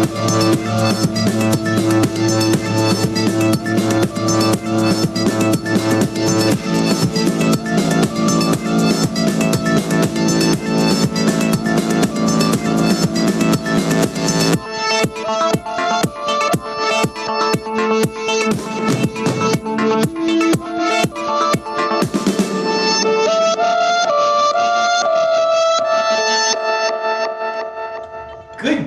Good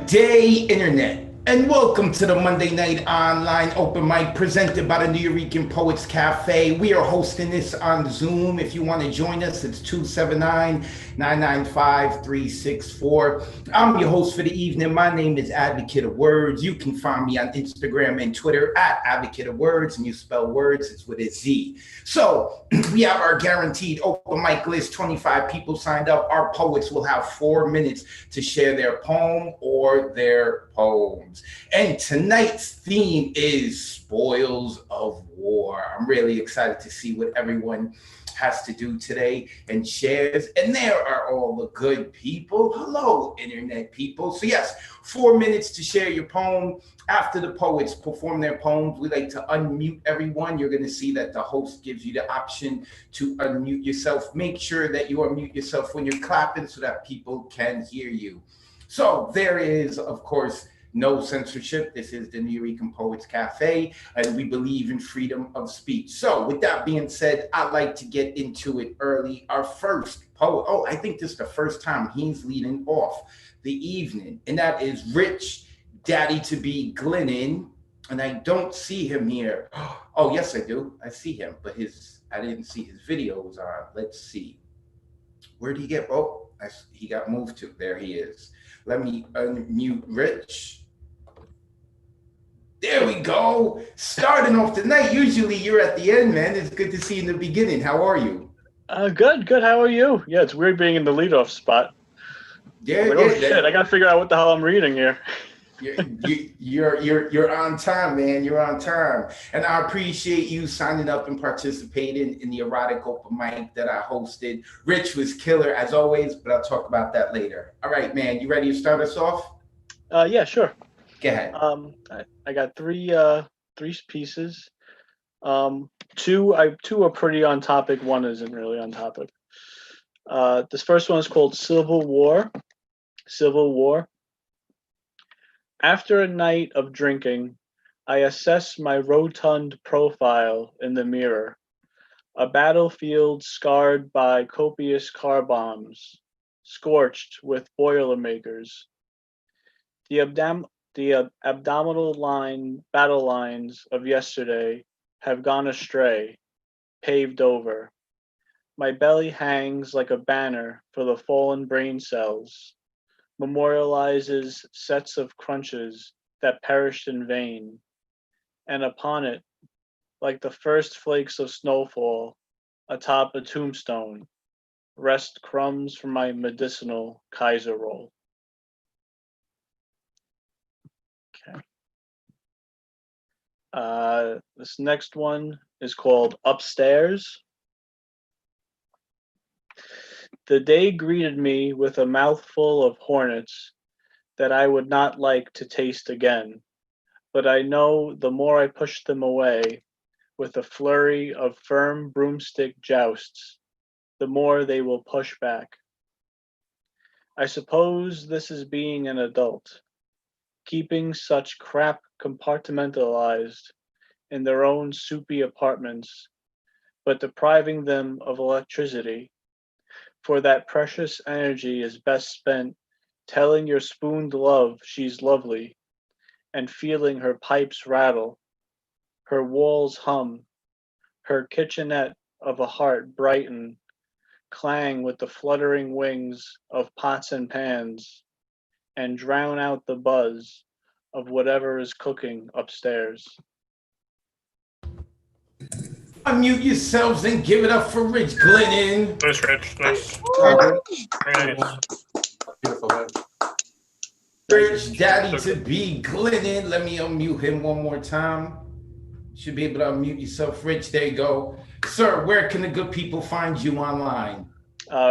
day, Internet, and welcome to the Monday Night Online Open Mic presented by the New Eurekan Poets Cafe. We are hosting this on Zoom. If you want to join us, it's 279-995-364. I'm your host for the evening. My name is Advocate of Words. You can find me on Instagram and Twitter at Advocate of Words, and you spell words, it's with a Z. So we have our guaranteed open mic list. 25 people signed up. Our poets will have 4 minutes to share their poem or their poems. And tonight's theme is spoils of war. I'm really excited to see what everyone has to do today and shares. And there are all the good people. Hello, Internet people. So yes, 4 minutes to share your poem. After the poets perform their poems, we like to unmute everyone. You're going to see that the host gives you the option to unmute yourself. Make sure that you unmute yourself when you're clapping so that people can hear you. So there is, of course, no censorship. This is the New Eurekan Poets Cafe, and we believe in freedom of speech. So with that being said, I'd like to get into it early. Our first poet, I think this is the first time he's leading off the evening, and that is Rich Daddy-to-be Glennon, and I don't see him here. Oh, yes, I do. I see him, but I didn't see his videos on. Let's see. Where did he get? Oh, he got moved to. There he is. Let me unmute Rich. There we go. Starting off the night. Usually you're at the end, man. It's good to see you in the beginning. How are you? Good. How are you? Yeah, it's weird being in the leadoff spot. Yeah, shit, I gotta figure out what the hell I'm reading here. You're on time, man. You're on time. And I appreciate you signing up and participating in the erotic open mic that I hosted. Rich was killer as always, but I'll talk about that later. All right, man. You ready to start us off? Yeah, sure. Go ahead. I got three pieces. Two are pretty on topic. One isn't really on topic. This first one is called Civil War. Civil War. After a night of drinking, I assess my rotund profile in the mirror. A battlefield scarred by copious car bombs, scorched with Boilermakers. The abdominal battle lines of yesterday have gone astray, paved over. My belly hangs like a banner for the fallen brain cells, memorializes sets of crunches that perished in vain, and upon it, like the first flakes of snowfall atop a tombstone, rest crumbs from my medicinal Kaiser roll. Okay. This next one is called Upstairs. The day greeted me with a mouthful of hornets that I would not like to taste again, but I know the more I push them away with a flurry of firm broomstick jousts, the more they will push back. I suppose this is being an adult, keeping such crap compartmentalized in their own soupy apartments, but depriving them of electricity. For that precious energy is best spent telling your spooned love she's lovely, and feeling her pipes rattle, her walls hum, her kitchenette of a heart brighten, clang with the fluttering wings of pots and pans, and drown out the buzz of whatever is cooking upstairs. Unmute yourselves and give it up for Rich Glennon. Nice, Rich. Nice. Very nice. Beautiful, man. Rich Daddy-to-be Glennon. Let me unmute him one more time. Should be able to unmute yourself, Rich. There you go. Sir, where can the good people find you online?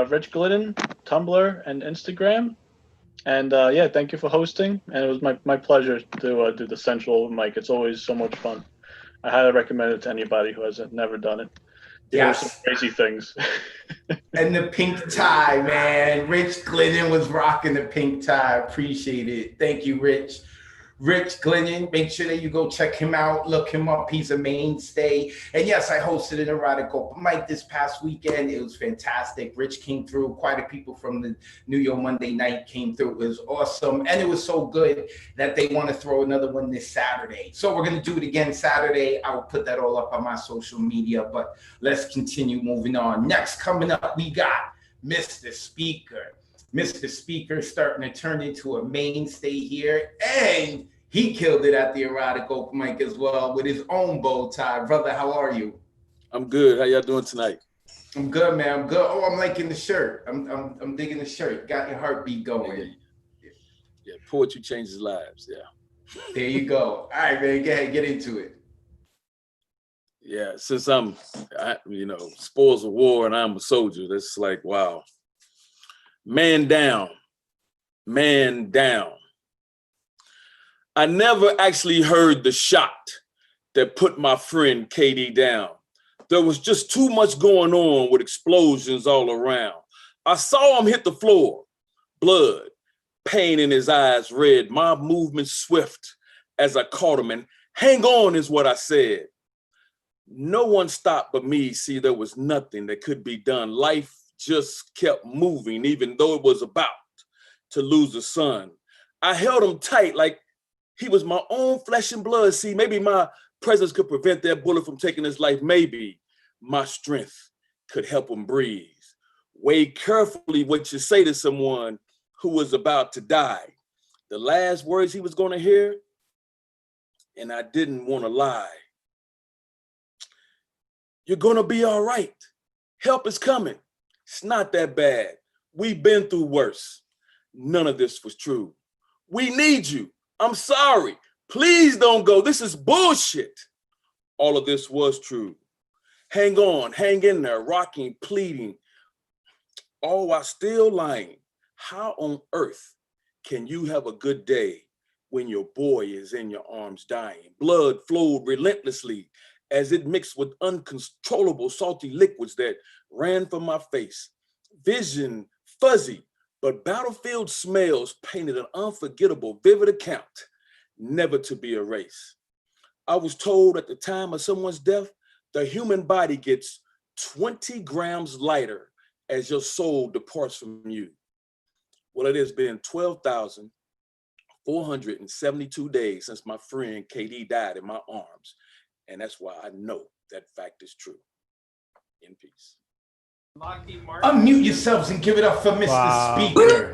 Rich Glidden, Tumblr, and Instagram. And yeah, thank you for hosting. And it was my pleasure to do the Central mic. It's always so much fun. I highly recommend it to anybody who hasn't never done it. You hear some Yes. crazy things. And the pink tie, man. Rich Glennon was rocking the pink tie. Appreciate it. Thank you, Rich. Rich Glennon, make sure that you go check him out, look him up. He's a mainstay. And yes, I hosted an erotic open mic this past weekend. It was fantastic. Rich came through. Quite a people from the New York Monday night came through. It was awesome. And it was so good that they want to throw another one this Saturday. So we're going to do it again Saturday. I will put that all up on my social media, but let's continue moving on. Next, coming up, we got Mr. Speaker. Mr. Speaker starting to turn into a mainstay here, and he killed it at the erotic open mic as well with his own bow tie. Brother, how are you? I'm good. How y'all doing tonight? I'm good, man. I'm good. Oh, I'm liking the shirt. I'm digging the shirt. Got your heartbeat going. Yeah, poetry changes lives. Yeah. There you go. All right, man. Go ahead, get into it. Yeah, since I'm spoils of war and I'm a soldier, that's like, wow. Man down. Man down. I never actually heard the shot that put my friend KD down. There was just too much going on with explosions all around. I saw him hit the floor, blood, pain in his eyes red, my movement swift as I caught him, and hang on is what I said. No one stopped but me. See, there was nothing that could be done. Life just kept moving, even though it was about to lose a son. I held him tight like he was my own flesh and blood. See, maybe my presence could prevent that bullet from taking his life. Maybe my strength could help him breathe. Weigh carefully what you say to someone who was about to die. The last words he was going to hear, and I didn't want to lie. You're going to be all right. Help is coming. It's not that bad. We've been through worse. None of this was true. We need you. I'm sorry. Please don't go. This is bullshit. All of this was true. Hang on, hang in there, rocking, pleading. All while still lying. How on earth can you have a good day when your boy is in your arms dying? Blood flowed relentlessly as it mixed with uncontrollable salty liquids that ran from my face. Vision fuzzy, but battlefield smells painted an unforgettable, vivid account, never to be erased. I was told at the time of someone's death, the human body gets 20 grams lighter as your soul departs from you. Well, it has been 12,472 days since my friend KD died in my arms. And that's why I know that fact is true. In peace. Unmute yourselves and give it up for Mr. Speaker.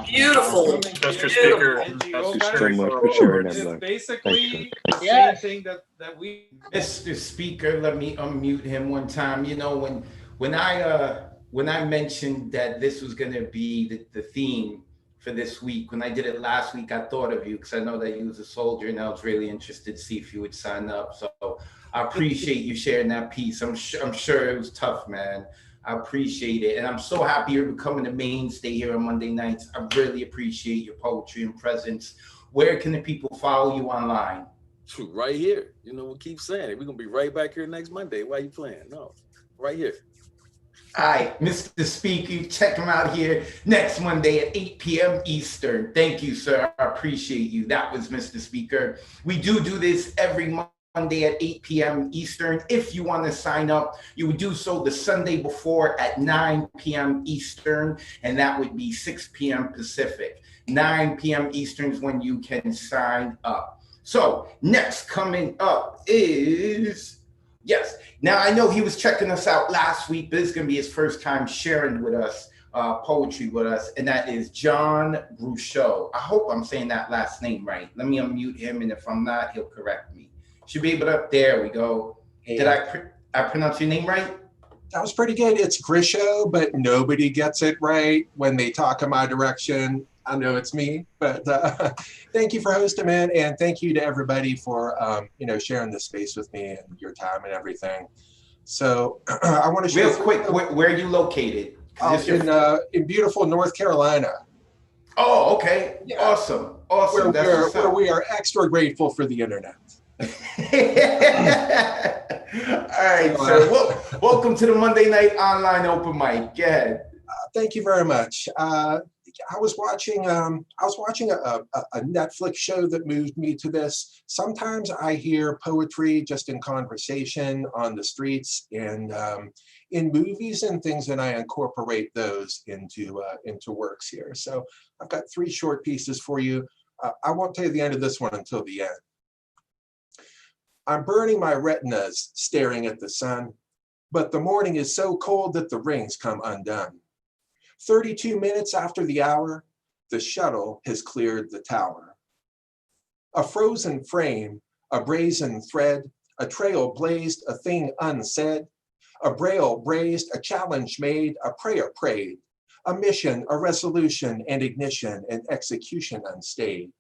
Beautiful. Mr. Speaker. Thank you so much for sharing that, Black. Basically, Thank the you. same thing that we. Mr. Speaker, let me unmute him one time. You know, when I mentioned that this was going to be the theme for this week, when I did it last week, I thought of you because I know that you was a soldier, and I was really interested to see if you would sign up. So I appreciate you sharing that piece. I'm sure it was tough, man. I appreciate it. And I'm so happy you're becoming a mainstay here on Monday nights. I really appreciate your poetry and presence. Where can the people follow you online? Right here. You know, we'll keep saying it. We're going to be right back here next Monday. Why are you playing? No, right here. All right, Mr. Speaker, check him out here next Monday at 8 p.m. Eastern. Thank you, sir. I appreciate you. That was Mr. Speaker. We do this every Monday at 8 p.m. Eastern. If you want to sign up, you would do so the Sunday before at 9 p.m. Eastern, and that would be 6 p.m. Pacific. 9 p.m. Eastern is when you can sign up. So next coming up is, yes, now I know he was checking us out last week, but it's going to be his first time sharing with us poetry with us, and that is John Gruchot. I hope I'm saying that last name right. Let me unmute him, and if I'm not, he'll correct me. Should be able to, there we go. Hey. Did I pronounce your name right? That was pretty good. It's Grisho, but nobody gets it right when they talk in my direction. I know it's me, but thank you for hosting, man, and thank you to everybody for sharing this space with me and your time and everything. So I want to share real quick. Where are you located? In beautiful North Carolina. Oh, okay. Yeah. Awesome. Awesome. That's what's Where up. we are extra grateful for the internet. All right, So, sir. Well, welcome to the Monday Night Online Open Mic. Go ahead. Thank you very much. I was watching a Netflix show that moved me to this. Sometimes I hear poetry just in conversation on the streets and in movies and things, and I incorporate those into works here. So I've got 3 short pieces for you. I won't tell you the end of this one until the end. I'm burning my retinas staring at the sun, but the morning is so cold that the rings come undone. 32 minutes after the hour, the shuttle has cleared the tower. A frozen frame, a brazen thread, a trail blazed, a thing unsaid, a braille brazed, a challenge made, a prayer prayed, a mission, a resolution, and ignition, and execution unstayed.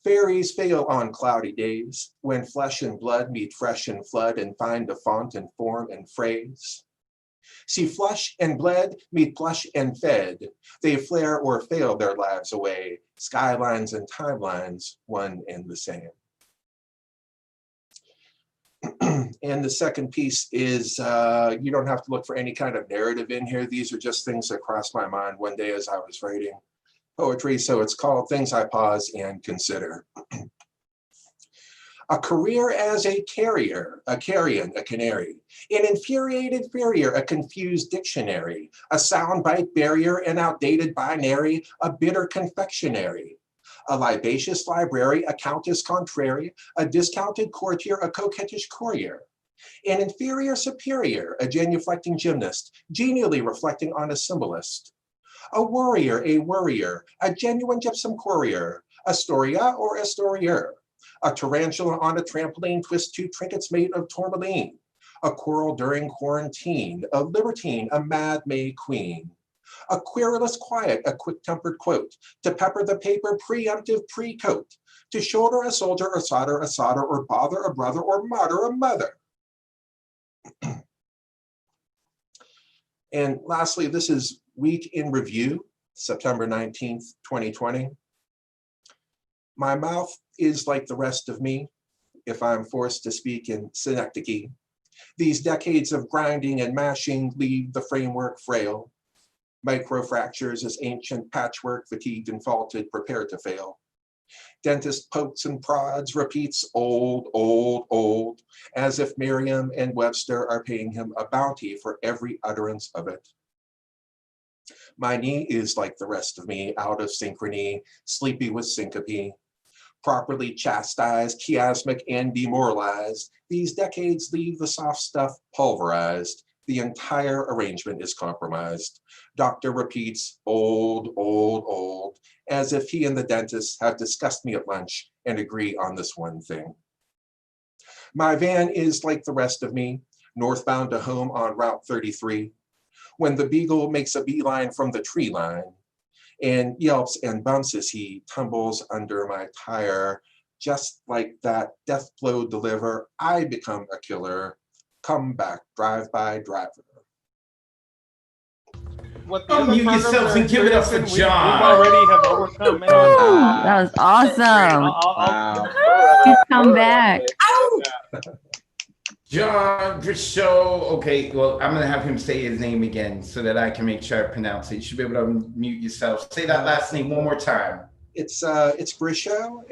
Fairies fail on cloudy days, when flesh and blood meet fresh and flood and find a font and form and phrase. See, flesh and blood meet flesh and fed. They flare or fail their lives away, skylines and timelines, one and the same. And the second piece is, you don't have to look for any kind of narrative in here. These are just things that crossed my mind one day as I was writing poetry. So it's called Things I Pause and Consider. A career as a carrier, a carrion, a canary, an infuriated farrier, a confused dictionary, a soundbite barrier, an outdated binary, a bitter confectionery, a libacious library, a countess contrary, a discounted courtier, a coquettish courier, an inferior superior, a genuflecting gymnast, genially reflecting on a symbolist, a worrier, a genuine gypsum courier, a storia or a storier, a tarantula on a trampoline, twist 2 trinkets made of tourmaline, a quarrel during quarantine, a libertine, a mad May queen, a querulous quiet, a quick-tempered quote, to pepper the paper, preemptive pre-coat, to shoulder a soldier or solder, or bother a brother, or martyr a mother. And lastly, this is Week in Review, September 19th, 2020. My mouth is like the rest of me, if I'm forced to speak in synecdoche. These decades of grinding and mashing leave the framework frail. Microfractures as ancient patchwork, fatigued and faulted, prepare to fail. Dentist pokes and prods, repeats old, old, old, as if Merriam and Webster are paying him a bounty for every utterance of it. My knee is like the rest of me, out of synchrony, sleepy with syncope. Properly chastised, chiasmic, and demoralized, these decades leave the soft stuff pulverized. The entire arrangement is compromised. Doctor repeats, old, old, old, as if he and the dentist have discussed me at lunch and agree on this one thing. My van is like the rest of me, northbound to home on Route 33, when the beagle makes a beeline from the tree line and yelps and bumps as he tumbles under my tire. Just like that death blow deliver, I become a killer. Come back, drive-by driver. What the other Unmute programs yourselves are and give it up for experiencing, we John. already have overcome many. That was awesome. He's come back. John Brichot. Okay, well, I'm gonna have him say his name again so that I can make sure I pronounce it. You should be able to mute yourself. Say that last name one more time. It's Grisho.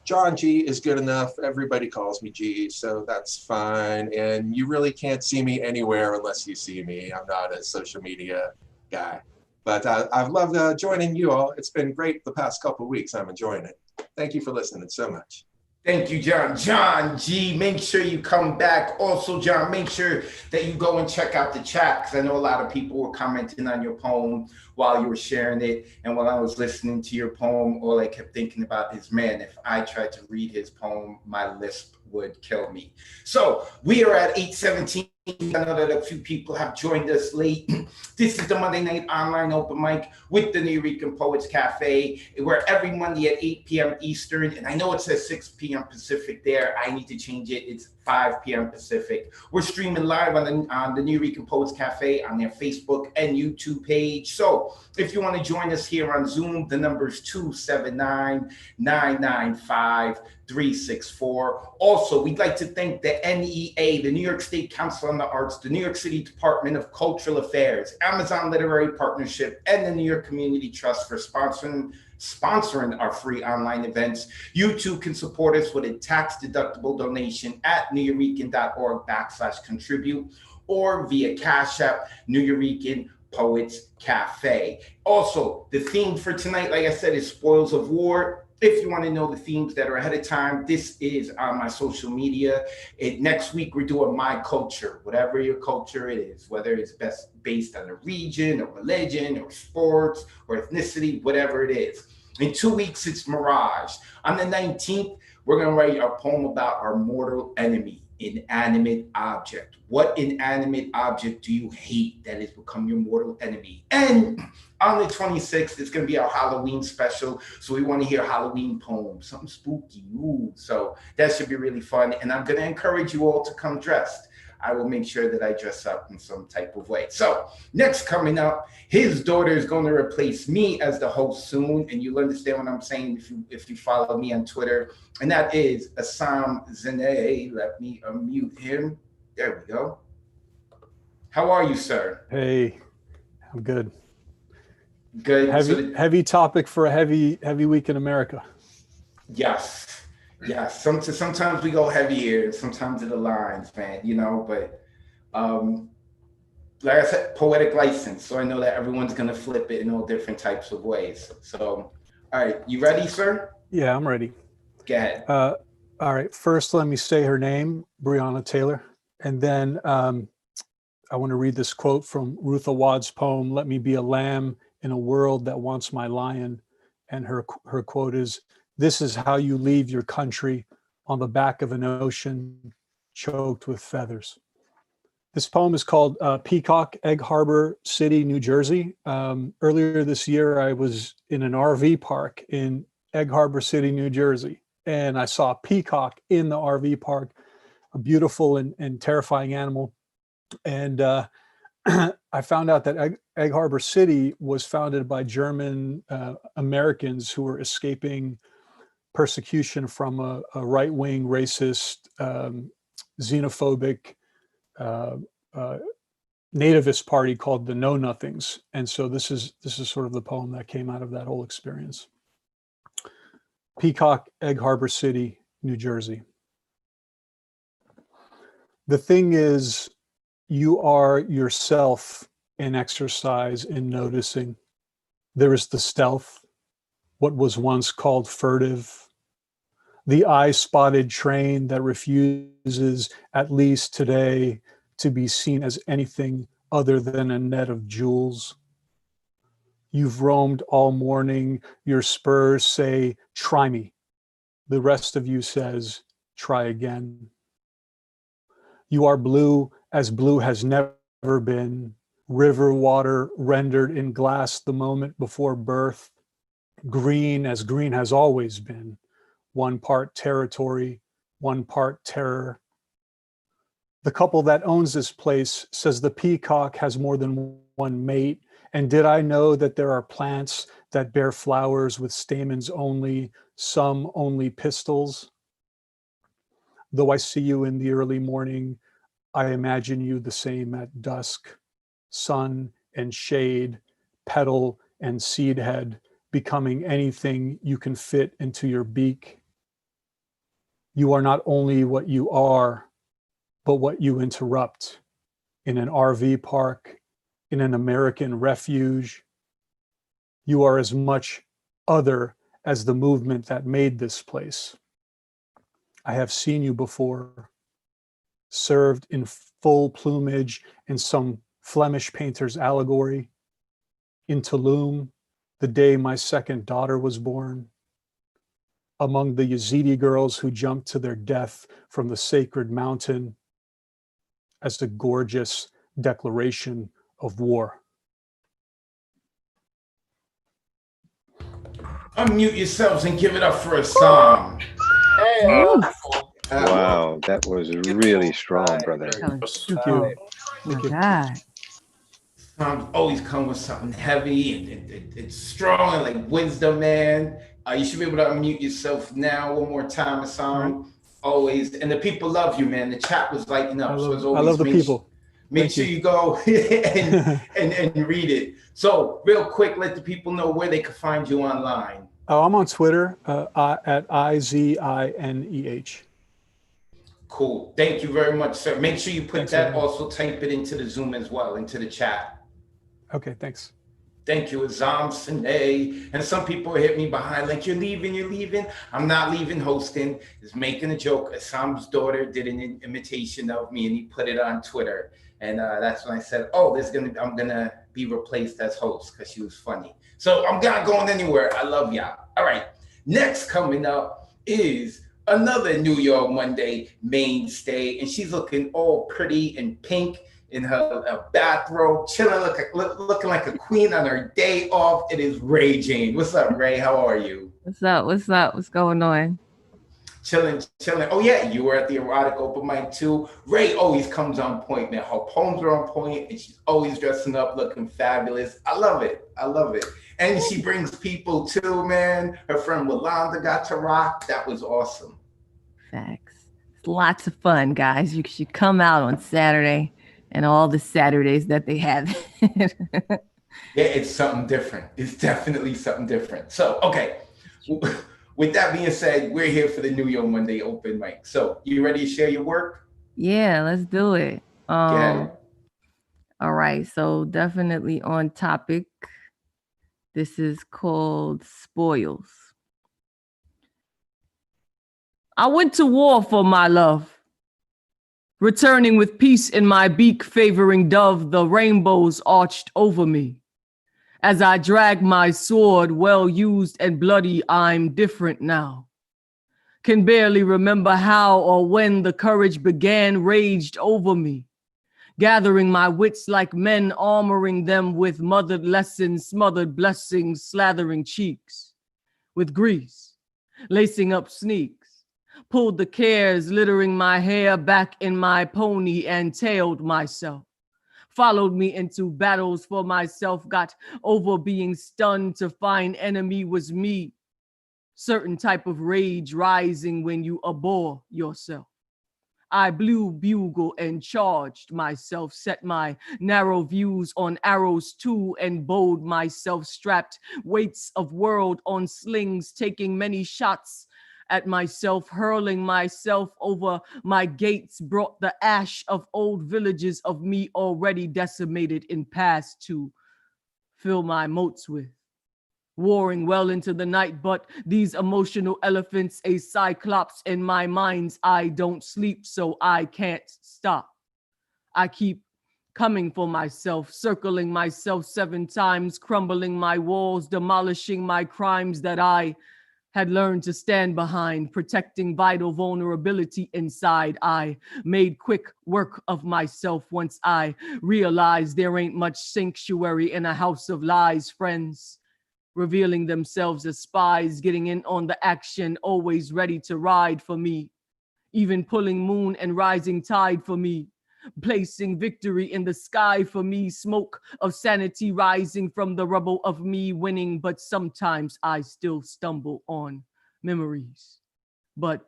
John G is good enough. Everybody calls me G, so that's fine. And you really can't see me anywhere unless you see me. I'm not a social media guy. But I've loved joining you all. It's been great the past couple of weeks. I'm enjoying it. Thank you for listening so much. Thank you, John. John G, make sure you come back. Also, John, make sure that you go and check out the chat, because I know a lot of people were commenting on your poem while you were sharing it. And while I was listening to your poem, all I kept thinking about is, man, if I tried to read his poem, my lisp would kill me. So we are at 8:17. I know that a few people have joined us late. This is the Monday Night Online Open Mic with the Nuyorican Poets Cafe. We're every Monday at 8 p.m. Eastern, and I know it says 6 p.m. Pacific there. I need to change it. It's 5 p.m. Pacific. We're streaming live on the Nuyorican Poets Cafe on their Facebook and YouTube page. So if you want to join us here on Zoom, the number is 279-995-364. Also, we'd like to thank the NEA, the New York State Council on the Arts, the New York City Department of Cultural Affairs, Amazon Literary Partnership, and the New York Community Trust for sponsoring our free online events. You too can support us with a tax-deductible donation at nuyorican.org/contribute or via Cash App, Nuyorican Poets Cafe. Also, the theme for tonight, like I said, is Spoils of War. If you want to know the themes that are ahead of time, this is on my social media. Next week, we're doing my culture, whatever your culture it is, whether it's based on a region or religion or sports or ethnicity, whatever it is. In 2 weeks, it's Mirage. On the 19th, we're going to write a poem about our mortal enemy, inanimate object. What inanimate object do you hate that has become your mortal enemy? And on the 26th, it's going to be our Halloween special. So we want to hear Halloween poems, something spooky. Ooh, so that should be really fun. And I'm going to encourage you all to come dressed. I will make sure that I dress up in some type of way. So next coming up, his daughter is going to replace me as the host soon. And you'll understand what I'm saying if you follow me on Twitter. And that is Assam Zane. Let me unmute him. There we go. How are you, sir? Hey, I'm good. Good. Heavy topic for a heavy week in America. Yes. Yes. Sometimes we go heavier, sometimes it aligns, man, but like I said, poetic license. So I know that everyone's going to flip it in all different types of ways. So, all right. You ready, sir? Yeah, I'm ready. Go ahead. All right. First, let me say her name, Breonna Taylor. And then I want to read this quote from Ruth Awad's poem, Let Me Be a Lamb in a World That Wants My Lion. And her quote is, "This is how you leave your country on the back of an ocean choked with feathers." This poem is called Peacock, Egg Harbor City, New Jersey. Earlier this year, I was in an RV park in Egg Harbor City, New Jersey, and I saw a peacock in the RV park, a beautiful and terrifying animal. And I found out that Egg Harbor City was founded by German Americans who were escaping persecution from a right-wing, racist, xenophobic, nativist party called the Know Nothings. And so this is sort of the poem that came out of that whole experience. Peacock, Egg Harbor City, New Jersey. The thing is, you are yourself in exercise in noticing. There is the stealth, what was once called furtive, the eye-spotted train that refuses, at least today, to be seen as anything other than a net of jewels. You've roamed all morning, your spurs say, try me. The rest of you says, try again. You are blue as blue has never been, river water rendered in glass the moment before birth, green as green has always been, one part territory, one part terror. The couple that owns this place says the peacock has more than one mate, and did I know that there are plants that bear flowers with stamens only, some only pistils? Though I see you in the early morning, I imagine you the same at dusk, sun and shade, petal and seed head, becoming anything you can fit into your beak. You are not only what you are, but what you interrupt in an RV park, in an American refuge. You are as much other as the movement that made this place. I have seen you before, served in full plumage in some Flemish painter's allegory, in Tulum, the day my second daughter was born, among the Yazidi girls who jumped to their death from the sacred mountain. as a gorgeous declaration of war. Unmute yourselves and give it up for a song. Ooh. Wow, that was really strong, brother. Thank you. Oh my God. Always come with something heavy and it's strong and like wisdom, man. You should be able to unmute yourself now one more time, Assam. Always, and the people love you, man. The chat was lighting up. I so as love, always, the people. Make Thank sure you. you go and read it. So real quick, let the people know where they can find you online. Oh, I'm on Twitter at IZINEH. Cool. Thank you very much, sir. Make sure you put Thanks, that, everyone. also type it into the Zoom as well, into the chat. Okay, thanks. Thank you, Azam Sine. And some people hit me behind, like, you're leaving. I'm not leaving hosting. Is making a joke. Azam's daughter did an imitation of me and he put it on Twitter. And that's when I said, oh, I'm gonna be replaced as host because she was funny. So I'm not going anywhere. I love y'all. All right. Next coming up is another New York Monday mainstay, and she's looking all pretty and pink in her bathrobe, chilling, looking like a queen on her day off. It is Ray Jane. What's up, Ray? How are you? What's up? What's going on? Chilling. Oh yeah, you were at the erotic open mic too. Ray always comes on point, man. Her poems are on point, and she's always dressing up, looking fabulous. I love it. And she brings people too, man. Her friend Walanda got to rock. That was awesome. Facts. It's lots of fun, guys. You should come out on Saturday and all the Saturdays that they have. Yeah, it's something different. It's definitely something different. So, okay. With that being said, we're here for the New York Monday open mic. So, you ready to share your work? Yeah, let's do it. Go ahead. All right. So definitely on topic. This is called Spoils. I went to war for my love, returning with peace in my beak, favoring dove, the rainbows arched over me. As I drag my sword, well used and bloody, I'm different now. Can barely remember how or when the courage began, raged over me. Gathering my wits like men, armoring them with mothered lessons, smothered blessings, slathering cheeks with grease, lacing up sneaks, pulled the cares, littering my hair back in my pony and tailed myself. Followed me into battles for myself, got over being stunned to find enemy was me. Certain type of rage rising when you abhor yourself. I blew bugle and charged myself, set my narrow views on arrows too, and bowed myself, strapped weights of world on slings, taking many shots at myself, hurling myself over my gates, brought the ash of old villages of me already decimated in past to fill my moats with. Warring well into the night, but these emotional elephants, a cyclops in my mind's eye, don't sleep, so I can't stop. I keep coming for myself, circling myself 7 times, crumbling my walls, demolishing my crimes that I had learned to stand behind, protecting vital vulnerability inside. I made quick work of myself once I realized there ain't much sanctuary in a house of lies, friends. Revealing themselves as spies, getting in on the action, always ready to ride for me, even pulling moon and rising tide for me, placing victory in the sky for me, smoke of sanity rising from the rubble of me winning, but sometimes I still stumble on memories. But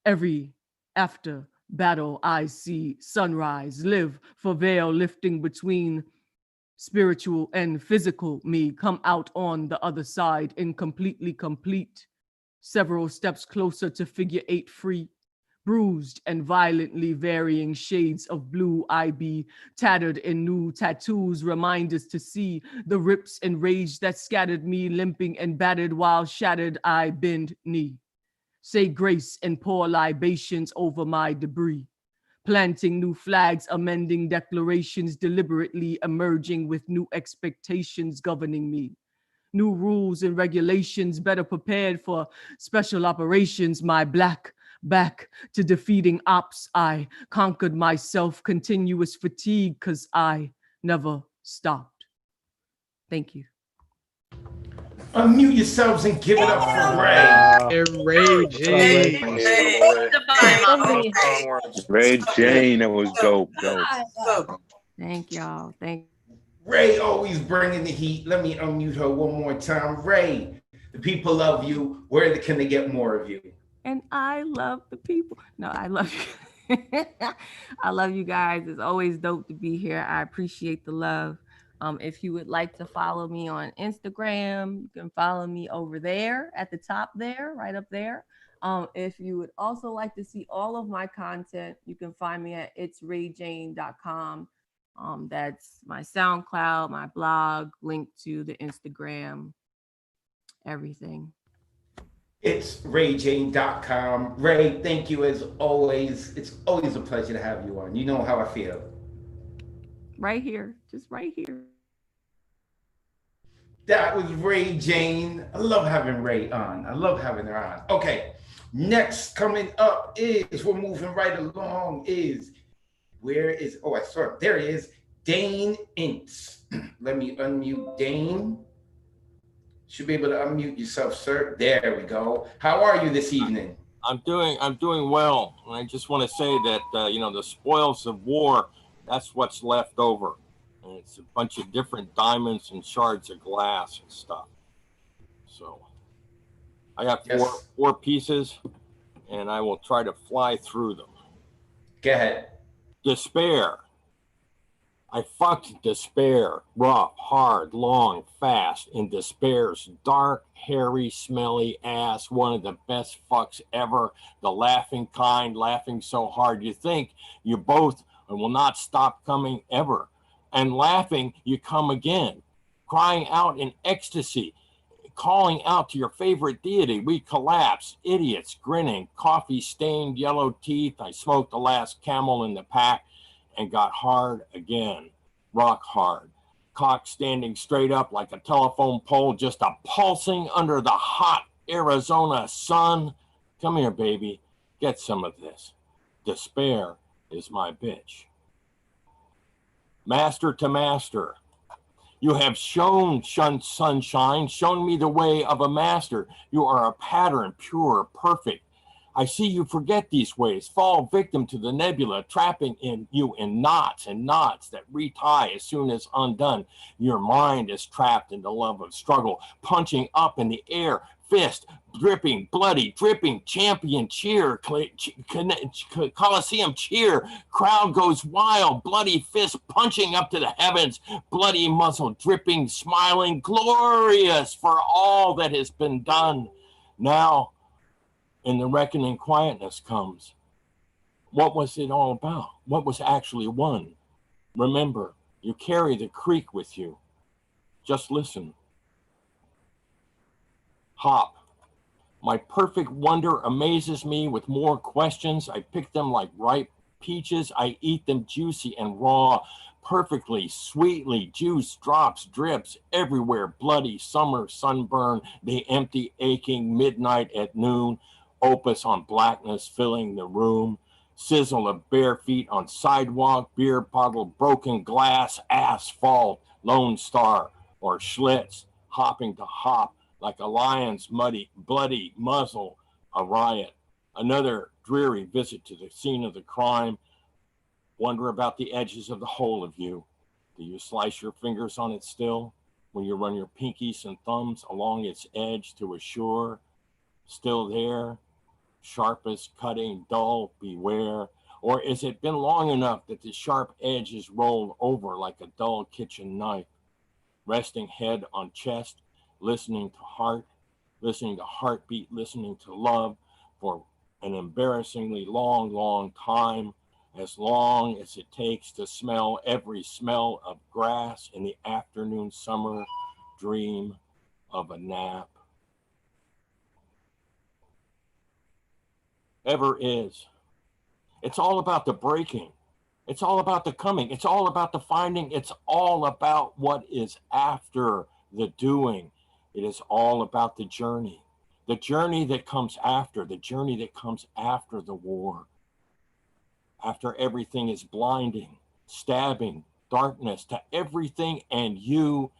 every after battle I see sunrise, live for veil lifting between spiritual and physical me, come out on the other side incompletely complete, several steps closer to figure 8 free, bruised and violently varying shades of blue. I be tattered in new tattoos, reminders to see the rips and rage that scattered me, limping and battered while shattered I bend knee, say grace and pour libations over my debris. Planting new flags, amending declarations, deliberately emerging with new expectations governing me. New rules and regulations, better prepared for special operations. My black Back to defeating ops, I conquered myself, continuous fatigue, cause I never stopped. Thank you. Unmute yourselves and give it up for Ray. Ray J. Ray Jane, that was dope. Dope. Thank y'all. Thank Ray always bringing the heat. Let me unmute her one more time. Ray, the people love you. Where can they get more of you? And I love the people. No, I love you. I love you guys. It's always dope to be here. I appreciate the love. If you would like to follow me on Instagram, you can follow me over there at the top there, right up there. If you would also like to see all of my content, you can find me at itsrayjane.com. That's my SoundCloud, my blog, link to the Instagram, everything. It's rayjane.com. Ray, thank you as always. It's always a pleasure to have you on. You know how I feel. Right here, just right here. That was Ray Jane. I love having Ray on. I love having her on. Okay, next coming up is, we're moving right along, is, where is, oh, I saw it. There he is, Dane Ince. Let me unmute Dane. Should be able to unmute yourself, sir. There we go. How are you this evening? I'm doing well. And I just want to say that, the spoils of war, that's what's left over. And it's a bunch of different diamonds and shards of glass and stuff. So I got four pieces, and I will try to fly through them. Go ahead. Despair. I fucked despair, rough, hard, long, fast, in despair's dark, hairy, smelly ass, one of the best fucks ever, the laughing kind, laughing so hard you think you both will not stop coming ever. And laughing, you come again, crying out in ecstasy, calling out to your favorite deity. We collapse, idiots, grinning, coffee-stained yellow teeth. I smoked the last camel in the pack and got hard again, rock hard. Cock standing straight up like a telephone pole, just a pulsing under the hot Arizona sun. Come here, baby, get some of this. Despair is my bitch. Master to master, you have shown sunshine, shown me the way of a master. You are a pattern, pure, perfect. I see you forget these ways, fall victim to the nebula, trapping you in knots and knots that retie as soon as undone. Your mind is trapped in the love of struggle, punching up in the air, fist, dripping, bloody, dripping, champion cheer, Coliseum cheer, crowd goes wild, bloody fist punching up to the heavens, bloody muzzle dripping, smiling, glorious for all that has been done. Now, in the reckoning, quietness comes. What was it all about? What was actually won? Remember, you carry the creek with you. Just listen. Hop. My perfect wonder amazes me with more questions. I pick them like ripe peaches. I eat them juicy and raw, perfectly, sweetly. Juice drops, drips everywhere. Bloody summer sunburn, the empty, aching midnight at noon. Opus on blackness filling the room. Sizzle of bare feet on sidewalk, beer bottle, broken glass, asphalt, Lone Star or Schlitz, hopping to hop like a lion's muddy, bloody muzzle, a riot. Another dreary visit to the scene of the crime. Wonder about the edges of the whole of you. Do you slice your fingers on it still when you run your pinkies and thumbs along its edge to assure? Still there? Sharpest cutting, dull, beware? Or is it been long enough that the sharp edge is rolled over like a dull kitchen knife? Resting head on chest, listening to heart, listening to heartbeat, listening to love for an embarrassingly long, long time, as long as it takes to smell every smell of grass in the afternoon summer dream of a nap. Ever is. It's all about the breaking. It's all about the coming. It's all about the finding. It's all about what is after the doing. It is all about the journey. the journey that comes after the war, after everything is blinding, stabbing, darkness to everything and you,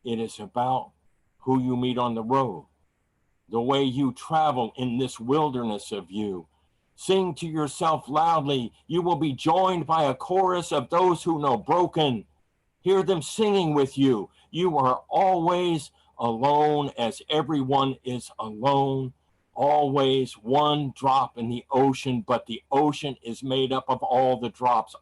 it is about who you meet on the road, the way you travel in this wilderness of you. Sing to yourself loudly. You will be joined by a chorus of those who know broken. Hear them singing with you. You are always alone as everyone is alone. Always one drop in the ocean, but the ocean is made up of all the drops,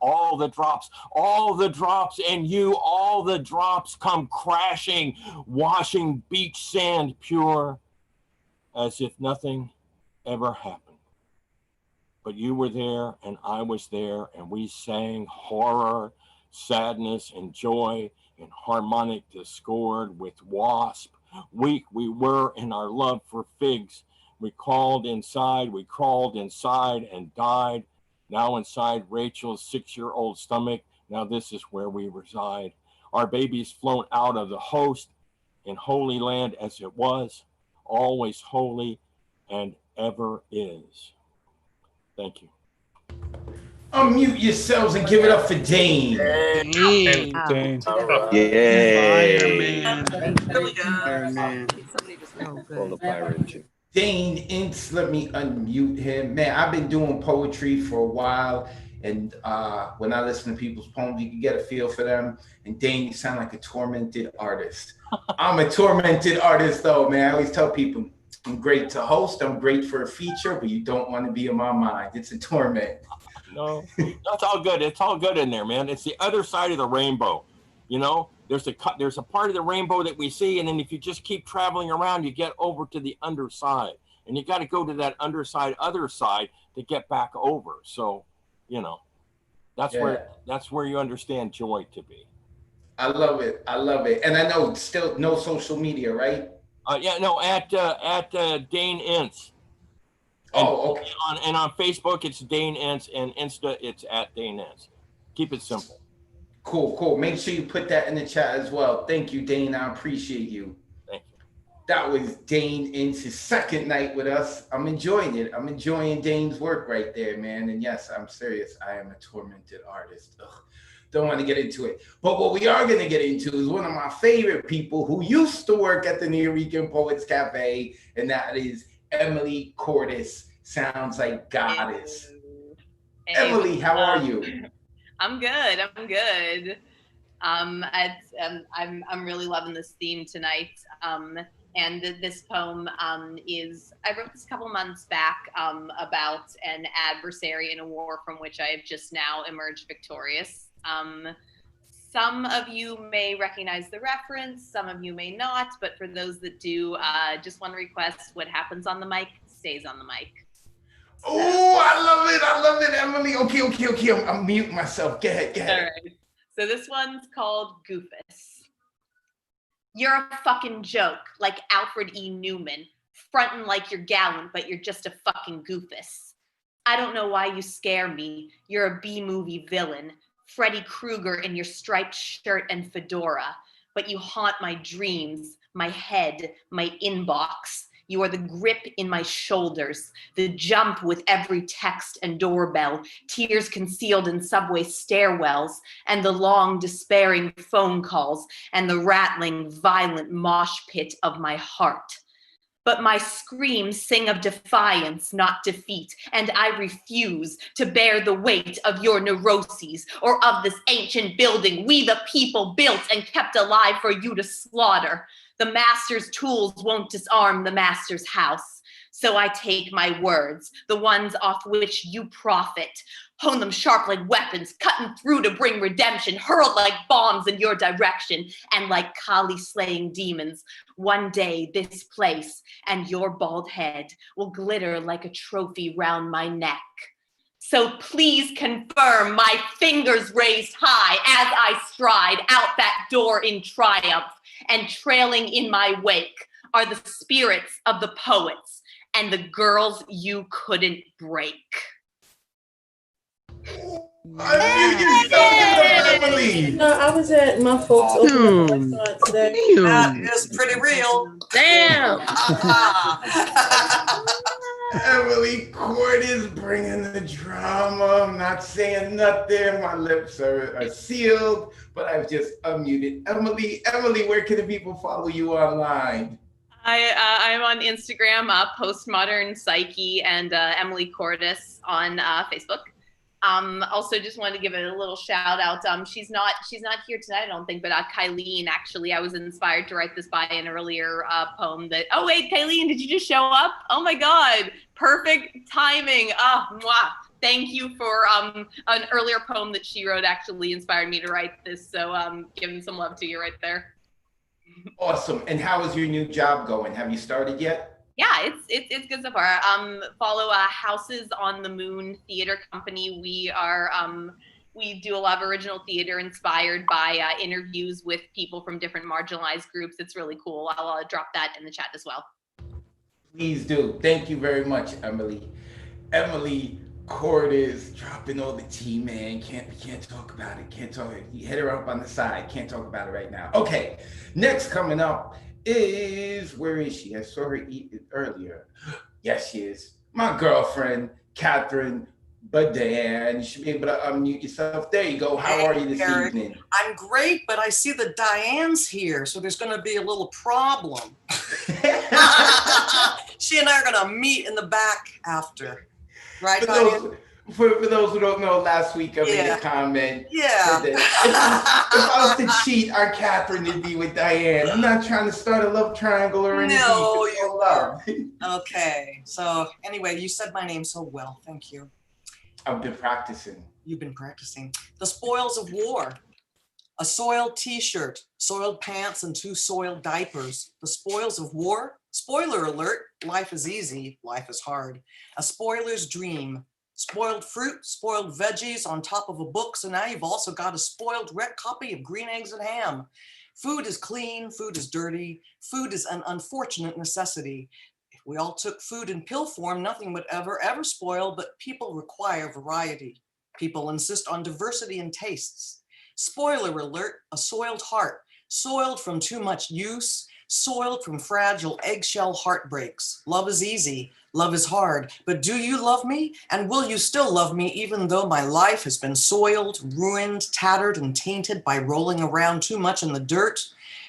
and you, all the drops come crashing, washing beach sand pure as if nothing ever happened. But you were there and I was there, and we sang horror, sadness, and joy in harmonic discord with wasp. Weak we were in our love for figs. We crawled inside and died. Now inside Rachel's 6-year-old stomach, now this is where we reside. Our baby's flown out of the host in holy land as it was, always holy and ever is. Thank you. Unmute yourselves and give it up for Dane. Dane. Yay. Fireman. All the pirates. Dane Ince, let me unmute him. Man, I've been doing poetry for a while, and when I listen to people's poems, you can get a feel for them. And Dane, you sound like a tormented artist. I'm a tormented artist, though, man. I always tell people, I'm great to host, I'm great for a feature, but you don't want to be in my mind. It's a torment. No, that's all good. It's all good in there, man. It's the other side of the rainbow. You know, there's a part of the rainbow that we see, and then if you just keep traveling around, you get over to the underside, and you got to go to that other side to get back over. So, you know, that's where you understand joy to be. I love it. And I know still no social media, right? At Dane Ince. Okay. On Facebook, it's Dane Ince, and Insta, it's at Dane Ince. Keep it simple. Cool. Make sure you put that in the chat as well. Thank you, Dane. I appreciate you. Thank you. That was Dane Ince's second night with us. I'm enjoying it. I'm enjoying Dane's work right there, man. And yes, I'm serious. I am a tormented artist. Ugh. Don't want to get into it. But what we are going to get into is one of my favorite people who used to work at the Nuyorican Poets Cafe, and that is Emily Cordes. Sounds like goddess. Hey, Emily, how are you? I'm good. I'm really loving this theme tonight. And this poem is, I wrote this a couple months back about an adversary in a war from which I have just now emerged victorious. Some of you may recognize the reference, some of you may not, but for those that do, just one request: what happens on the mic stays on the mic. Oh, I love it, Emily. Okay. I'm mute myself. Go ahead. All right. So this one's called Goofus. You're a fucking joke, like Alfred E. Newman, frontin' like you're gallant, but you're just a fucking goofus. I don't know why you scare me. You're a B-movie villain, Freddy Krueger in your striped shirt and fedora, but you haunt my dreams, my head, my inbox. You are the grip in my shoulders, the jump with every text and doorbell, tears concealed in subway stairwells, and the long, despairing phone calls, and the rattling, violent mosh pit of my heart. But my screams sing of defiance, not defeat, and I refuse to bear the weight of your neuroses or of this ancient building we the people built and kept alive for you to slaughter. The master's tools won't disarm the master's house. So I take my words, the ones off which you profit, hone them sharp like weapons, cutting through to bring redemption, hurled like bombs in your direction, and like Kali slaying demons. One day this place and your bald head will glitter like a trophy round my neck. So please confirm my fingers raised high as I stride out that door in triumph, and trailing in my wake are the spirits of the poets and the girls you couldn't break. Unmute yourself. Emily. No, I was at my folks opening up a restaurant today. It's pretty real. Damn. Emily Court is bringing the drama. I'm not saying nothing. My lips are sealed, but I've just unmuted. Emily, where can the people follow you online? I'm on Instagram, Postmodern Psyche, and Emily Cordes on Facebook. Also, just wanted to give it a little shout out. She's not here tonight, I don't think, but Kylene, actually, I was inspired to write this by an earlier poem that. Oh wait, Kylene, did you just show up? Oh my God, perfect timing. Mwah. Thank you for an earlier poem that she wrote. Actually, inspired me to write this. So, giving some love to you right there. Awesome. And how is your new job going? Have you started yet? Yeah, it's good so far. Follow Houses on the Moon Theater Company. We are we do a lot of original theater inspired by interviews with people from different marginalized groups. It's really cool. I'll drop that in the chat as well. Please do. Thank you very much, Emily. Emily Court is dropping all the tea, man. We can't talk about it. Can't talk. You hit her up on the side. Can't talk about it right now. Okay. Next coming up is, where is she? I saw her earlier. Yes, she is. My girlfriend, Catherine Badan. You should be able to unmute yourself. There you go. How are you this evening? I'm great, but I see that Diane's here, so there's going to be a little problem. She and I are going to meet in the back after. Right, for those who don't know, last week I made a comment. Yeah. If I was to cheat on Catherine, it'd be with Diane. I'm not trying to start a love triangle or anything. No, you love. Okay. So anyway, you said my name so well. Thank you. I've been practicing. You've been practicing. The spoils of war. A soiled t-shirt, soiled pants, and 2 soiled diapers. The spoils of war. Spoiler alert, life is easy, life is hard. A spoiler's dream. Spoiled fruit, spoiled veggies on top of a book, so now you've also got a spoiled red copy of Green Eggs and Ham. Food is clean, food is dirty, food is an unfortunate necessity. If we all took food in pill form, nothing would ever spoil, but people require variety. People insist on diversity in tastes. Spoiler alert, a soiled heart, soiled from too much use, soiled from fragile eggshell heartbreaks. Love is easy, love is hard, but do you love me? And will you still love me even though my life has been soiled, ruined, tattered, and tainted by rolling around too much in the dirt?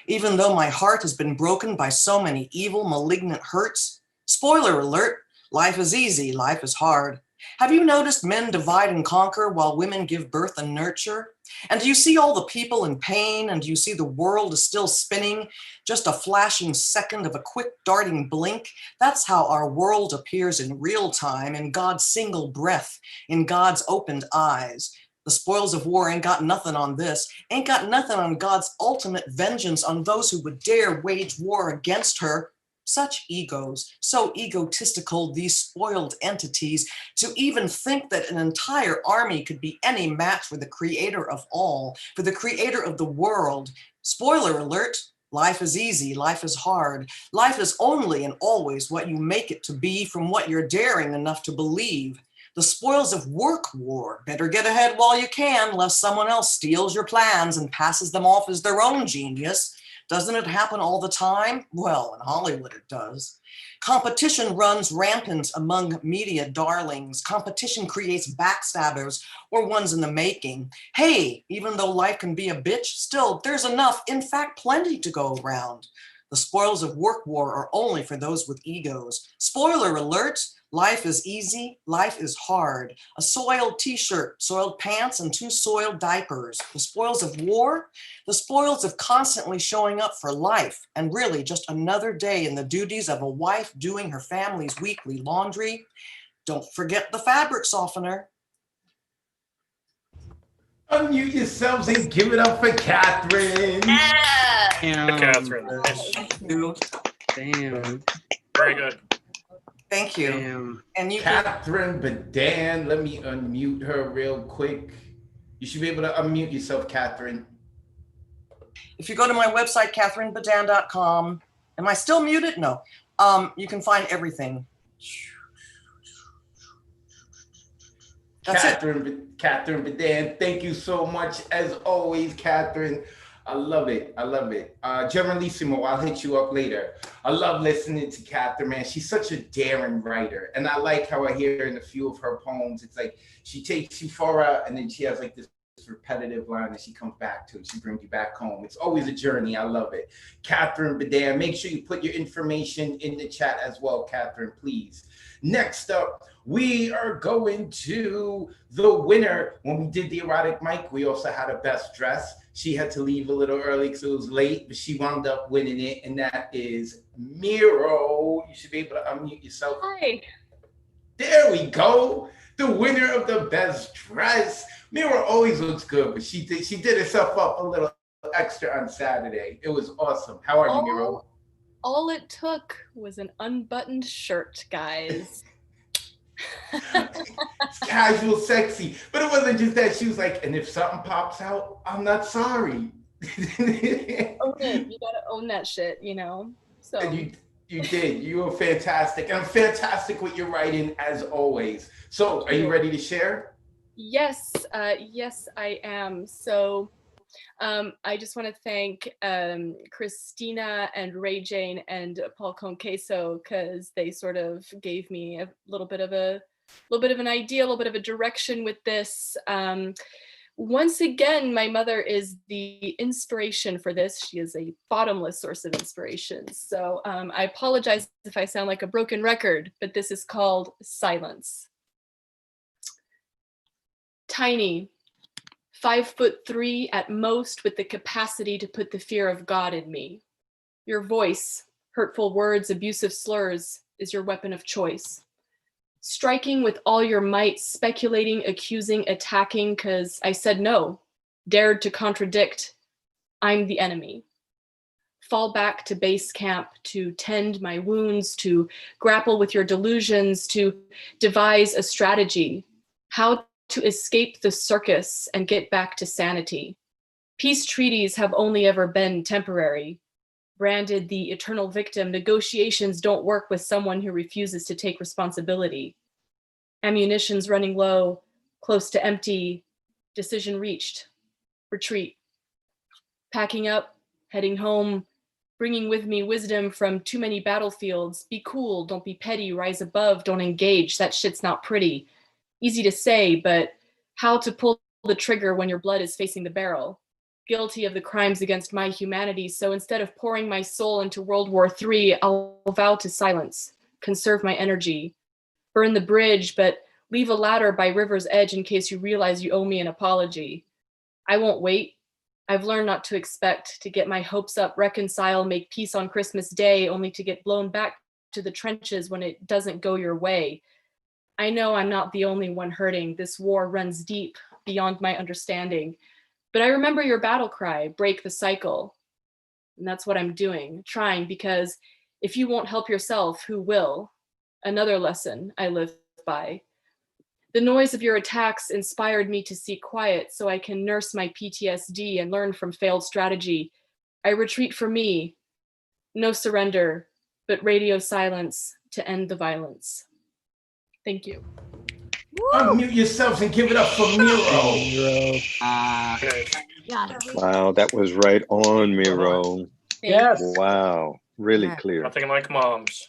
Even though my heart has been broken by so many evil, malignant hurts? Spoiler alert, life is easy, life is hard. Have you noticed men divide and conquer while women give birth and nurture? And do you see all the people in pain, and do you see the world is still spinning? Just a flashing second of a quick darting blink. That's how our world appears in real time, in God's single breath, in God's opened eyes. The spoils of war ain't got nothing on this, ain't got nothing on God's ultimate vengeance on those who would dare wage war against her. Such egos, so egotistical, these spoiled entities, to even think that an entire army could be any match for the creator of all, for the creator of the world. Spoiler alert, life is easy, life is hard. Life is only and always what you make it to be from what you're daring enough to believe. The spoils of work war, better get ahead while you can, lest someone else steals your plans and passes them off as their own genius. Doesn't it happen all the time? Well, in Hollywood it does. Competition runs rampant among media darlings. Competition creates backstabbers or ones in the making. Hey, even though life can be a bitch, still there's enough, in fact, plenty to go around. The spoils of work war are only for those with egos. Spoiler alert, life is easy, life is hard. A soiled t-shirt, soiled pants, and 2 soiled diapers. The spoils of war, the spoils of constantly showing up for life, and really just another day in the duties of a wife doing her family's weekly laundry. Don't forget the fabric softener. Unmute yourselves and give it up for Catherine. Damn. Catherine. Damn. Very good. Thank you. Damn. And you, Catherine Badan. Let me unmute her real quick. You should be able to unmute yourself, Catherine. if you go to my website, catherinebadan.com, am I still muted? No. You can find everything. That's it. Catherine Bedan, thank you so much as always, Catherine. I love it. I love it. Generalissimo, I'll hit you up later. I love listening to Catherine, man. She's such a daring writer. And I like how I hear in a few of her poems, it's like she takes you far out and then she has like this repetitive line that she comes back to and she brings you back home. It's always a journey. I love it. Catherine Bedan, make sure you put your information in the chat as well, Catherine, please. Next up, we are going to the winner. When we did the erotic mic, we also had a best dress. She had to leave a little early because it was late, but she wound up winning it, and that is Miro. You should be able to unmute yourself. Hi. There we go. The winner of the best dress. Miro always looks good, but she did herself up a little extra on Saturday. It was awesome. How are you, Miro? All it took was an unbuttoned shirt, guys. It's casual sexy, but it wasn't just that. She was like, and if something pops out, I'm not sorry. Own it. You gotta own that shit, you know? So And you did. You were fantastic. And I'm fantastic with your writing as always. So are you ready to share? yes, yes, I am. So I just want to thank Christina and Ray Jane and Paul Conqueso because they sort of gave me a little bit of an idea, a little bit of a direction with this. Once again, my mother is the inspiration for this. She is a bottomless source of inspiration. So I apologize if I sound like a broken record, but this is called Silence. Tiny, 5'3" at most, with the capacity to put the fear of God in me. Your voice, hurtful words, abusive slurs, is your weapon of choice. Striking with all your might, speculating, accusing, attacking, cause I said no, dared to contradict. I'm the enemy. Fall back to base camp, to tend my wounds, to grapple with your delusions, to devise a strategy. How to escape the circus and get back to sanity. Peace treaties have only ever been temporary. Branded the eternal victim, negotiations don't work with someone who refuses to take responsibility. Ammunition's running low, close to empty, decision reached, retreat. Packing up, heading home, bringing with me wisdom from too many battlefields. Be cool, don't be petty, rise above, don't engage, that shit's not pretty. Easy to say, but how to pull the trigger when your blood is facing the barrel. Guilty of the crimes against my humanity, so instead of pouring my soul into World War III, I'll vow to silence, conserve my energy, burn the bridge, but leave a ladder by river's edge in case you realize you owe me an apology. I won't wait. I've learned not to expect, to get my hopes up, reconcile, make peace on Christmas Day, only to get blown back to the trenches when it doesn't go your way. I know I'm not the only one hurting. This war runs deep, beyond my understanding. But I remember your battle cry, break the cycle. And that's what I'm doing, trying, because if you won't help yourself, who will? Another lesson I live by. The noise of your attacks inspired me to seek quiet so I can nurse my PTSD and learn from failed strategy. I retreat for me. No surrender, but radio silence to end the violence. Thank you. Unmute yourselves and give it up for Miro. Wow, that was right on, Miro. Yes. Wow, really clear. Nothing like moms.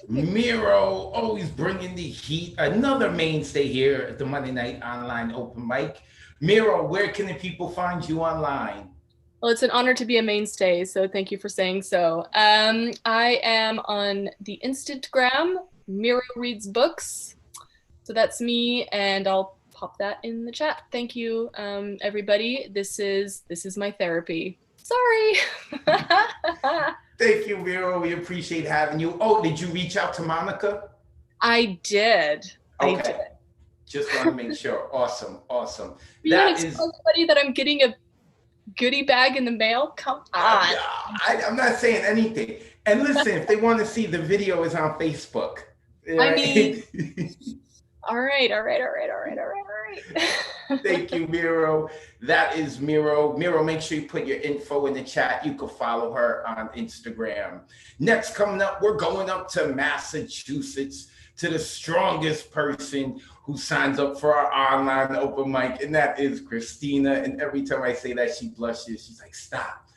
Miro always bringing the heat. Another mainstay here at the Monday Night Online Open Mic. Miro, where can the people find you online? Well, it's an honor to be a mainstay, so thank you for saying so. I am on the Instagram, Miro Reads Books. So that's me, and I'll pop that in the chat. Thank you, everybody. This is my therapy. Sorry. Thank you, Miro. We appreciate having you. Oh, did you reach out to Monica? I did. Okay. I did. Just want to make sure. Awesome. You That gonna is. tell everybody that I'm getting a goodie bag in the mail? Come on. I'm not saying anything. And listen, if they want to see the video, is on Facebook. I mean, all right. Thank you, Miro. That is Miro. Miro, make sure you put your info in the chat. You can follow her on Instagram. Next, coming up, we're going up to Massachusetts to the strongest person who signs up for our online open mic, and that is Christina. And every time I say that, she blushes. She's like, stop,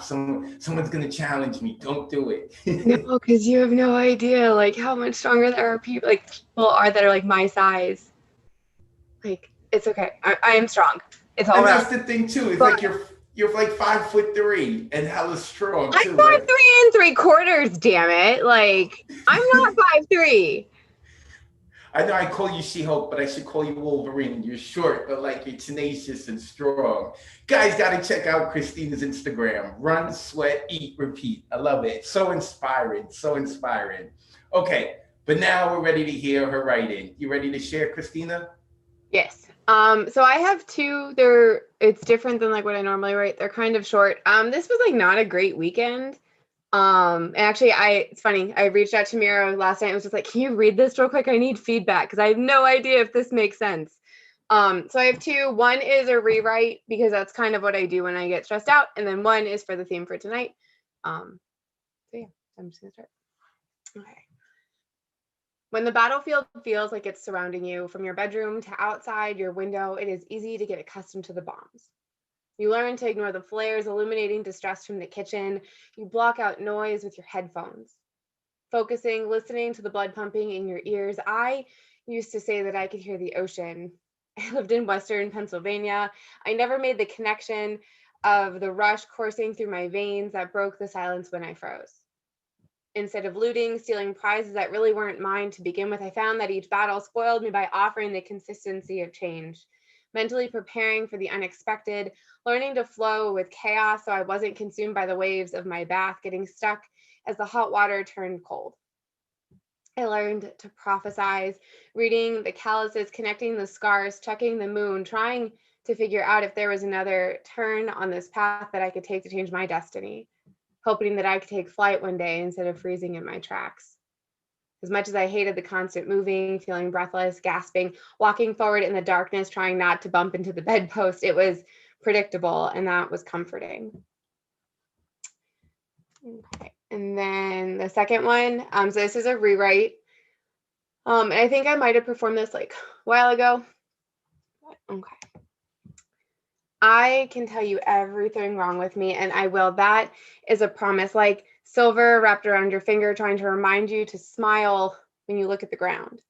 someone's gonna challenge me. Don't do it. No, because you have no idea like how much stronger there are people are that are like my size. Like, it's okay. I am strong. It's all And right. that's the thing too. It's like you're like 5'3" and hella strong I'm too. 5'3 3/4, damn it. Like, I'm not 5'3. I know I call you She-Hulk, but I should call you Wolverine. You're short, but like you're tenacious and strong. Guys, gotta check out Christina's Instagram. Run, sweat, eat, repeat. I love it. So inspiring, so inspiring. Okay, but now we're ready to hear her writing. You ready to share, Christina? Yes. So I have two. It's different than like what I normally write. They're kind of short. This was like not a great weekend. And actually it's funny. I reached out to Miro last night and was just like, can you read this real quick? I need feedback because I have no idea if this makes sense. So I have two. One is a rewrite because that's kind of what I do when I get stressed out. And then one is for the theme for tonight. So yeah, I'm just gonna start. Okay. When the battlefield feels like it's surrounding you, from your bedroom to outside your window, it is easy to get accustomed to the bombs. You learn to ignore the flares illuminating distress from the kitchen. You block out noise with your headphones. Focusing, listening to the blood pumping in your ears. I used to say that I could hear the ocean. I lived in Western Pennsylvania. I never made the connection of the rush coursing through my veins that broke the silence when I froze. Instead of looting, stealing prizes that really weren't mine to begin with, I found that each battle spoiled me by offering the consistency of change. Mentally preparing for the unexpected, learning to flow with chaos so I wasn't consumed by the waves of my bath, getting stuck as the hot water turned cold. I learned to prophesize, reading the calluses, connecting the scars, checking the moon, trying to figure out if there was another turn on this path that I could take to change my destiny, hoping that I could take flight one day instead of freezing in my tracks. As much as I hated the constant moving, feeling breathless, gasping, walking forward in the darkness, trying not to bump into the bedpost, it was predictable, and that was comforting. Okay, and then the second one, so this is a rewrite. And I think I might have performed this like a while ago. Okay. I can tell you everything wrong with me, and I will. That is a promise, like silver wrapped around your finger, trying to remind you to smile when you look at the ground.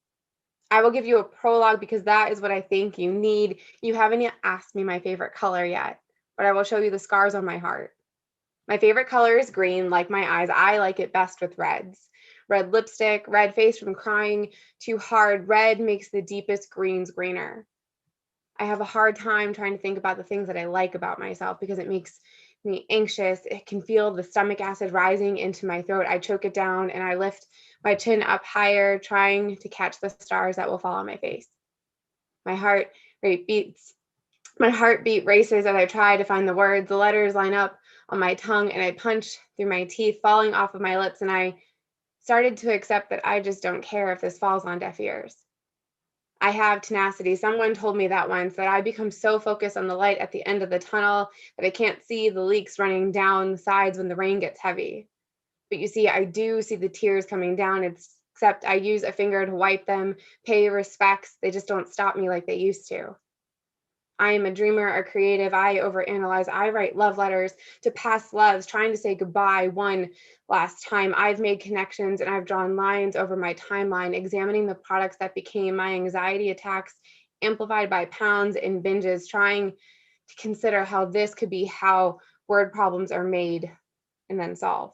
I will give you a prologue because that is what I think you need. You haven't yet asked me my favorite color yet, but I will show you the scars on my heart. My favorite color is green, like my eyes. I like it best with reds. Red lipstick, red face from crying too hard. Red makes the deepest greens greener. I have a hard time trying to think about the things that I like about myself because it makes me anxious. It can feel the stomach acid rising into my throat. I choke it down and I lift my chin up higher, trying to catch the stars that will fall on my face. My heartbeat races as I try to find the words. The letters line up on my tongue and I punch through my teeth, falling off of my lips, and I started to accept that I just don't care if this falls on deaf ears. I have tenacity. Someone told me that once, that I become so focused on the light at the end of the tunnel that I can't see the leaks running down the sides when the rain gets heavy. But you see, I do see the tears coming down, except I use a finger to wipe them, pay respects. They just don't stop me like they used to. I am a dreamer, a creative. I overanalyze. I write love letters to past loves, trying to say goodbye one last time. I've made connections and I've drawn lines over my timeline, examining the products that became my anxiety attacks, amplified by pounds and binges, trying to consider how this could be how word problems are made and then solved.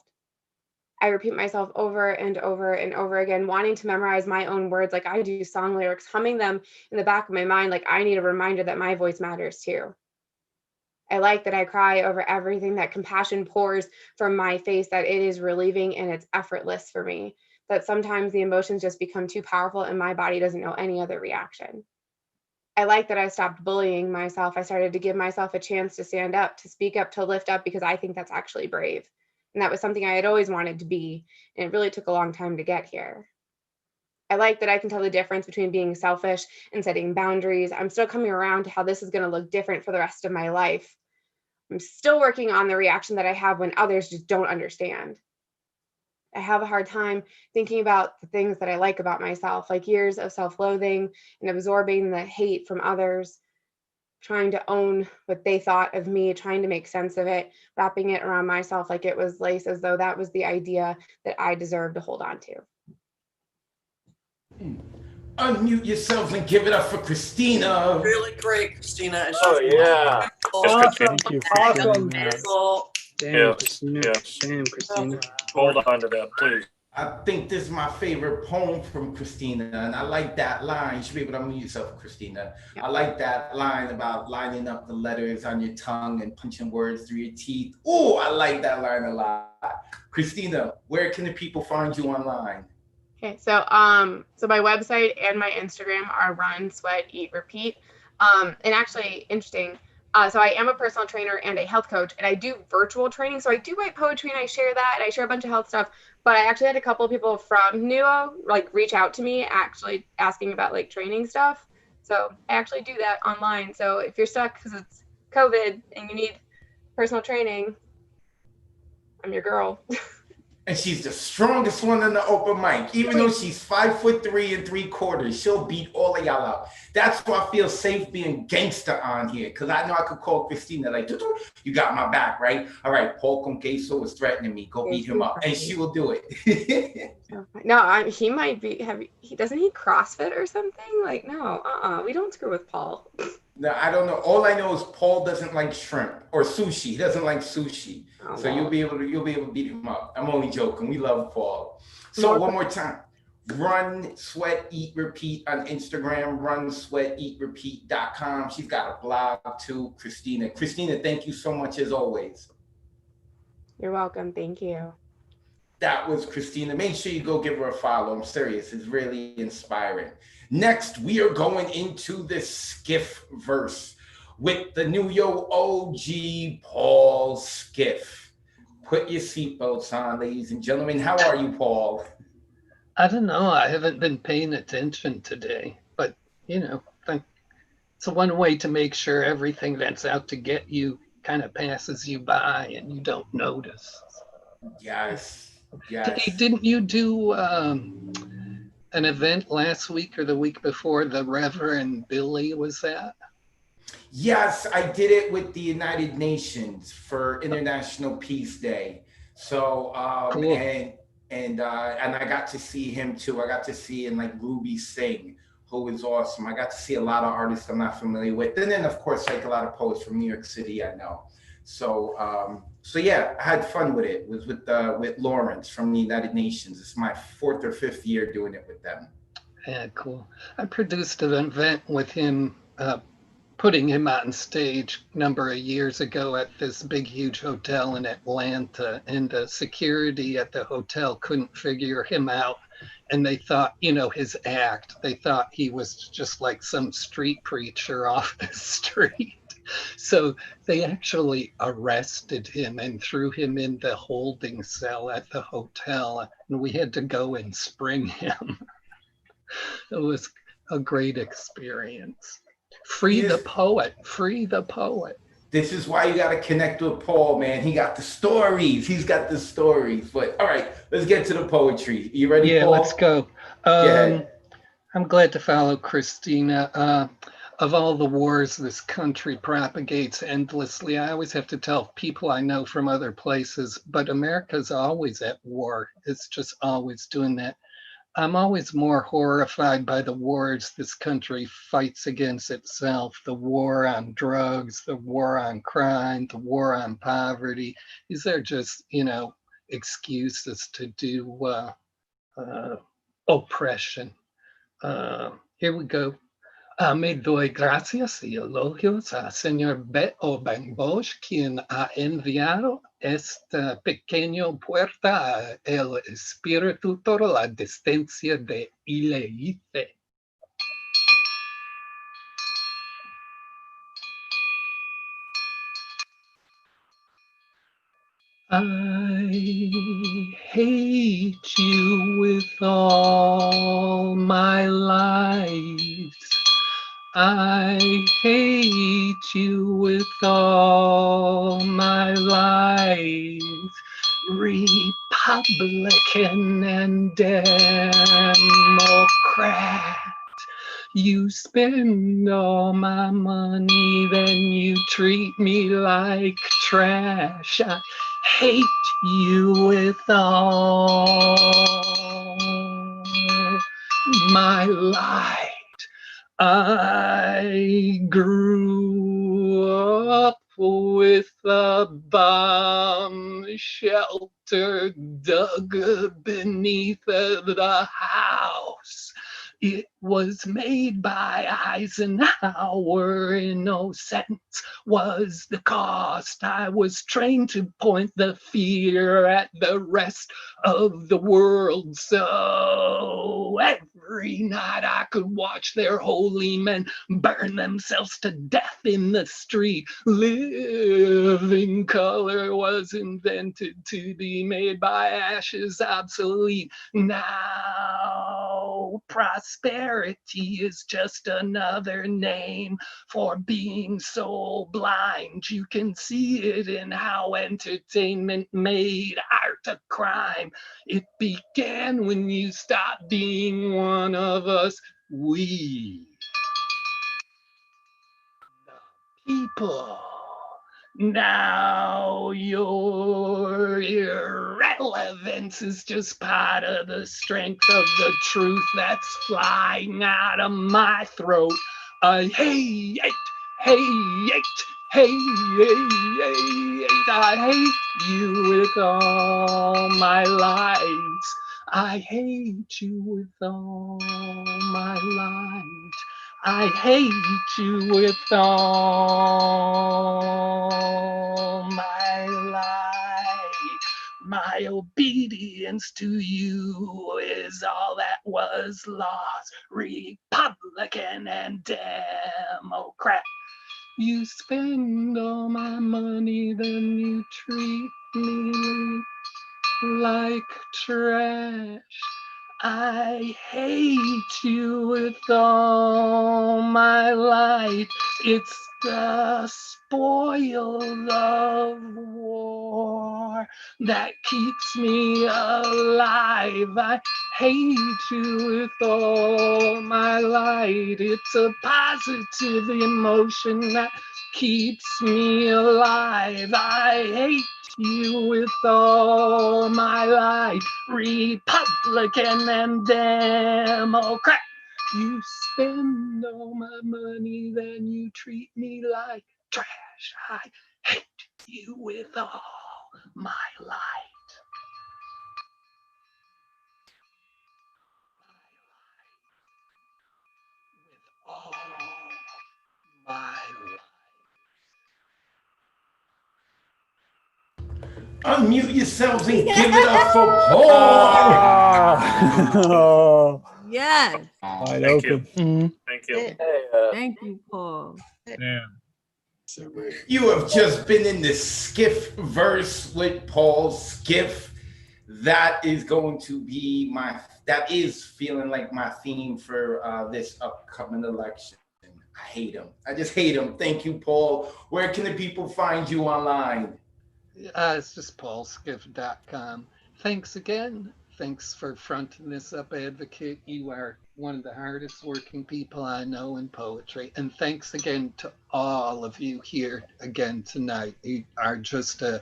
I repeat myself over and over and over again, wanting to memorize my own words like I do song lyrics, humming them in the back of my mind like I need a reminder that my voice matters too. I like that I cry over everything, that compassion pours from my face, that it is relieving and it's effortless for me, that sometimes the emotions just become too powerful and my body doesn't know any other reaction. I like that I stopped bullying myself. I started to give myself a chance to stand up, to speak up, to lift up, because I think that's actually brave. And that was something I had always wanted to be, and it really took a long time to get here. I like that I can tell the difference between being selfish and setting boundaries. I'm still coming around to how this is going to look different for the rest of my life. I'm still working on the reaction that I have when others just don't understand. I have a hard time thinking about the things that I like about myself, like years of self-loathing and absorbing the hate from others, trying to own what they thought of me, trying to make sense of it, wrapping it around myself like it was lace, as though that was the idea that I deserved to hold on to. Unmute yourselves and give it up for Christina. Really great, Christina. And Oh, yeah. Thank you for sharing that. Yeah, Damn, Christina. yeah. Damn, Christina. Hold on to that, please. I think this is my favorite poem from Christina, and I like that line. You should be able to unmute yourself, Christina. I like that line about lining up the letters on your tongue and punching words through your teeth. Oh, I like that line a lot. Christina, where can the people find you online? Okay, so my website and my Instagram are Run, Sweat, Eat, Repeat. And actually, interesting. So I am a personal trainer and a health coach, and I do virtual training. So I do write poetry and I share that, and I share a bunch of health stuff. But I actually had a couple of people from Nuo like reach out to me, actually asking about like training stuff. So I actually do that online. So if you're stuck because it's COVID and you need personal training, I'm your girl. And she's the strongest one in the open mic. Even though she's 5'3"3/4, she'll beat all of y'all out. That's why I feel safe being gangster on here, because I know I could call Christina like, you got my back, right? All right, Paul Conqueso is threatening me. Go beat him up, and she will do it. No, he might be. Doesn't he CrossFit or something? Like, no, we don't screw with Paul. No, I don't know. All I know is Paul doesn't like shrimp or sushi. He doesn't like sushi. So you'll be able to beat him up. I'm only joking. We love Paul. So one more time. Run, Sweat, Eat, Repeat on Instagram. RunSweatEatRepeat.com. She's got a blog too, Christina. Christina, thank you so much as always. You're welcome. Thank you. That was Christina. Make sure you go give her a follow. I'm serious. It's really inspiring. Next, we are going into the Skiff verse with the New Yo OG Paul Skiff. Put your seatbelts on, ladies and gentlemen. How are you, Paul? I don't know. I haven't been paying attention today, but you know, it's one way to make sure everything that's out to get you kind of passes you by and you don't notice. Yes. Hey, didn't you do an event last week or the week before the Reverend Billy was at? Yes, I did it with the United Nations for International Peace Day. So cool. and I got to see him too. I got to see him like Ruby Singh, who was awesome. I got to see a lot of artists I'm not familiar with, and then of course like a lot of poets from New York City I know. So yeah, I had fun with it. It was with Lawrence from the United Nations. It's my 4th or 5th year doing it with them. Yeah, cool. I produced an event with him, putting him on stage a number of years ago at this big, huge hotel in Atlanta, and the security at the hotel couldn't figure him out. And they thought, you know, his act, they thought he was just like some street preacher off the street. So they actually arrested him and threw him in the holding cell at the hotel, and we had to go and spring him. It was a great experience. Free the poet, free the poet. This is why you got to connect with Paul, man. He got the stories. He's got the stories. But all right, let's get to the poetry. You ready, Yeah, Paul? let's go. I'm glad to follow Christina. Of all the wars this country propagates endlessly, I always have to tell people I know from other places, but America's always at war. It's just always doing that. I'm always more horrified by the wars this country fights against itself. The war on drugs, the war on crime, the war on poverty. These are just, you know, excuses to do oppression. Here we go. Me doy gracias y elogios a Señor Beto Benbosch, quien ha enviado esta pequeña puerta a el espíritu toda la distancia de Ileife. I hate you with all my life. I hate you with all my life. Repine Republican and Democrat. You spend all my money, then you treat me like trash. I hate you with all my light. I grew up with a bomb shelter dug beneath the house. It was made by Eisenhower, and no cent was the cost. I was trained to point the fear at the rest of the world. So every night I could watch their holy men burn themselves to death in the street. Living color was invented to be made by ashes obsolete. Now prosperity is just another name for being so blind. You can see it in how entertainment made art a crime. It began when you stopped being one of us. We, the people. Now your irrelevance is just part of the strength of the truth that's flying out of my throat. I hate, hate, I hate you with all my light. I hate you with all my light. I hate you with all my life. My obedience to you is all that was lost. Republican and Democrat. You spend all my money, then you treat me like trash. I hate you with all my light. It's the spoil of war that keeps me alive. I hate you with all my light. It's a positive emotion that keeps me alive. I hate you with all my life. Republican and Democrat. You spend all my money, then you treat me like trash. I hate you with all my light. With all my light. Unmute yourselves and give it up for Paul. Oh, Yes. wide Thank you. open. Thank you. Thank you, Paul. You have just been in the skiff verse with Paul Skiff. That is going to be that is feeling like my theme for this upcoming election. I hate him. I just hate him. Thank you, Paul. Where can the people find you online? It's just paulskiff.com. Thanks again. Thanks for fronting this up, Advocate. You are one of the hardest working people I know in poetry. And thanks again to all of you here again tonight. You are just a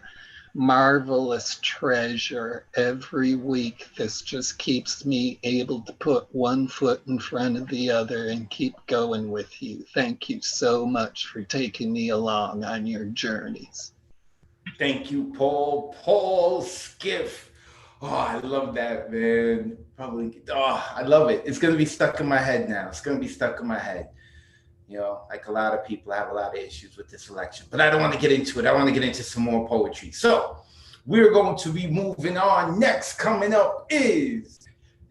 marvelous treasure every week. This just keeps me able to put one foot in front of the other and keep going with you. Thank you so much for taking me along on your journeys. Thank you, Paul. Paul Skiff. Oh, I love that, man. I love it. It's going to be stuck in my head now. It's going to be stuck in my head. You know, like a lot of people, I have a lot of issues with this election, but I don't want to get into it. I want to get into some more poetry. So we're going to be moving on. Next coming up is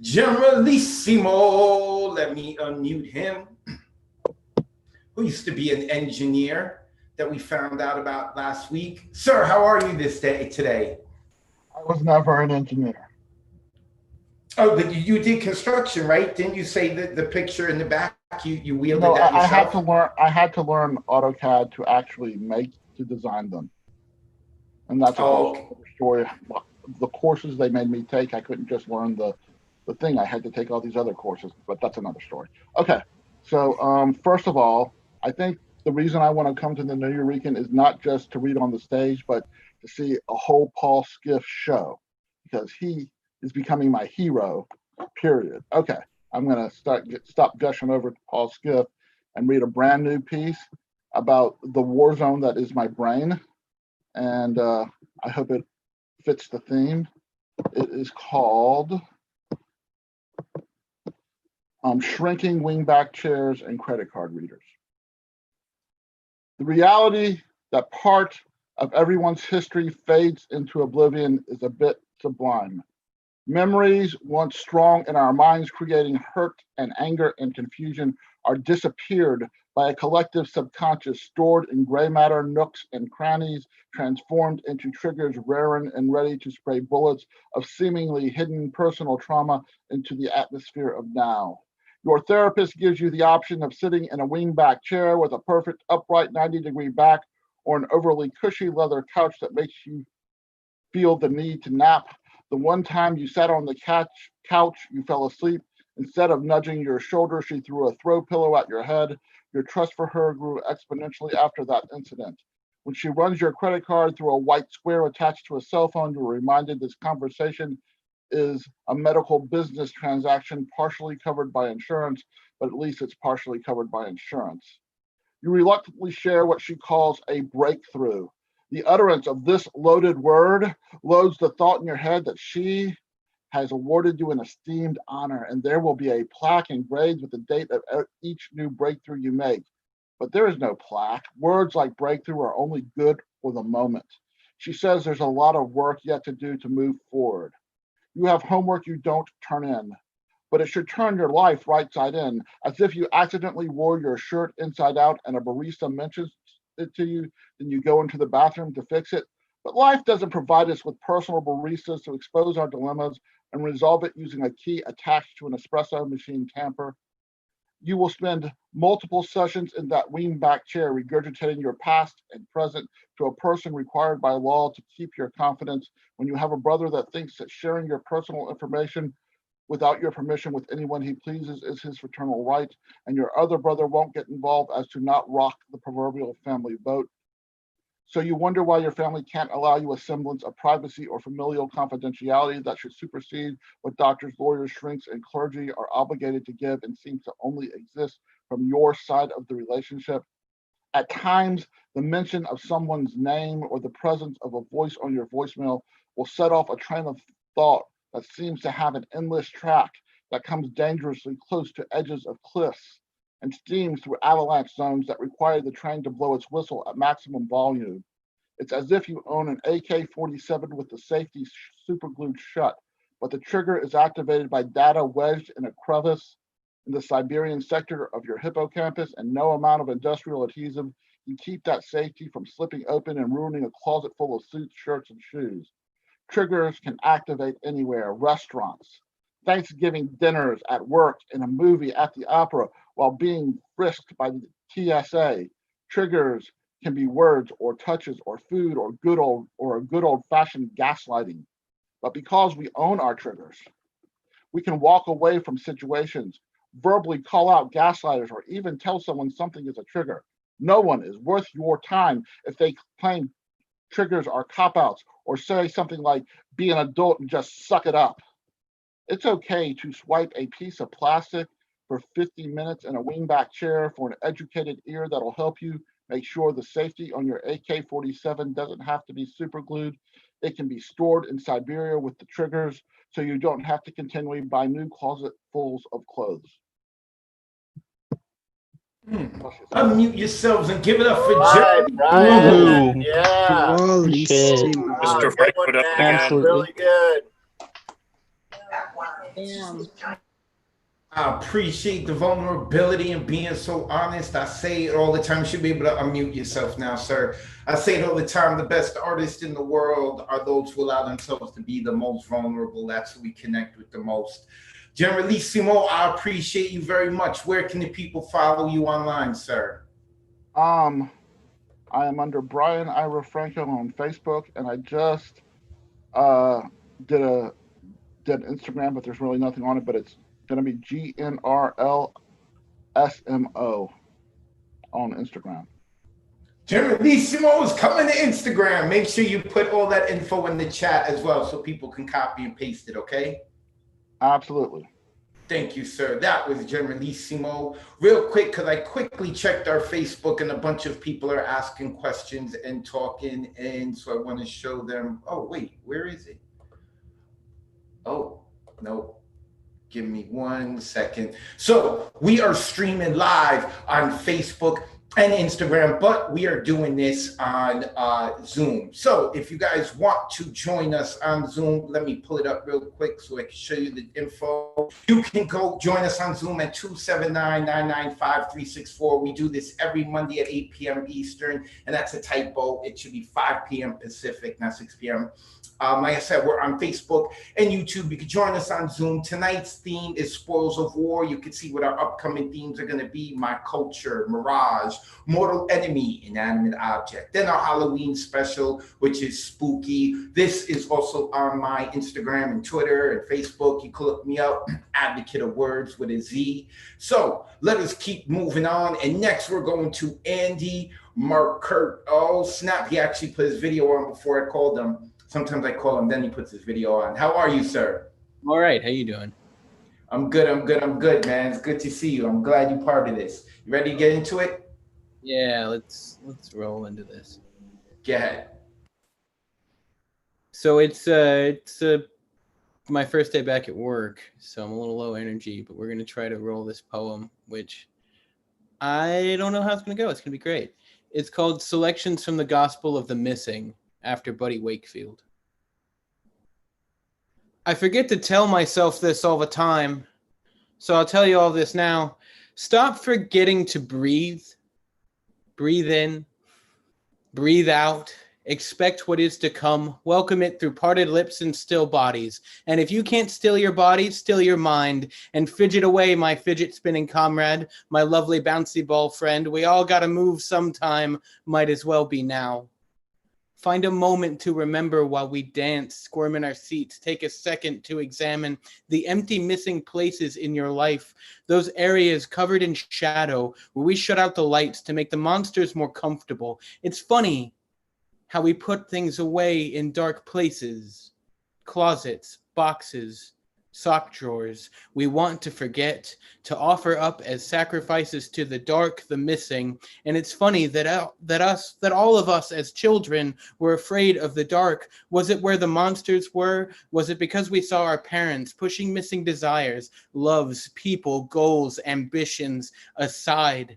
Generalissimo. Let me unmute him. Who used to be an engineer that we found out about last week. Sir, how are you today? I was never an engineer. Oh, but you did construction, right? Didn't you say that the picture in the back, you wielded No, that yourself? I had to learn AutoCAD to actually design them. And that's a whole story the courses they made me take. I couldn't just learn the thing. I had to take all these other courses, but that's another story. Okay, so first of all, I think the reason I want to come to the Nuyorican is not just to read on the stage, but to see a whole Paul Skiff show, because he is becoming my hero, period. Okay, I'm going to stop gushing over Paul Skiff and read a brand new piece about the war zone that is my brain. And I hope it fits the theme. It is called Shrinking Wingback Chairs and Credit Card Readers. The reality that part of everyone's history fades into oblivion is a bit sublime. Memories once strong in our minds, creating hurt and anger and confusion, are disappeared by a collective subconscious stored in gray matter nooks and crannies, transformed into triggers raring and ready to spray bullets of seemingly hidden personal trauma into the atmosphere of now. Your therapist gives you the option of sitting in a wingback chair with a perfect upright 90-degree back, or an overly cushy leather couch that makes you feel the need to nap. The one time you sat on the couch, you fell asleep. Instead of nudging your shoulder, she threw a throw pillow at your head. Your trust for her grew exponentially after that incident. When she runs your credit card through a white square attached to a cell phone, you're reminded this conversation is a medical business transaction partially covered by insurance, but at least it's partially covered by insurance. You reluctantly share what she calls a breakthrough. The utterance of this loaded word loads the thought in your head that she has awarded you an esteemed honor, and there will be a plaque engraved with the date of each new breakthrough you make. But there is no plaque. Words like breakthrough are only good for the moment. She says there's a lot of work yet to do to move forward. You have homework you don't turn in, but it should turn your life right side in, as if you accidentally wore your shirt inside out and a barista mentions it to you, then you go into the bathroom to fix it. But life doesn't provide us with personal baristas to expose our dilemmas and resolve it using a key attached to an espresso machine tamper. You will spend multiple sessions in that wingback chair regurgitating your past and present to a person required by law to keep your confidence when you have a brother that thinks that sharing your personal information without your permission with anyone he pleases is his fraternal right, and your other brother won't get involved as to not rock the proverbial family boat. So you wonder why your family can't allow you a semblance of privacy or familial confidentiality that should supersede what doctors, lawyers, shrinks, and clergy are obligated to give and seems to only exist from your side of the relationship. At times, the mention of someone's name or the presence of a voice on your voicemail will set off a train of thought that seems to have an endless track that comes dangerously close to edges of cliffs and steams through avalanche zones that require the train to blow its whistle at maximum volume. It's as if you own an AK-47 with the safety superglued shut, but the trigger is activated by data wedged in a crevice in the Siberian sector of your hippocampus, and no amount of industrial adhesive can keep that safety from slipping open and ruining a closet full of suits, shirts, and shoes. Triggers can activate anywhere: restaurants, Thanksgiving dinners, at work, in a movie, at the opera, while being frisked by the TSA. Triggers can be words or touches or food or a good old-fashioned gaslighting. But because we own our triggers, we can walk away from situations, verbally call out gaslighters, or even tell someone something is a trigger. No one is worth your time if they claim triggers are cop-outs or say something like, be an adult and just suck it up. It's okay to swipe a piece of plastic for 50 minutes in a wingback chair for an educated ear that'll help you make sure the safety on your AK-47 doesn't have to be super glued. It can be stored in Siberia with the triggers, so you don't have to continually buy new closetfuls of clothes. Unmute yourselves and give it up for Right, Jerry. Brian. Yeah. Mr. Good Frank one, put up man. again. Really good. I appreciate the vulnerability and being so honest. I say it all the time. You should be able to unmute yourself now, sir. I say it all the time. The best artists in the world are those who allow themselves to be the most vulnerable. That's who we connect with the most. Generalissimo, I appreciate you very much. Where can the people follow you online, sir? I am under Brian Ira Franco on Facebook, and I just did an Instagram, but there's really nothing on it. But it's gonna be GNRLSMO on Instagram. Generalissimo is coming to Instagram. Make sure you put all that info in the chat as well so people can copy and paste it, okay? Absolutely. Thank you, sir. That was Generalissimo. Real quick, because I quickly checked our Facebook and a bunch of people are asking questions and talking. And so I want to show them. Oh, wait, where is it? Oh, no. Give me 1 second. So we are streaming live on Facebook and Instagram, but we are doing this on Zoom. So if you guys want to join us on Zoom, let me pull it up real quick so I can show you the info. You can go join us on Zoom at 279-995-364. We do this every Monday at 8 p.m. Eastern, and that's a typo. It should be 5 p.m. Pacific, not 6 p.m. Like I said, we're on Facebook and YouTube. You can join us on Zoom. Tonight's theme is Spoils of War. You can see what our upcoming themes are going to be: My Culture, Mirage, Mortal Enemy, Inanimate Object. Then our Halloween special, which is Spooky. This is also on my Instagram and Twitter and Facebook. You can look me up, Advocate of Words with a Z. So let us keep moving on. And next we're going to Andy Markert. Oh, snap. He actually put his video on before I called him. Sometimes I call him, then he puts his video on. How are you, sir? All right. How you doing? I'm good, man. It's good to see you. I'm glad you're part of this. You ready to get into it? Yeah, let's roll into this. Go ahead. So it's my first day back at work, so I'm a little low energy, but we're gonna try to roll this poem, which I don't know how it's gonna go. It's gonna be great. It's called Selections from the Gospel of the Missing, after Buddy Wakefield. I forget to tell myself this all the time, so I'll tell you all this now. Stop forgetting to breathe. Breathe in, breathe out, expect what is to come, welcome it through parted lips and still bodies. And if you can't still your body, still your mind, and fidget away, my fidget spinning comrade, my lovely bouncy ball friend. We all gotta move sometime, might as well be now. Find a moment to remember while we dance, squirm in our seats. Take a second to examine the empty missing places in your life, those areas covered in shadow where we shut out the lights to make the monsters more comfortable. It's funny how we put things away in dark places, closets, boxes, sock drawers. We want to forget, to offer up as sacrifices to the dark, the missing. And it's funny that all of us as children were afraid of the dark. Was it where the monsters were? Was it because we saw our parents pushing missing desires, loves, people, goals, ambitions aside,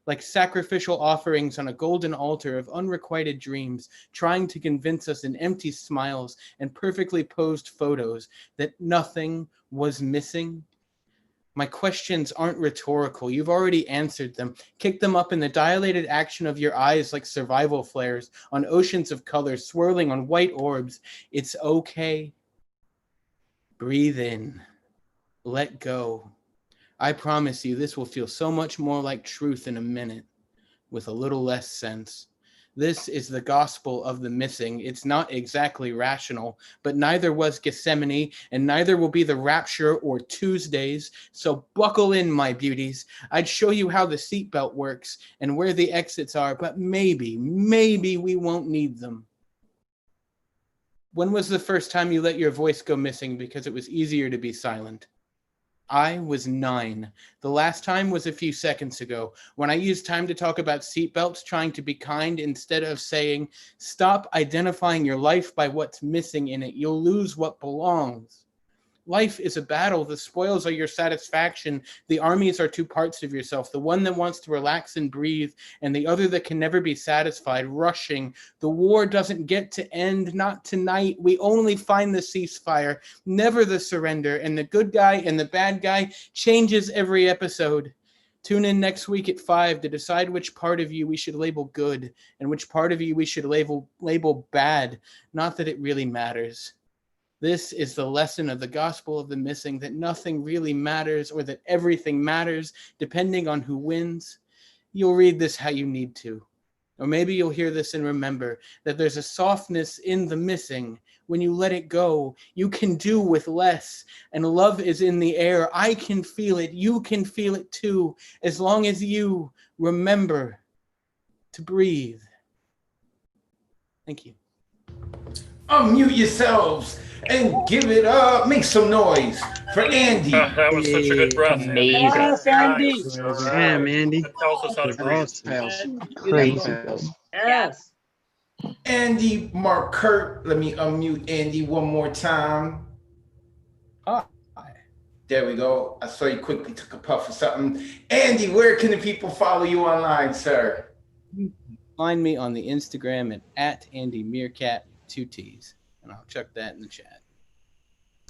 like sacrificial offerings on a golden altar of unrequited dreams, trying to convince us in empty smiles and perfectly posed photos that nothing was missing? My questions aren't rhetorical. You've already answered them. Kick them up in the dilated action of your eyes like survival flares on oceans of color swirling on white orbs. It's okay. Breathe in. Let go. I promise you this will feel so much more like truth in a minute, with a little less sense. This is the gospel of the missing. It's not exactly rational, but neither was Gethsemane, and neither will be the rapture or Tuesdays. So buckle in, my beauties. I'd show you how the seatbelt works and where the exits are, but maybe we won't need them. When was the first time you let your voice go missing because it was easier to be silent? I was 9. The last time was a few seconds ago, when I used time to talk about seatbelts, trying to be kind instead of saying, stop identifying your life by what's missing in it. You'll lose what belongs. Life is a battle. The spoils are your satisfaction. The armies are two parts of yourself, the one that wants to relax and breathe, and the other that can never be satisfied, rushing. The war doesn't get to end, not tonight. We only find the ceasefire, never the surrender, and the good guy and the bad guy changes every episode. Tune in next week at 5 to decide which part of you we should label good and which part of you we should label bad. Not that it really matters. This is the lesson of the gospel of the missing, that nothing really matters or that everything matters depending on who wins. You'll read this how you need to. Or maybe you'll hear this and remember that there's a softness in the missing. When you let it go, you can do with less. And love is in the air. I can feel it. You can feel it too. As long as you remember to breathe. Thank you. Unmute yourselves and give it up. Make some noise for Andy. That was such a good breath. Amazing. Yes, Andy. Damn, Andy. That tells us how to breathe. Crazy. Yes. Andy, Mark Kurt. Let me unmute Andy one more time. Hi. There we go. I saw you quickly took a puff of something. Andy, where can the people follow you online, sir? Find me on the Instagram at Andy Meerkat, 2 T's. And I'll check that in the chat.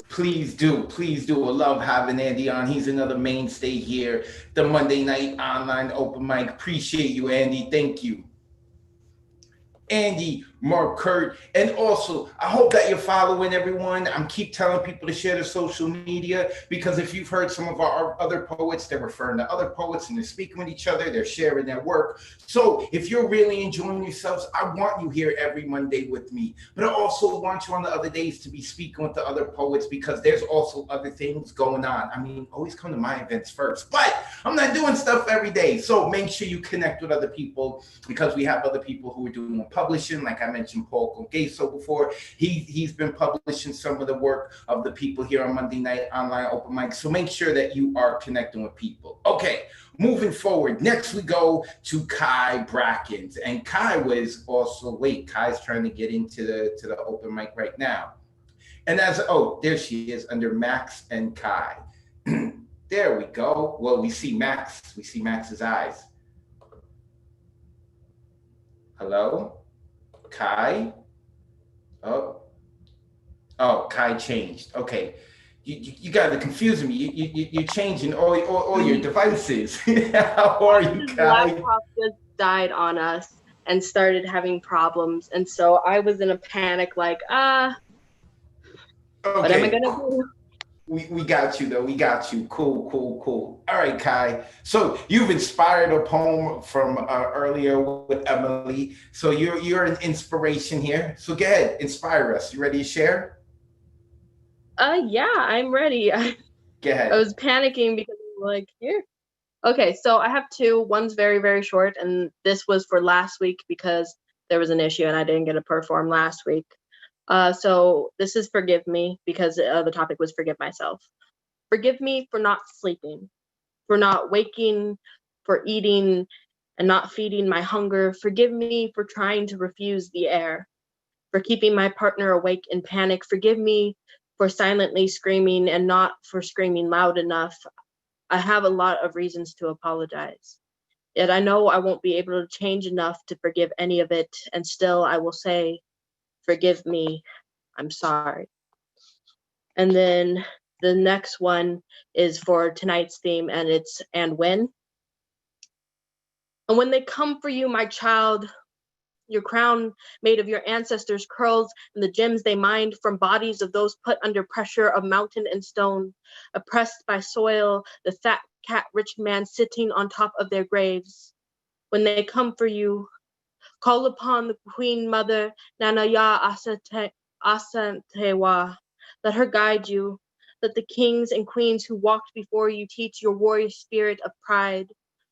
Please do. Please do. I love having Andy on. He's another mainstay here. The Monday night online open mic. Appreciate you, Andy. Thank you. Andy, Mark Kurt, and also I hope that you're following everyone. I'm keep telling people to share their social media, because if you've heard some of our other poets, they're referring to other poets and they're speaking with each other, they're sharing their work. So if you're really enjoying yourselves, I want you here every Monday with me, but I also want you on the other days to be speaking with the other poets, because there's also other things going on. I mean, always come to my events first, but I'm not doing stuff every day. So make sure you connect with other people, because we have other people who are doing publishing. Like I mentioned Paul Congeso before, he's been publishing some of the work of the people here on Monday Night Online Open Mic. So make sure that you are connecting with people. Okay, moving forward. Next we go to Kai Brackens, and Kai was also Kai's trying to get into the open mic right now. And there she is under Max and Kai. There we go. Well, we see Max. We see Max's eyes. Hello? Kai? Oh, Kai changed. Okay. You got to confuse me. You're changing all your devices. How are you, Kai? Laptop just died on us and started having problems. And so I was in a panic, like, what am I going to do? We got you, though. We got you. Cool. All right, Kai. So you've inspired a poem from earlier with Emily. So you're an inspiration here. So go ahead, inspire us. You ready to share? Yeah, I'm ready. Go ahead. I was panicking because I'm like, here. Okay, so I have two. One's very, very short, and this was for last week because there was an issue and I didn't get to perform last week. So this is Forgive Me, because the topic was forgive myself. Forgive me for not sleeping, for not waking, for eating and not feeding my hunger. Forgive me for trying to refuse the air, for keeping my partner awake in panic. Forgive me for silently screaming and not for screaming loud enough. I have a lot of reasons to apologize. Yet I know I won't be able to change enough to forgive any of it, and still I will say, forgive me, I'm sorry. And then the next one is for tonight's theme, and it's And When. And when they come for you, my child, your crown made of your ancestors' curls and the gems they mined from bodies of those put under pressure of mountain and stone, oppressed by soil, the fat cat rich man sitting on top of their graves. When they come for you, call upon the Queen Mother, Nanaya Asantewa. Let her guide you. Let the kings and queens who walked before you teach your warrior spirit of pride,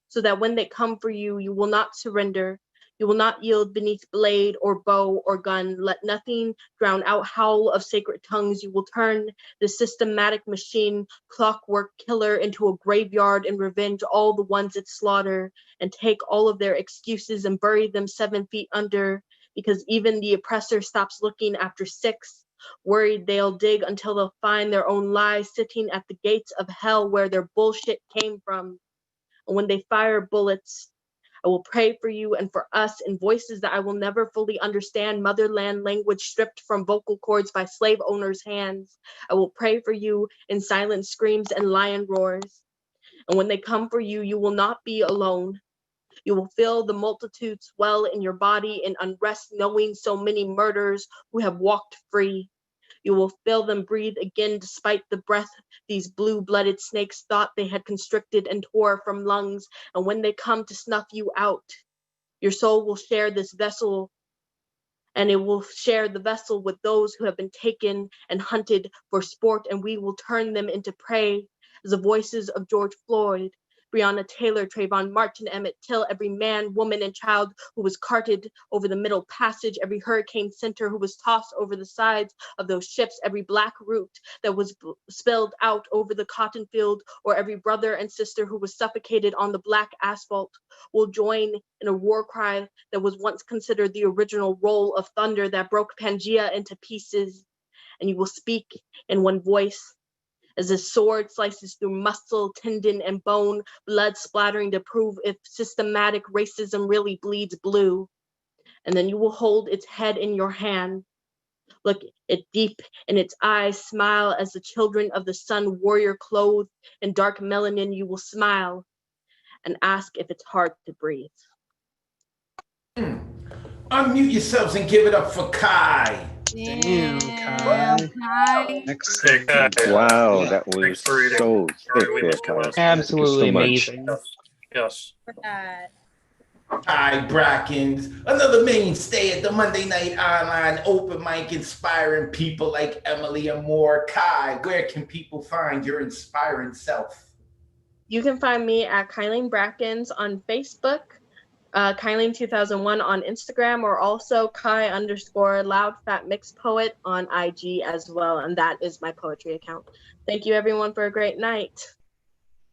so that when they come for you, you will not surrender. You will not yield beneath blade or bow or gun. Let nothing drown out howl of sacred tongues. You will turn the systematic machine, clockwork killer into a graveyard and revenge all the ones it slaughter, and take all of their excuses and bury them 7 feet under, because even the oppressor stops looking after 6, worried they'll dig until they'll find their own lies sitting at the gates of hell where their bullshit came from. And when they fire bullets, I will pray for you and for us in voices that I will never fully understand, motherland language stripped from vocal cords by slave owners' hands. I will pray for you in silent screams and lion roars. And when they come for you, you will not be alone. You will feel the multitude swell in your body in unrest, knowing so many murderers who have walked free. You will feel them breathe again despite the breath these blue-blooded snakes thought they had constricted and tore from lungs. And when they come to snuff you out, Your soul will share this vessel, and it will share the vessel with those who have been taken and hunted for sport, and we will turn them into prey. As the voices of George Floyd, Breonna Taylor, Trayvon Martin, Emmett Till, every man, woman, and child who was carted over the Middle Passage, every hurricane center who was tossed over the sides of those ships, every black root that was spilled out over the cotton field, or every brother and sister who was suffocated on the black asphalt will join in a war cry that was once considered the original roll of thunder that broke Pangea into pieces. And you will speak in one voice, as a sword slices through muscle, tendon, and bone, blood splattering to prove if systematic racism really bleeds blue. And then you will hold its head in your hand, look it deep in its eyes, smile as the children of the sun, warrior clothed in dark melanin. You will smile and ask if it's hard to breathe. Unmute yourselves and give it up for Kai. Damn, Kai. Wow, that was so thick there, Kai. Absolutely Thank you so amazing. much. Yes. Kai Brackens, another mainstay at the Monday Night Online open mic, inspiring people like Emily Amore. Kai, where can people find your inspiring self? You can find me at Kylene Brackens on Facebook, Kylene2001 on Instagram, or also Kai_Loud Fat Mix Poet on IG as well. And that is my poetry account. Thank you everyone for a great night.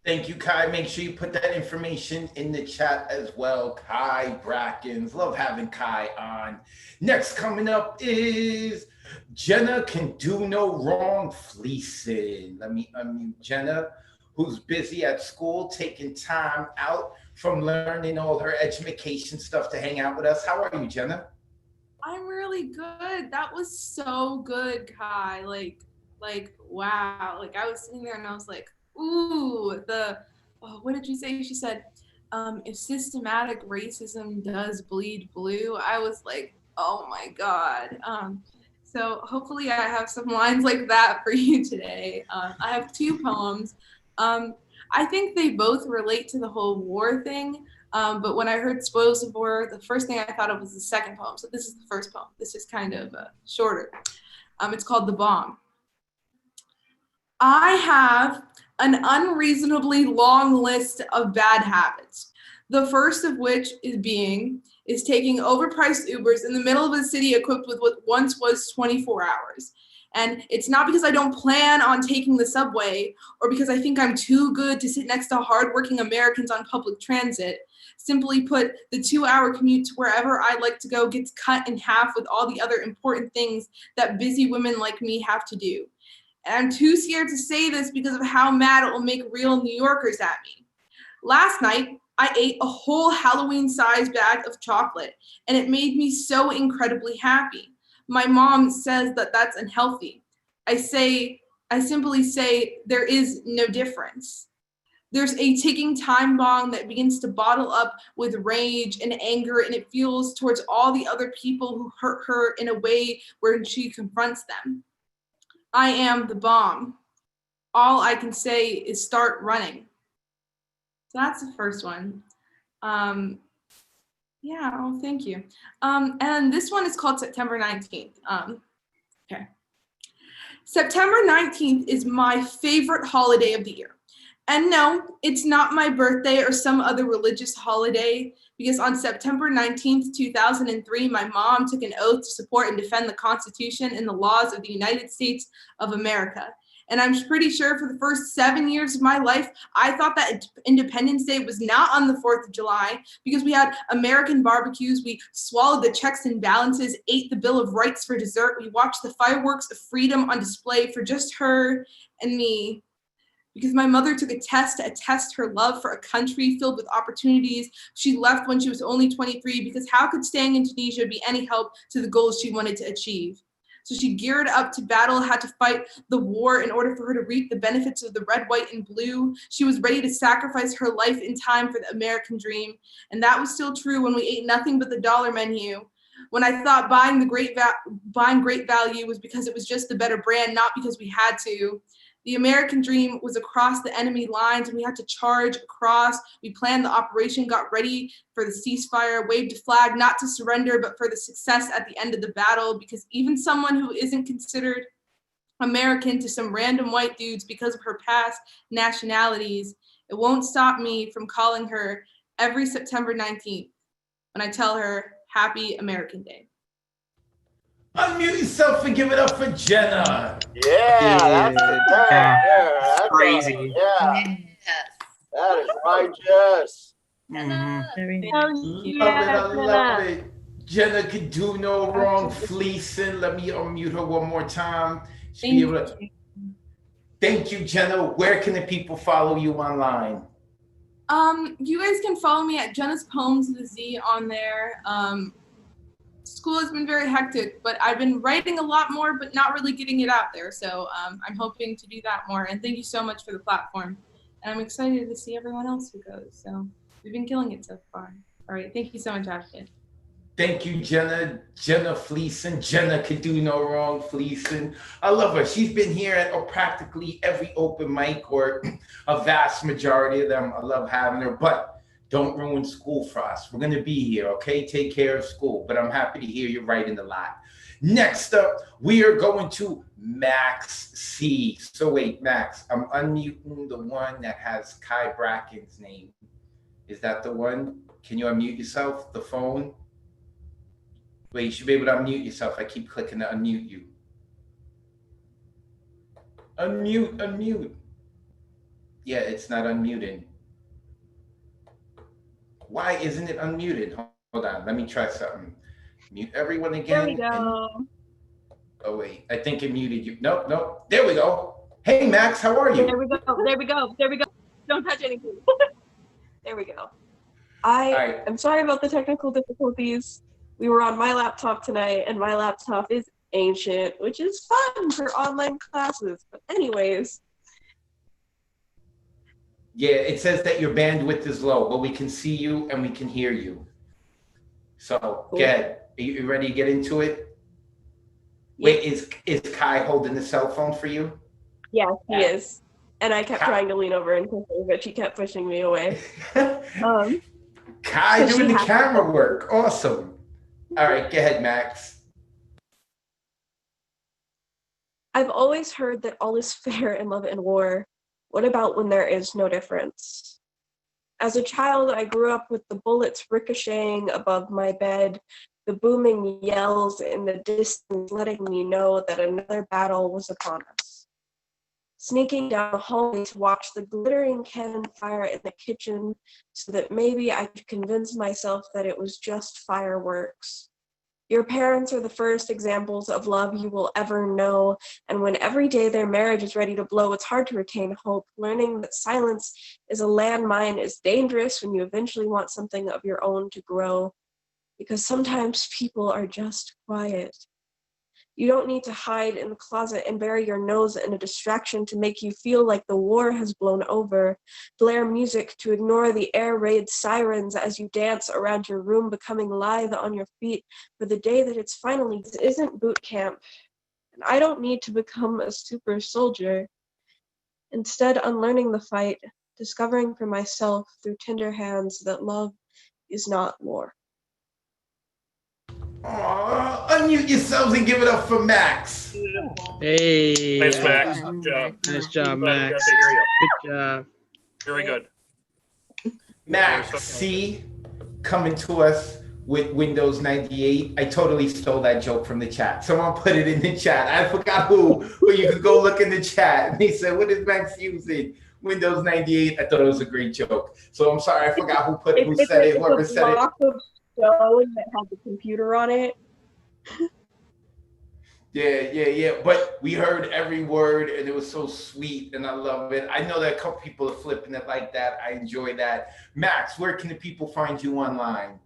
Thank you, Kai. Make sure you put that information in the chat as well. Kai Brackens. Love having Kai on. Next coming up is Jenna Can Do No Wrong Fleecing. Let me unmute Jenna, who's busy at school, taking time out from learning all her education stuff to hang out with us. How are you, Jenna? I'm really good. That was so good, Kai. Like, wow. Like, I was sitting there and I was like, ooh, what did you say? She said, if systematic racism does bleed blue. I was like, oh my God. So hopefully I have some lines like that for you today. I have two poems. I think they both relate to the whole war thing. But when I heard Spoils of War, the first thing I thought of was the second poem. So this is the first poem. This is kind of shorter. It's called The Bomb. I have an unreasonably long list of bad habits. The first of which is taking overpriced Ubers in the middle of a city equipped with what once was 24 hours. And it's not because I don't plan on taking the subway or because I think I'm too good to sit next to hardworking Americans on public transit. Simply put, the 2-hour commute to wherever I'd like to go gets cut in half with all the other important things that busy women like me have to do. And I'm too scared to say this because of how mad it will make real New Yorkers at me. Last night, I ate a whole Halloween-sized bag of chocolate, and it made me so incredibly happy. My mom says that that's unhealthy. I simply say there is no difference. There's a ticking time bomb that begins to bottle up with rage and anger, and it fuels towards all the other people who hurt her in a way where she confronts them. I am the bomb. All I can say is start running. So that's the first one. Yeah, oh, thank you. And this one is called September 19th. Okay. September 19th is my favorite holiday of the year. And no, it's not my birthday or some other religious holiday, because on September 19th, 2003, my mom took an oath to support and defend the Constitution and the laws of the United States of America. And I'm pretty sure for the first 7 years of my life, I thought that Independence Day was not on the 4th of July because we had American barbecues, we swallowed the checks and balances, ate the Bill of Rights for dessert, we watched the fireworks of freedom on display for just her and me. Because my mother took a test to attest her love for a country filled with opportunities. She left when she was only 23 because how could staying in Tunisia be any help to the goals she wanted to achieve? So she geared up to battle, had to fight the war in order for her to reap the benefits of the red, white, and blue. She was ready to sacrifice her life in time for the American dream. And that was still true when we ate nothing but the dollar menu. When I thought buying great value was because it was just the better brand, not because we had to. The American dream was across the enemy lines, and we had to charge across. We planned the operation, got ready for the ceasefire, waved a flag not to surrender, but for the success at the end of the battle, because even someone who isn't considered American to some random white dudes because of her past nationalities, it won't stop me from calling her every September 19th when I tell her Happy American Day. Unmute yourself and give it up for Jenna. Yeah, that's crazy. Yeah, that is righteous. Love it, I love it. Jenna could do no wrong. Fleecing. Let me unmute her one more time. She'll be able to. Thank you, Jenna. Where can the people follow you online? You guys can follow me at Jenna's Poems with a Z on there. School has been very hectic, but I've been writing a lot more, but not really getting it out there. So I'm hoping to do that more. And thank you so much for the platform. And I'm excited to see everyone else who goes. So we've been killing it so far. All right. Thank you so much, Ashton. Thank you, Jenna. Jenna Fleecing. Jenna could do no wrong, Fleecing. I love her. She's been here at practically every open mic, or a vast majority of them. I love having her, but don't ruin school for us. We're going to be here, okay? Take care of school, but I'm happy to hear you writing a lot. Next up, we are going to Max C. So wait, Max, I'm unmuting the one that has Kai Bracken's name. Is that the one? Can you unmute yourself, the phone? Wait, you should be able to unmute yourself. I keep clicking to unmute you. Unmute, unmute. Yeah, it's not unmuting. Why isn't it unmuted? Hold on, let me try something. Mute everyone again. There we go. Oh wait, I think it muted you. Nope, nope. There we go. Hey Max, how are you? There we go. There we go. There we go. Don't touch anything. There we go. I am sorry about the technical difficulties. We were on my laptop tonight, and my laptop is ancient, which is fun for online classes. But anyways. Yeah, it says that your bandwidth is low, but we can see you and we can hear you. So Cool. go ahead. Are you ready to get into it? Wait, is Kai holding the cell phone for you? Yeah, he is. And I kept trying to lean over and push her, but she kept pushing me away. Kai so doing the she camera work. Awesome. All right, go ahead, Max. I've always heard that all is fair in love and war. What about when there is no difference? As a child, I grew up with the bullets ricocheting above my bed, the booming yells in the distance letting me know that another battle was upon us. Sneaking down the hallway to watch the glittering cannon fire in the kitchen so that maybe I could convince myself that it was just fireworks. Your parents are the first examples of love you will ever know, and when every day their marriage is ready to blow, it's hard to retain hope. Learning that silence is a landmine is dangerous when you eventually want something of your own to grow, because sometimes people are just quiet. You don't need to hide in the closet and bury your nose in a distraction to make you feel like the war has blown over. Blare music to ignore the air raid sirens as you dance around your room, becoming lithe on your feet for the day that it's finally. This isn't boot camp, and I don't need to become a super soldier. Instead, unlearning the fight, discovering for myself through tender hands that love is not war. Aww, unmute yourselves and give it up for Max. Hey. Thanks, Max. Good job. Nice job, Glad we got Max. to hear you. Good job. Very good. Max C coming to us with Windows 98. I totally stole that joke from the chat. Someone put it in the chat. I forgot who, but you could go look in the chat. And he said, what is Max using? Windows 98. I thought it was a great joke. So I'm sorry, I forgot who said it, whoever said it. Show that had the computer on it. Yeah. But we heard every word and it was so sweet and I love it. I know that a couple people are flipping it like that. I enjoy that. Max, where can the people find you online?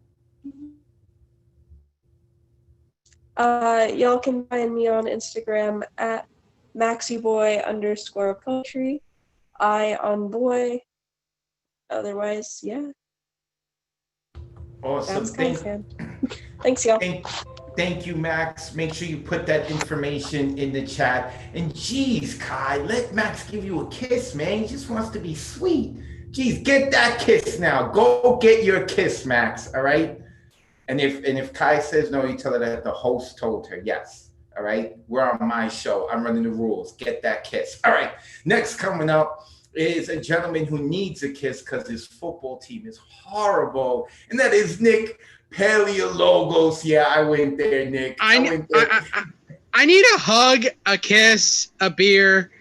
Y'all can find me on Instagram at maxyboy_poetry. I on boy. Otherwise, yeah. Awesome. Thanks, y'all. Thank you, Max. Make sure you put that information in the chat. And geez, Kai, let Max give you a kiss, man. He just wants to be sweet. Geez, get that kiss now. Go get your kiss, Max. All right. And if Kai says no, you tell her that the host told her yes. All right. We're on my show. I'm running the rules. Get that kiss. All right. Next coming up is a gentleman who needs a kiss because his football team is horrible, and that is Nick Paleologos. Yeah, I went there, Nick. I need a hug, a kiss, a beer,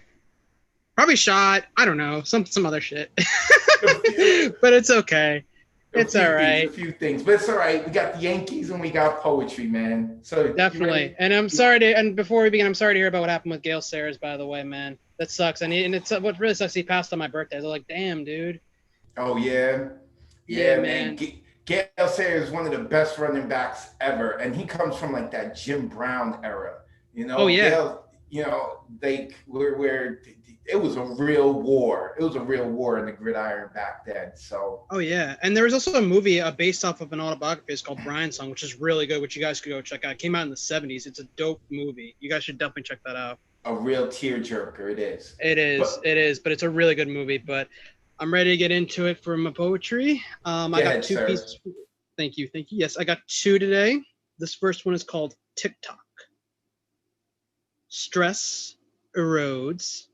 probably shot. I don't know, some other shit. But it's okay. It's all right. A few things, but it's all right. We got the Yankees and we got poetry, man. So definitely. And I'm sorry to. And before we begin, I'm sorry to hear about what happened with Gail Sayers. By the way, man, that sucks. And it's what really sucks. He passed on my birthday. I was like, damn, dude. Oh yeah, man. Gail Sayers is one of the best running backs ever, and he comes from like that Jim Brown era. You know. Oh yeah. Gail, you know, where it was a real war. It was a real war in the gridiron back then. So. Oh yeah, and there was also a movie based off of an autobiography. It's called Brian's Song, which is really good, which you guys could go check out. It came out in the 70s. It's a dope movie. You guys should definitely check that out. A real tearjerker, it is. It is, but it's a really good movie. But I'm ready to get into it for my poetry. I got two pieces. Thank you. Yes, I got two today. This first one is called TikTok. Stress erodes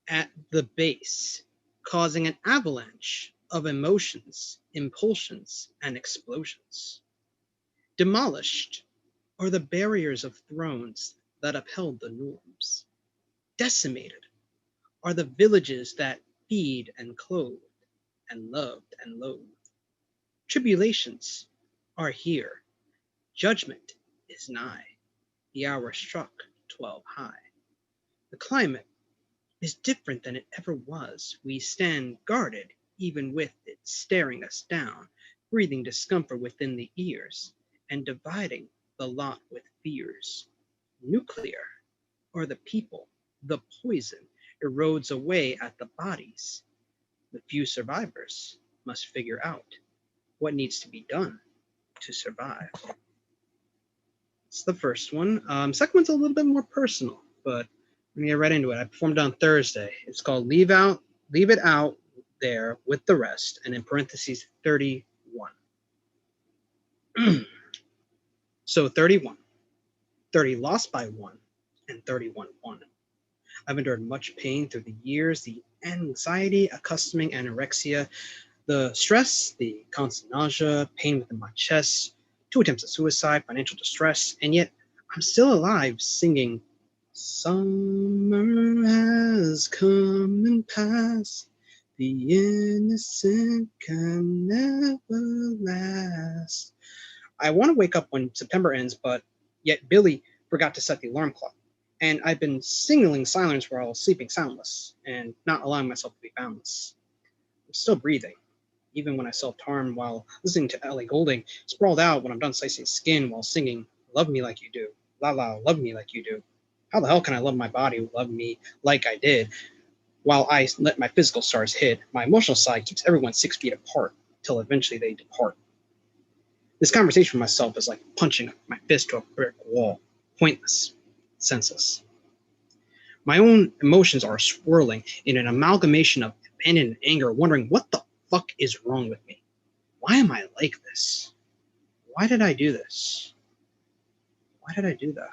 at the base, causing an avalanche of emotions, impulsions, and explosions. Demolished are the barriers of thrones that upheld the norms. Decimated are the villages that feed and clothed, and loved and loathed. Tribulations are here. Judgment is nigh. The hour struck 12 high. The climate is different than it ever was. We stand guarded, even with it staring us down, breathing discomfort within the ears, and dividing the lot with fears. Nuclear are the people, the poison erodes away at the bodies. The few survivors must figure out what needs to be done to survive. It's the first one. Second one's a little bit more personal, but I'm gonna get right into it. I performed on Thursday. It's called Leave It Out There with the Rest, and in parentheses 31. So 31, 30 lost by 1, and 31 won. I've endured much pain through the years, the anxiety, accustoming, anorexia, the stress, the constant nausea, pain within my chest, 2 attempts at suicide, financial distress, and yet I'm still alive singing, summer has come and passed, the innocent can never last. I want to wake up when September ends, but yet Billy forgot to set the alarm clock. And I've been signaling silence while sleeping soundless and not allowing myself to be boundless. I'm still breathing, even when I self-harm while listening to Ellie Goulding, sprawled out when I'm done slicing skin while singing, love me like you do, la la, love me like you do. How the hell can I love my body who loved me like I did while I let my physical stars hit? My emotional side keeps everyone 6 feet apart till eventually they depart. This conversation with myself is like punching my fist to a brick wall, pointless, senseless. My own emotions are swirling in an amalgamation of abandon and anger, wondering what the fuck is wrong with me? Why am I like this? Why did I do this? Why did I do that?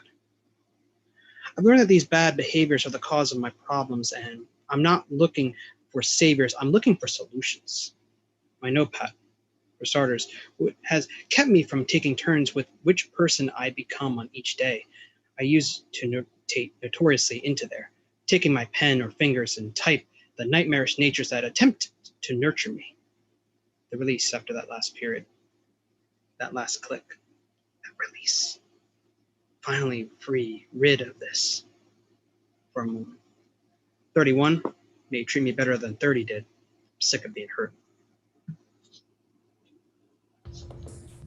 I've learned that these bad behaviors are the cause of my problems, and I'm not looking for saviors. I'm looking for solutions. My notepad, for starters, has kept me from taking turns with which person I become on each day. I use to notate notoriously into there, taking my pen or fingers and type the nightmarish natures that attempt to nurture me. The release after that last period, that last click, that release. Finally free, rid of this for a moment. 31 may treat me better than 30 did. I'm sick of being hurt.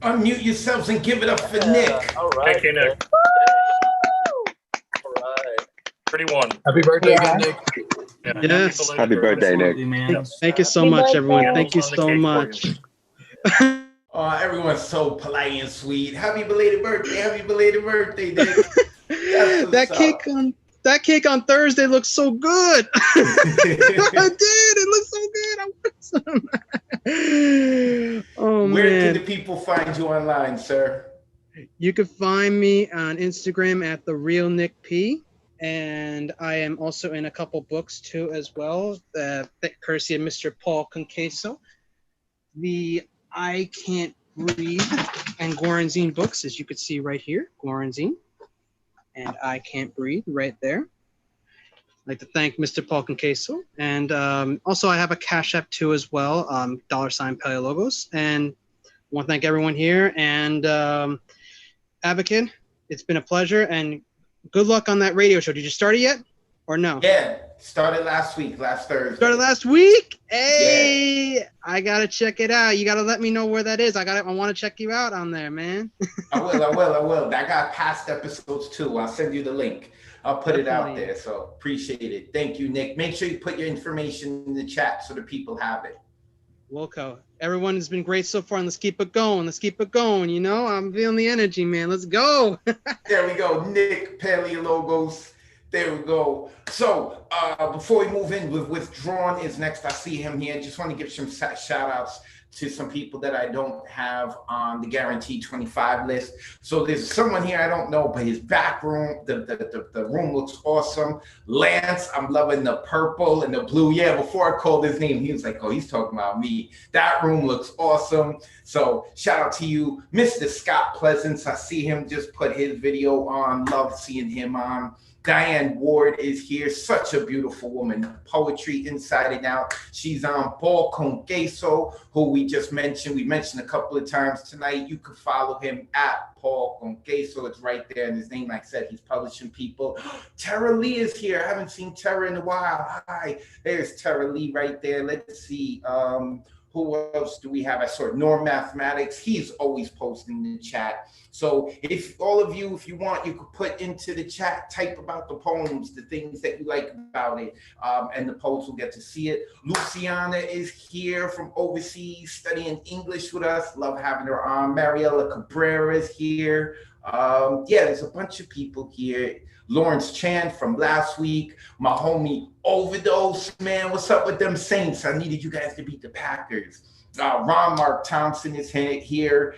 Unmute yourselves and give it up for Nick. All right. Thank you, Nick. All right. 31. Happy birthday again, Nick. Yeah, Yes. Happy birthday, Nick. Thank you so much, everyone. Thank you so much. Everyone's so polite and sweet. Happy belated birthday. Happy belated birthday, Nick. That cake on Thursday looks so good. I did. It looks so good. I want some. Oh, Where man. can the people find you online, sir? You can find me on Instagram at The Real Nick P. And I am also in a couple books too as well, courtesy of Mr. Paul Conqueso. The I Can't Breathe and Goranzine books, as you can see right here, Goranzine and I Can't Breathe right there. I'd like to thank Mr. Paul Conqueso. And also I have a Cash App too as well, $$ Paleologos. And I want to thank everyone here. And Advocate, it's been a pleasure. And good luck on that radio show. Did you start it yet or no? Yeah, started last Thursday. Started last week? Hey, yeah. I got to check it out. You got to let me know where that is. I want to check you out on there, man. I will. I got past episodes too. I'll send you the link. I'll put it out there. So appreciate it. Thank you, Nick. Make sure you put your information in the chat so the people have it. Wilco, everyone has been great so far, and let's keep it going. Let's keep it going. You know, I'm feeling the energy, man. Let's go. There we go. Nick Paleologos. There we go. So before we move in with Withdrawn is next. I see him here. Just want to give some shout outs to some people that I don't have on the Guaranteed 25 list. So there's someone here I don't know, but his back room, the room looks awesome. Lance, I'm loving the purple and the blue. Yeah, before I called his name, he was like, oh, he's talking about me. That room looks awesome. So shout out to you, Mr. Scott Pleasance. I see him just put his video on. Love seeing him on. Diane Ward is here, such a beautiful woman. Poetry inside and out. She's on Paul Conqueso, who we just mentioned. We mentioned a couple of times tonight. You can follow him at Paul Conqueso. It's right there in his name. Like I said, he's publishing people. Tara Lee is here. I haven't seen Tara in a while. Hi, there's Tara Lee right there. Let's see. Who else do we have? I saw Norm Mathematics. He's always posting in the chat. So if all of you, if you want, you could put into the chat, type about the poems, the things that you like about it, and the poets will get to see it. Luciana is here from overseas studying English with us. Love having her on. Mariela Cabrera is here. Yeah, there's a bunch of people here. Lawrence Chan from last week, my homie Overdose, man, what's up with them Saints? I needed you guys to beat the Packers. Ron Mark Thompson is here.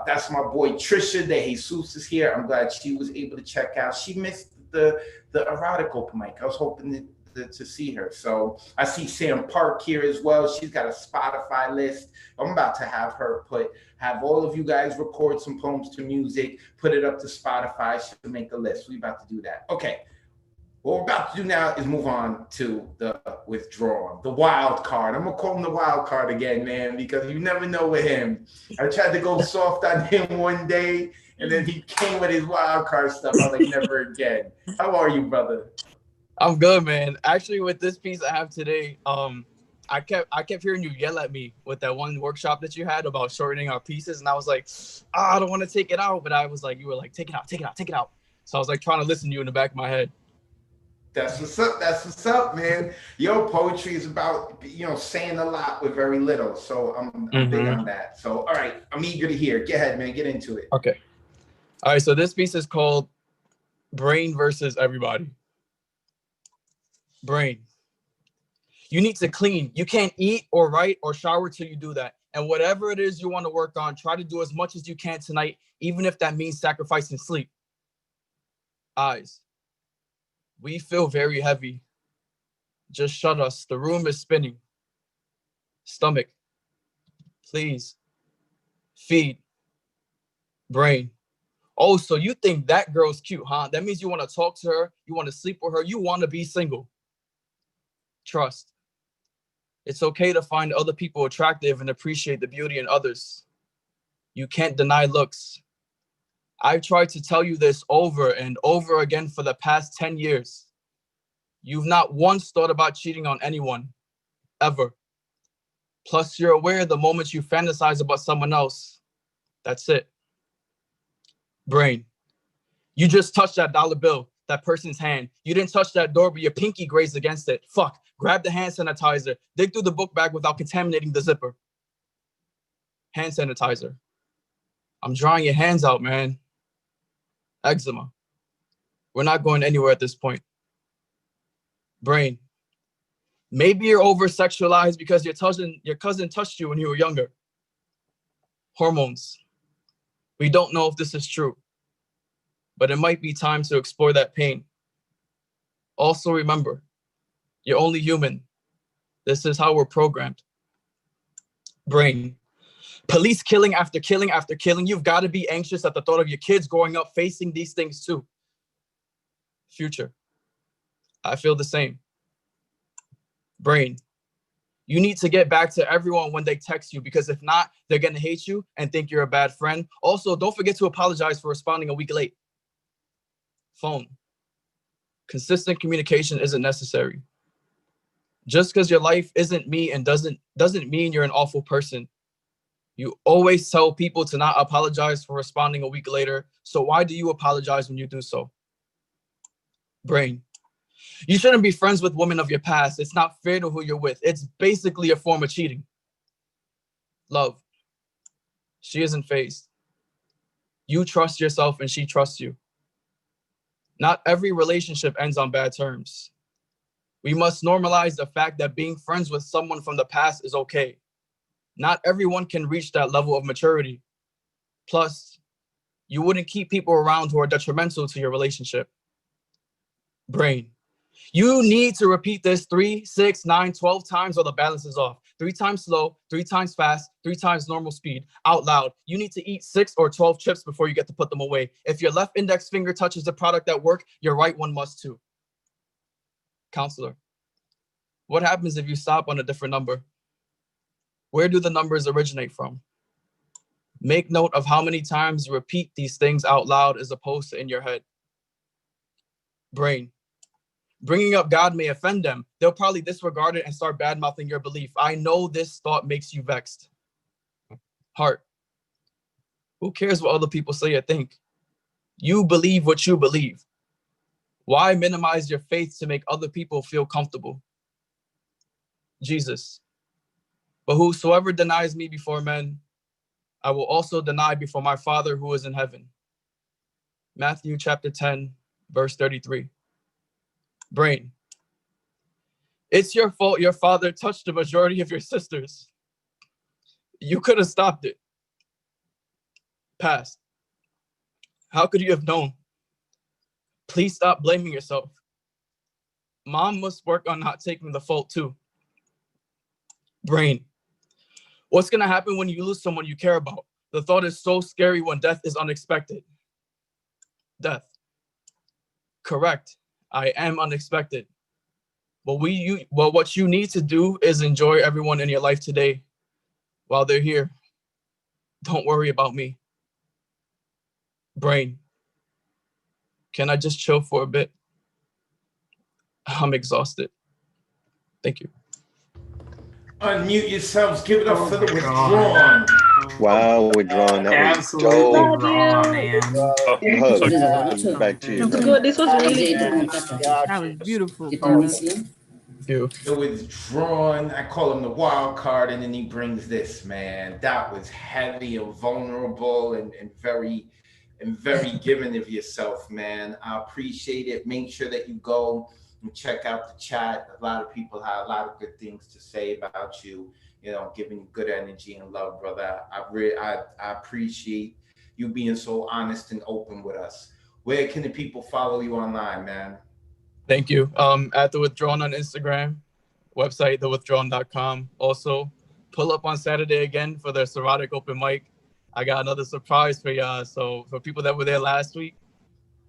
That's my boy Trisha De Jesus is here. I'm glad she was able to check out. She missed the erotic open mic. I was hoping to see her. So I see Sam Park here as well. She's got a Spotify list. I'm about to have all of you guys record some poems to music, put it up to Spotify. She'll make a list. We're about to do that. Okay. What we're about to do now is move on to the Withdrawn, the wild card. I'm going to call him the wild card again, man, because you never know with him. I tried to go soft on him one day, and then he came with his wild card stuff. I was like, never again. How are you, brother? I'm good, man. Actually, with this piece I have today, I kept hearing you yell at me with that one workshop that you had about shortening our pieces, and I was like, I don't want to take it out, but I was like, you were like, take it out. So I was like trying to listen to you in the back of my head. That's what's up, man. Your poetry is about, saying a lot with very little. So I'm big on that. So, all right, I'm eager to hear. Go ahead, man. Get into it. Okay. All right, so this piece is called Brain versus Everybody. Brain. You need to clean. You can't eat or write or shower till you do that. And whatever it is you want to work on, try to do as much as you can tonight, even if that means sacrificing sleep. Eyes. We feel very heavy. Just shut us. The room is spinning. Stomach. Please. Feed. Brain. Oh, so you think that girl's cute, huh? That means you want to talk to her. You want to sleep with her. You want to be single. Trust. It's okay to find other people attractive and appreciate the beauty in others. You can't deny looks. I've tried to tell you this over and over again for the past 10 years. You've not once thought about cheating on anyone, ever. Plus, you're aware the moment you fantasize about someone else, that's it. Brain. You just touched that dollar bill, that person's hand. You didn't touch that door, but your pinky grazed against it. Fuck. Grab the hand sanitizer. Dig through the book bag without contaminating the zipper. hand sanitizer. I'm drying your hands out, man. Eczema. We're not going anywhere at this point. Brain. Maybe you're over-sexualized because your cousin touched you when you were younger. Hormones. We don't know if this is true, but it might be time to explore that pain. Also remember, you're only human. This is how we're programmed. Brain. Police killing after killing after killing. You've got to be anxious at the thought of your kids growing up facing these things too. Future. I feel the same. Brain. You need to get back to everyone when they text you, because if not, they're going to hate you and think you're a bad friend. Also, don't forget to apologize for responding a week late. Phone. Consistent communication isn't necessary. Just because your life isn't me and doesn't mean you're an awful person. You always tell people to not apologize for responding a week later. So why do you apologize when you do so? Brain. You shouldn't be friends with women of your past. It's not fair to who you're with. It's basically a form of cheating. Love. She isn't fazed. You trust yourself and she trusts you. Not every relationship ends on bad terms. We must normalize the fact that being friends with someone from the past is okay. Not everyone can reach that level of maturity. Plus, you wouldn't keep people around who are detrimental to your relationship. Brain. You need to repeat this 3, 6, 9, 12 times or the balance is off. 3 times slow, 3 times fast, 3 times normal speed, out loud. You need to eat 6 or 12 chips before you get to put them away. If your left index finger touches the product at work, your right one must too. Counselor. What happens if you stop on a different number? Where do the numbers originate from? Make note of how many times you repeat these things out loud as opposed to in your head. Brain. Bringing up God may offend them. They'll probably disregard it and start bad-mouthing your belief. I know this thought makes you vexed. Heart. Who cares what other people say or think? You believe what you believe. Why minimize your faith to make other people feel comfortable? Jesus. But whosoever denies me before men, I will also deny before my Father who is in heaven. Matthew chapter 10, verse 33. Brain. It's your fault your father touched the majority of your sisters. You could have stopped it. Past. How could you have known? Please stop blaming yourself. Mom must work on not taking the fault too. Brain. What's going to happen when you lose someone you care about? The thought is so scary when death is unexpected. Death. Correct. I am unexpected. But what you need to do is enjoy everyone in your life today while they're here. Don't worry about me. Brain. Can I just chill for a bit? I'm exhausted. Thank you. Unmute yourselves. Give it up for the Withdrawn. Wow, Withdrawn. That was dope. Hugs. Back to you. Good. This was really good. That was beautiful, brother. The Withdrawn. I call him the wild card, and then he brings this, man. That was heavy and vulnerable and very giving of yourself, man. I appreciate it. Make sure that you go and check out the chat. A lot of people have a lot of good things to say about you, you know, giving you good energy and love, brother. I appreciate you being so honest and open with us. Where can the people follow you online, man? Thank you. At The Withdrawn on Instagram, website, thewithdrawn.com. Also, pull up on Saturday again for the Serotic open mic. I got another surprise for y'all. So for people that were there last week,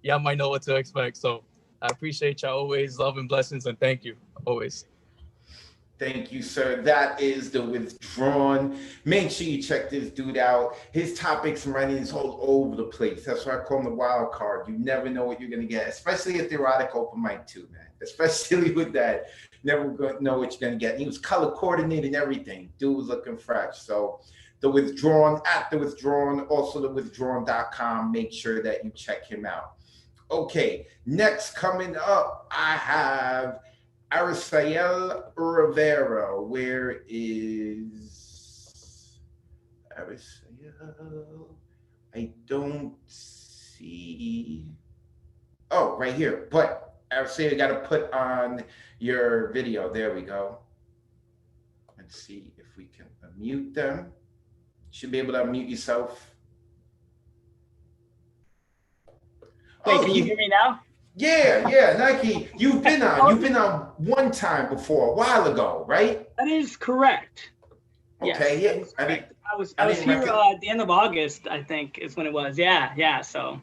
y'all might know what to expect. So I appreciate y'all always. Love and blessings, and thank you always. Thank you, sir. That is The Withdrawn. Make sure you check this dude out. His topics and writings all over the place. That's why I call him the wild card. You never know what you're going to get, especially at the erotic open mic too, man. Especially with that. Never know what you're going to get. He was color coordinated and everything. Dude was looking fresh. So The Withdrawn, at The Withdrawn, also thewithdrawn.com. Make sure that you check him out. Okay, next coming up, I have Arisael Rivera. Where is Arisael. I don't see. Oh, right here. But Arisael, you got to put on your video. There we go. Let's see if we can unmute them. Should be able to unmute yourself. Wait, can you hear me now? Yeah, Nike. You've been on one time before, a while ago, right? That is correct. Okay, yes, yeah. I was here at the end of August, I think is when it was. Yeah. So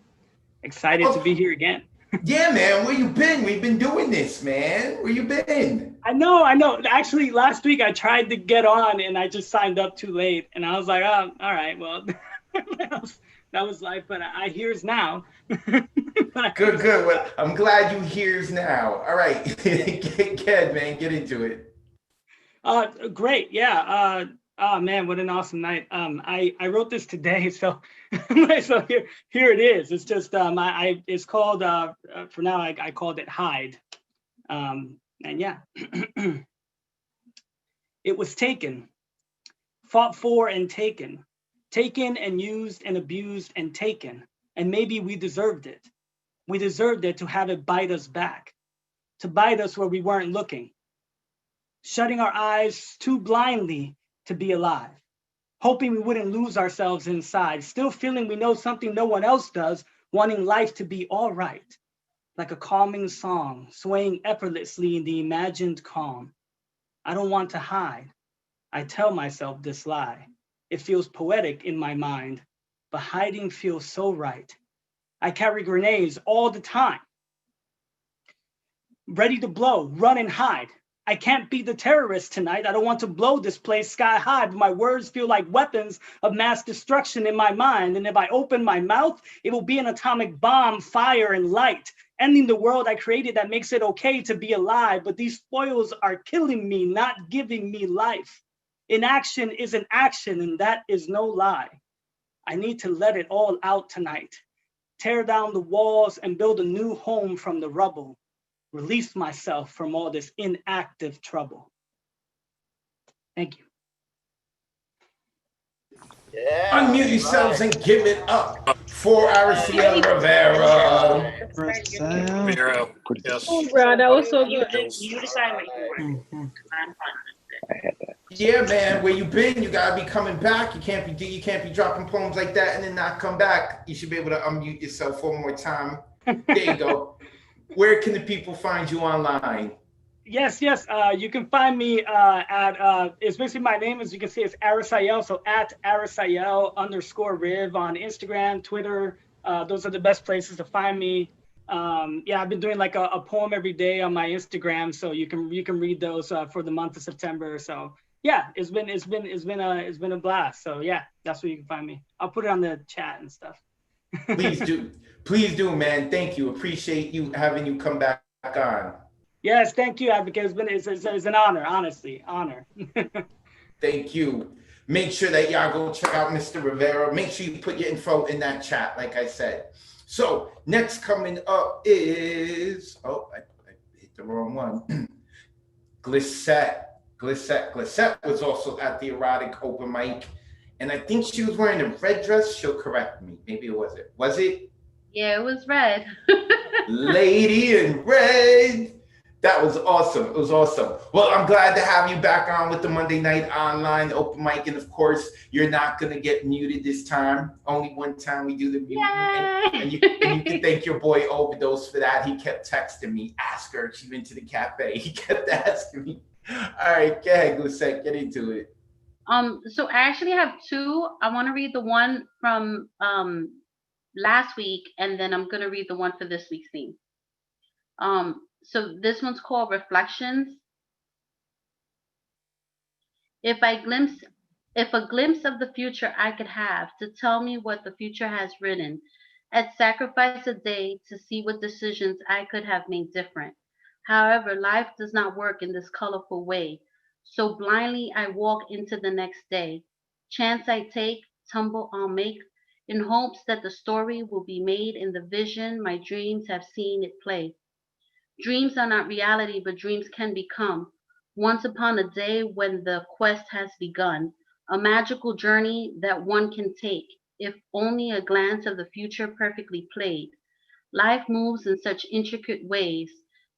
excited to be here again. Yeah, man. Where you been? We've been doing this, man. Where you been? I know. Actually, last week I tried to get on and I just signed up too late, and I was like, oh, all right, well, that was life. But I hears now. Good. Well, I'm glad you hears now. All right, get man, get into it. Great. Yeah. Oh man, what an awesome night. I wrote this today, so so here it is. It's just it's called for now I called it Hide. And yeah. It was taken, fought for and taken and used and abused and taken, and maybe we deserved it. We deserved it to have it bite us back, to bite us where we weren't looking, shutting our eyes too blindly to be alive, hoping we wouldn't lose ourselves inside, still feeling we know something no one else does, wanting life to be all right, like a calming song, swaying effortlessly in the imagined calm. I don't want to hide. I tell myself this lie. It feels poetic in my mind, but hiding feels so right. I carry grenades all the time, ready to blow, run and hide. I can't be the terrorist tonight. I don't want to blow this place sky high, but my words feel like weapons of mass destruction in my mind. And if I open my mouth, it will be an atomic bomb, fire and light, ending the world I created that makes it okay to be alive. But these spoils are killing me, not giving me life. Inaction is an action, and that is no lie. I need to let it all out tonight. Tear down the walls and build a new home from the rubble. Release myself from all this inactive trouble. Thank you. Yeah. Unmute yourselves and give it up for Arisael Rivera. Rivera. Yes. Oh, bro, that was so good. You decide what you want. Yeah, man. Where you been? You gotta be coming back. You can't be dropping poems like that and then not come back. You should be able to unmute yourself one more time. There you go. Where can the people find you online? Yes. You can find me at it's basically my name, as you can see, it's Arisael. So at Arisael_Riv on Instagram, Twitter. Those are the best places to find me. I've been doing like a poem every day on my Instagram, so you can read those for the month of September. So yeah, it's been a blast. So yeah, that's where you can find me. I'll put it on the chat and stuff. Please do, man. Thank you. Appreciate you having you come back on. Yes, thank you, Advocate. It's an honor, honestly, honor. Thank you. Make sure that y'all go check out Mr. Rivera. Make sure you put your info in that chat, like I said. So next coming up is, I hit the wrong one. Glissette was also at the erotic open mic, and I think she was wearing a red dress. She'll correct me. Maybe it was it. Was it? Yeah, it was red. Lady in red. That was awesome. It was awesome. Well, I'm glad to have you back on with the Monday Night Online open mic. And of course, you're not going to get muted this time. Only one time we do the mute. And you can thank your boy Overdose for that. He kept texting me, ask her if she went to the cafe. He kept asking me. All right, go ahead, Glissette, get into it. So I actually have two. I want to read the one from last week, and then I'm going to read the one for this week's theme. So this one's called Reflections. If a glimpse of the future I could have to tell me what the future has written, I'd sacrifice a day to see what decisions I could have made different. However, life does not work in this colorful way. So blindly I walk into the next day. Chance I take, tumble I'll make, in hopes that the story will be made in the vision my dreams have seen it play. Dreams are not reality, but dreams can become. Once upon a day when the quest has begun, a magical journey that one can take, if only a glance of the future perfectly played. Life moves in such intricate ways.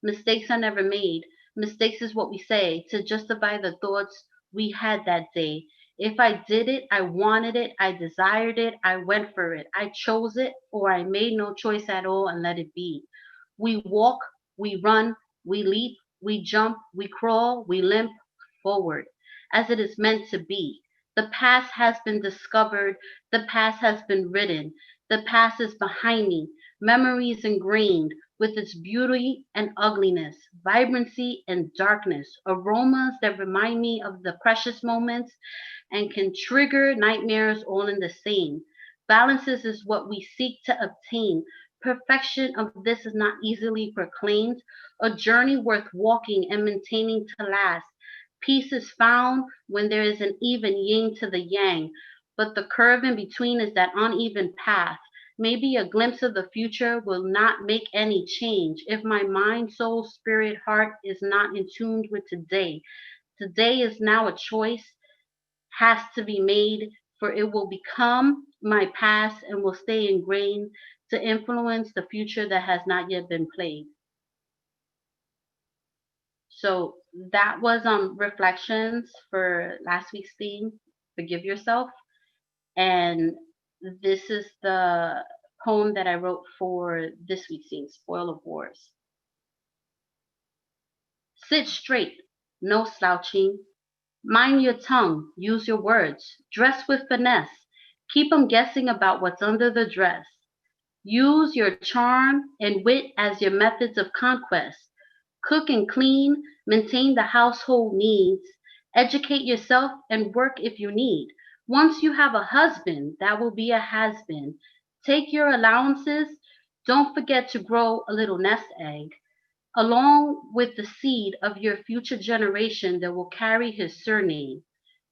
Mistakes are never made. Mistakes is what we say to justify the thoughts we had that day. If I did it, I wanted it, I desired it, I went for it, I chose it, or I made no choice at all and let it be. We walk, we run, we leap, we jump, we crawl, we limp forward, as it is meant to be. The past has been discovered, the past has been written, the past is behind me, memories ingrained with its beauty and ugliness, vibrancy and darkness, aromas that remind me of the precious moments and can trigger nightmares all in the same. Balances is what we seek to obtain. Perfection of this is not easily proclaimed, a journey worth walking and maintaining to last. Peace is found when there is an even yin to the yang, but the curve in between is that uneven path. Maybe a glimpse of the future will not make any change if my mind, soul, spirit, heart is not in tune with today. Today is now a choice, has to be made, for it will become my past and will stay ingrained to influence the future that has not yet been played. So that was reflections for last week's theme, Forgive Yourself. And this is the poem that I wrote for this week's theme, Spoil of Wars. Sit straight, no slouching. Mind your tongue, use your words. Dress with finesse. Keep 'em guessing about what's under the dress. Use your charm and wit as your methods of conquest. Cook and clean, maintain the household needs. Educate yourself and work if you need. Once you have a husband, that will be a has-been. Take your allowances. Don't forget to grow a little nest egg, along with the seed of your future generation that will carry his surname.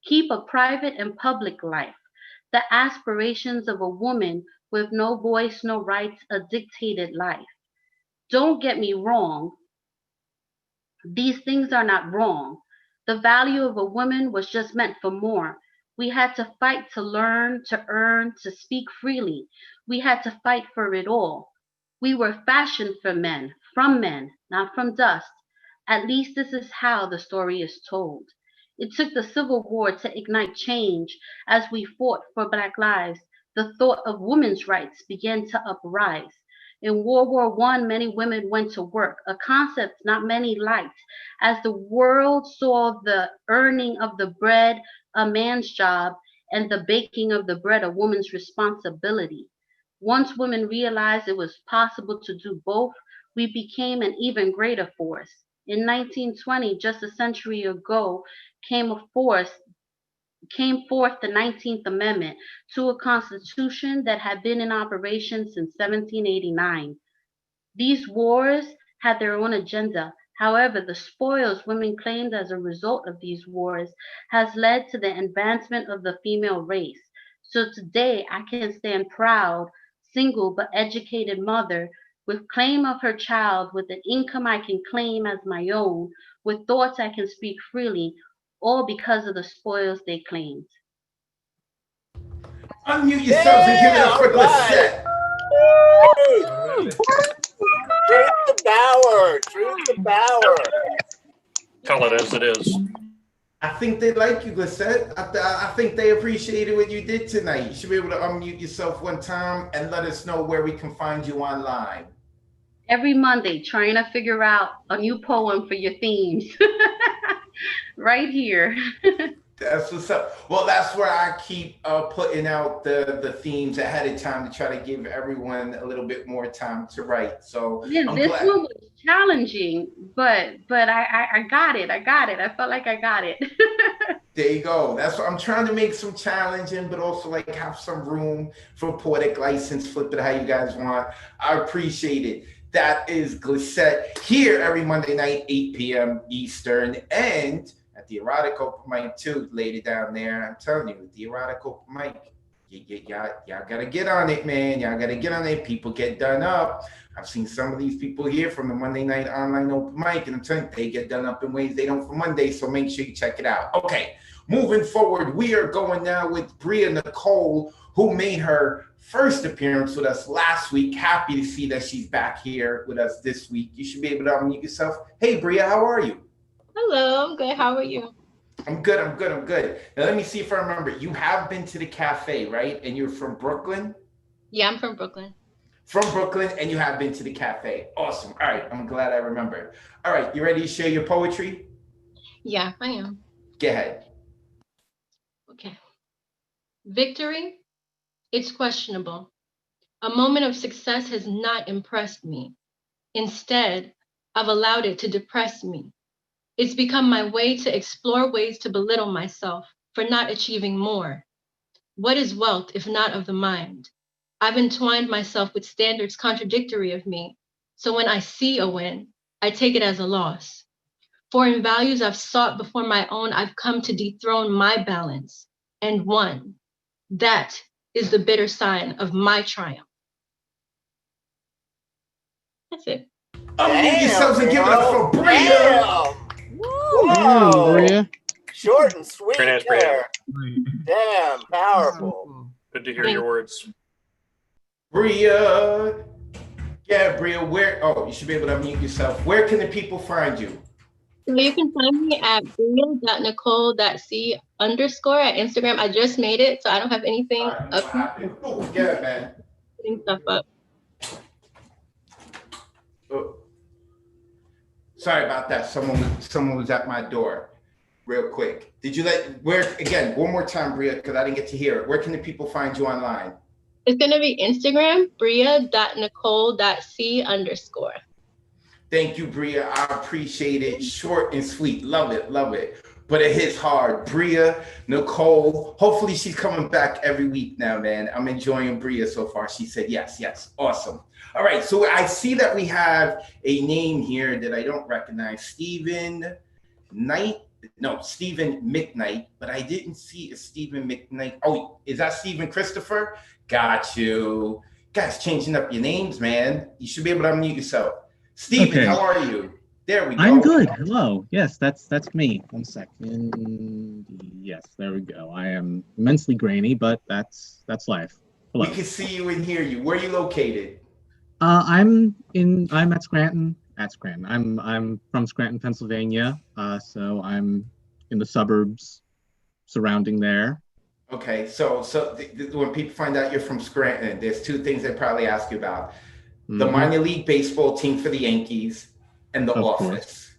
Keep a private and public life. The aspirations of a woman with no voice, no rights, a dictated life. Don't get me wrong. These things are not wrong. The value of a woman was just meant for more. We had to fight to learn, to earn, to speak freely. We had to fight for it all. We were fashioned for men, from men, not from dust. At least this is how the story is told. It took the Civil War to ignite change. As we fought for Black lives, the thought of women's rights began to uprise. In World War I, many women went to work, a concept not many liked, as the world saw the earning of the bread a man's job and the baking of the bread a woman's responsibility. Once women realized it was possible to do both, we became an even greater force. In 1920, just a century ago, came forth the 19th Amendment to a constitution that had been in operation since 1789. These wars had their own agenda. However, the spoils women claimed as a result of these wars has led to the advancement of the female race. So today I can stand proud, single but educated mother, with claim of her child, with an income I can claim as my own, with thoughts I can speak freely, all because of the spoils they claimed. Unmute yourselves and give it up for Glisette. Truth to power. Truth to power. Tell it as it is. I think they like you, Glisette. I think they appreciated what you did tonight. You should be able to unmute yourself one time and let us know where we can find you online. Every Monday, trying to figure out a new poem for your themes. Right here. That's what's up. Well, that's where I keep putting out the themes ahead of time to try to give everyone a little bit more time to write. So yeah, this one was challenging, but I got it. I felt like I got it. There you go. That's what I'm trying to make, some challenging, but also like have some room for poetic license. Flip it how you guys want. I appreciate it. That is Glisette here every Monday night, 8 p.m. Eastern, and at the Erotic Open Mic too, lady down there. I'm telling you, the Erotic Open Mic, y'all gotta get on it, man. Y'all gotta get on it. People get done up. I've seen some of these people here from the Monday night online open mic, and I'm telling you, they get done up in ways they don't for Monday. So make sure you check it out. Okay, moving forward, we are going now with Bria Nicole, who made her first appearance with us last week. Happy to see that she's back here with us this week. You should be able to unmute yourself. Hey, Bria, how are you? Hello, I'm good. How are you? I'm good. Now, let me see if I remember. You have been to the cafe, right? And you're from Brooklyn? Yeah, I'm from Brooklyn. From Brooklyn, and you have been to the cafe. Awesome. All right, I'm glad I remembered. All right, you ready to share your poetry? Yeah, I am. Go ahead. Okay. Victory? It's questionable. A moment of success has not impressed me. Instead, I've allowed it to depress me. It's become my way to explore ways to belittle myself for not achieving more. What is wealth if not of the mind? I've entwined myself with standards contradictory of me. So when I see a win, I take it as a loss. For in values I've sought before my own, I've come to dethrone my balance and won. That is the bitter sign of my triumph. That's it. Unmute yourselves and give it up for Bria. Whoa. Bria. Short and sweet Very nice, Bria. there. Damn, powerful. Good to hear your words. Bria. Yeah, Bria, where? Oh, you should be able to unmute yourself. Where can the people find you? So you can find me at bria.nicole.c_ at Instagram. I just made it, so I don't have anything up. Yeah, man. Putting stuff up. Oh. Sorry about that. Someone was at my door real quick. Did you again, one more time, Bria, because I didn't get to hear it. Where can the people find you online? It's going to be Instagram, bria.nicole.c_. Thank you, Bria. I appreciate it. Short and sweet. Love it. But it hits hard. Bria, Nicole. Hopefully she's coming back every week now, man. I'm enjoying Bria so far. She said yes. Awesome. All right. So I see that we have a name here that I don't recognize. Stephen McKnight, but I didn't see a Stephen McKnight. Oh, is that Stephen Christopher? Got you. Guys, changing up your names, man. You should be able to unmute yourself. Stephen, Okay. How are you? There we go. I'm good. Hello. Yes, that's me. 1 second. Yes, there we go. I am immensely grainy, but that's life. Hello. We can see you and hear you. Where are you located? I'm at Scranton. I'm from Scranton, Pennsylvania. So I'm in the suburbs surrounding there. Okay, so when people find out you're from Scranton, there's two things they probably ask you about: the minor league baseball team for the Yankees and The Office.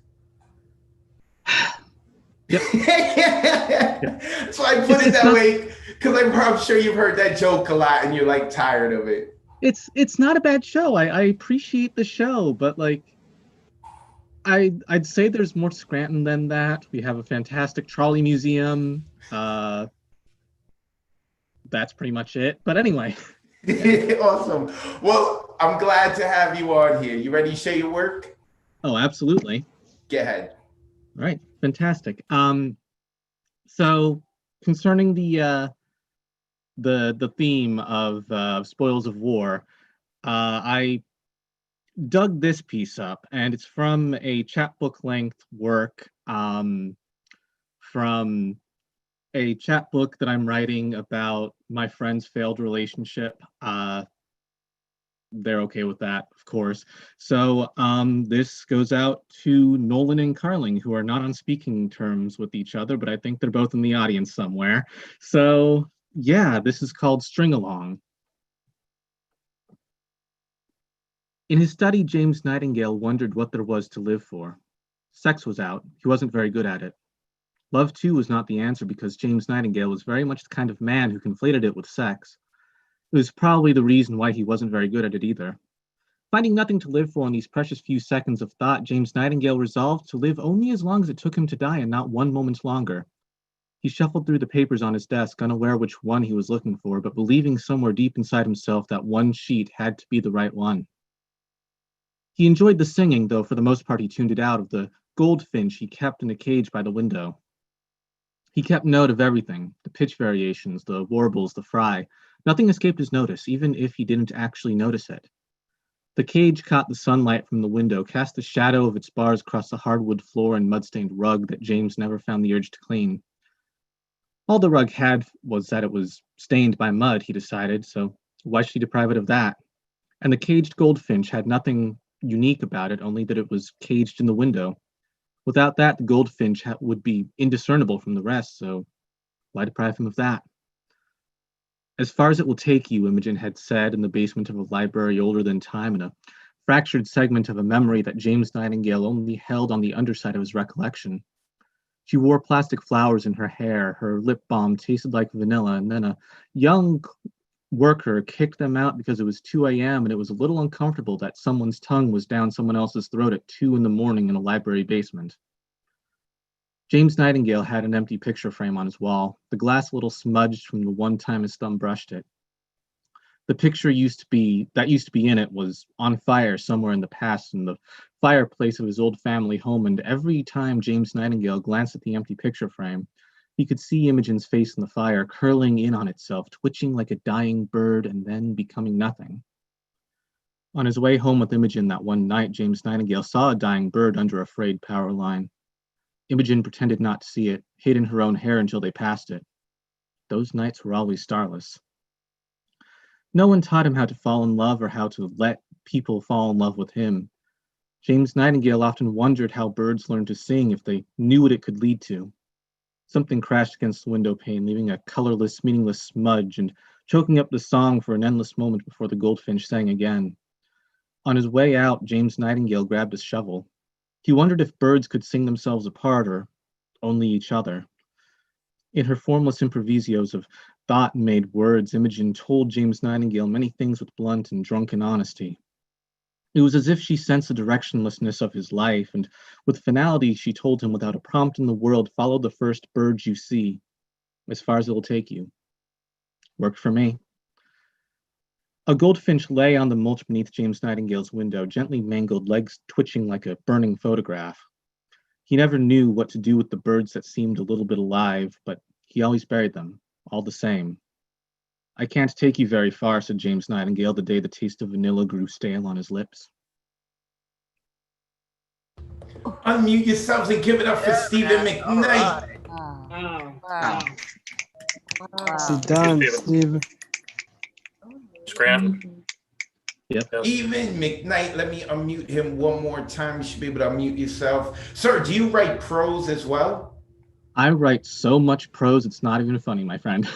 Yep. So I put it that way because I'm sure you've heard that joke a lot and you're like tired of it. It's not a bad show. I appreciate the show, but like I'd say there's more to Scranton than that. We have a fantastic trolley museum. That's pretty much it. But anyway. Awesome. Well, I'm glad to have you on here. You ready to share your work? Oh, absolutely. Go ahead. All right, fantastic. So concerning the theme of spoils of war, I dug this piece up, and it's from a chapbook length work from a chapbook that I'm writing about my friend's failed relationship. They're okay with that, of course. So this goes out to Nolan and Carling, who are not on speaking terms with each other, but I think they're both in the audience somewhere. So yeah, this is called String Along. In his study, James Nightingale wondered what there was to live for. Sex was out. He wasn't very good at it. Love, too, was not the answer because James Nightingale was very much the kind of man who conflated it with sex. It was probably the reason why he wasn't very good at it either. Finding nothing to live for in these precious few seconds of thought, James Nightingale resolved to live only as long as it took him to die and not one moment longer. He shuffled through the papers on his desk, unaware which one he was looking for, but believing somewhere deep inside himself that one sheet had to be the right one. He enjoyed the singing, though for the most part he tuned it out, of the goldfinch he kept in a cage by the window. He kept note of everything, the pitch variations, the warbles, the fry. Nothing escaped his notice, even if he didn't actually notice it. The cage caught the sunlight from the window, cast the shadow of its bars across the hardwood floor and mud-stained rug that James never found the urge to clean. All the rug had was that it was stained by mud, he decided, so why should he deprive it of that? And the caged goldfinch had nothing unique about it, only that it was caged in the window. Without that, the goldfinch would be indiscernible from the rest, so why deprive him of that? As far as it will take you, Imogen had said in the basement of a library older than time, in a fractured segment of a memory that James Nightingale only held on the underside of his recollection. She wore plastic flowers in her hair, her lip balm tasted like vanilla, and then a young worker kicked them out because it was 2 a.m. and it was a little uncomfortable that someone's tongue was down someone else's throat at 2 in the morning in a library basement. James Nightingale had an empty picture frame on his wall, the glass a little smudged from the one time his thumb brushed it. The picture used to be in it was on fire somewhere in the past in the fireplace of his old family home, and every time James Nightingale glanced at the empty picture frame, he could see Imogen's face in the fire, curling in on itself, twitching like a dying bird and then becoming nothing. On his way home with Imogen that one night, James Nightingale saw a dying bird under a frayed power line. Imogen pretended not to see it, hid in her own hair until they passed it. Those nights were always starless. No one taught him how to fall in love or how to let people fall in love with him. James Nightingale often wondered how birds learned to sing if they knew what it could lead to. Something crashed against the window pane, leaving a colorless, meaningless smudge and choking up the song for an endless moment before the goldfinch sang again. On his way out, James Nightingale grabbed his shovel. He wondered if birds could sing themselves apart or only each other. In her formless improvisos of thought-made words, Imogen told James Nightingale many things with blunt and drunken honesty. It was as if she sensed the directionlessness of his life, and with finality she told him without a prompt in the world, follow the first birds you see, as far as it will take you. Worked for me. A goldfinch lay on the mulch beneath James Nightingale's window, gently mangled, legs twitching like a burning photograph. He never knew what to do with the birds that seemed a little bit alive, but he always buried them, all the same. I can't take you very far, said James Nightingale the day the taste of vanilla grew stale on his lips. Unmute yourselves and give it up for Stephen McKnight. Wow. Well done, Steve. Scram. Yep. Stephen McKnight, let me unmute him one more time. You should be able to unmute yourself. Sir, do you write prose as well? I write so much prose, it's not even funny, my friend.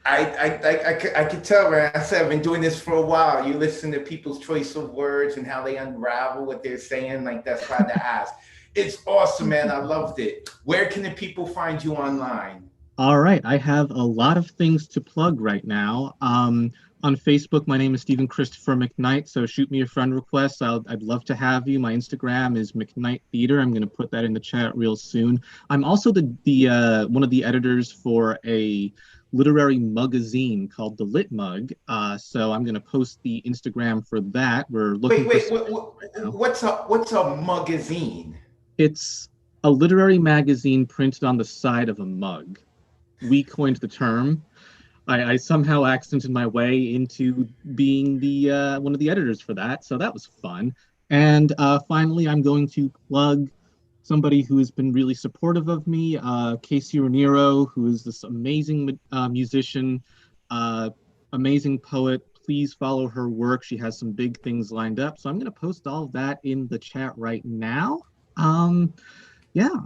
I could tell, man. I said I've been doing this for a while. You listen to people's choice of words and how they unravel what they're saying. Like, that's why to ask. It's awesome, man. I loved it. Where can the people find you online? All right, I have a lot of things to plug right now. On Facebook, my name is Stephen Christopher McKnight, so shoot me a friend request. I'd love to have you. My Instagram is McKnight Theater. I'm going to put that in the chat real soon. I'm also the one of the editors for a literary magazine called The Lit Mug. So I'm going to post the Instagram for that. We're looking what's a magazine? It's a literary magazine printed on the side of a mug. We coined the term. I somehow accidented my way into being the one of the editors for that, so that was fun. And finally, I'm going to plug somebody who has been really supportive of me, Casey Raniero, who is this amazing musician, amazing poet. Please follow her work. She has some big things lined up. So I'm going to post all of that in the chat right now. Yeah,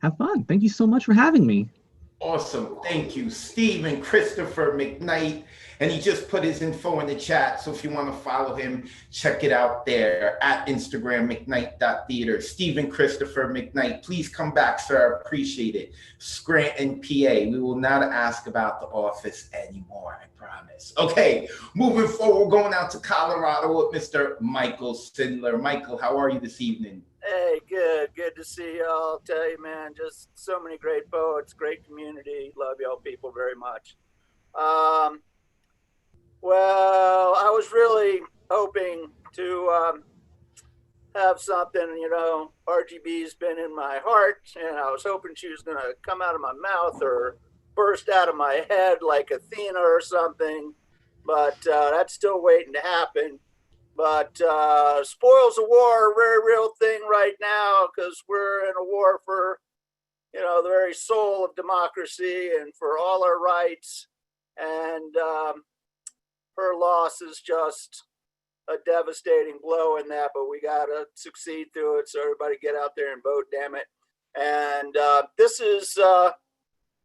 have fun. Thank you so much for having me. Awesome. Thank you, Stephen Christopher McKnight. And he just put his info in the chat. So if you want to follow him, check it out there at Instagram, McKnight.theater. Stephen Christopher McKnight, please come back, sir. I appreciate it. Scranton, PA. We will not ask about the office anymore, I promise. Okay, moving forward, we're going out to Colorado with Mr. Michael Sindler. Michael, how are you this evening? Hey, good to see y'all. I'll tell you, man, just so many great poets, great community. Love y'all people very much. Well, I was really hoping to have something, you know, RGB's been in my heart, and I was hoping she was going to come out of my mouth or burst out of my head like Athena or something, but that's still waiting to happen. But spoils of war are a very real thing right now because we're in a war for, the very soul of democracy and for all our rights. And her loss is just a devastating blow in that, but we got to succeed through it. So everybody get out there and vote, damn it. And this is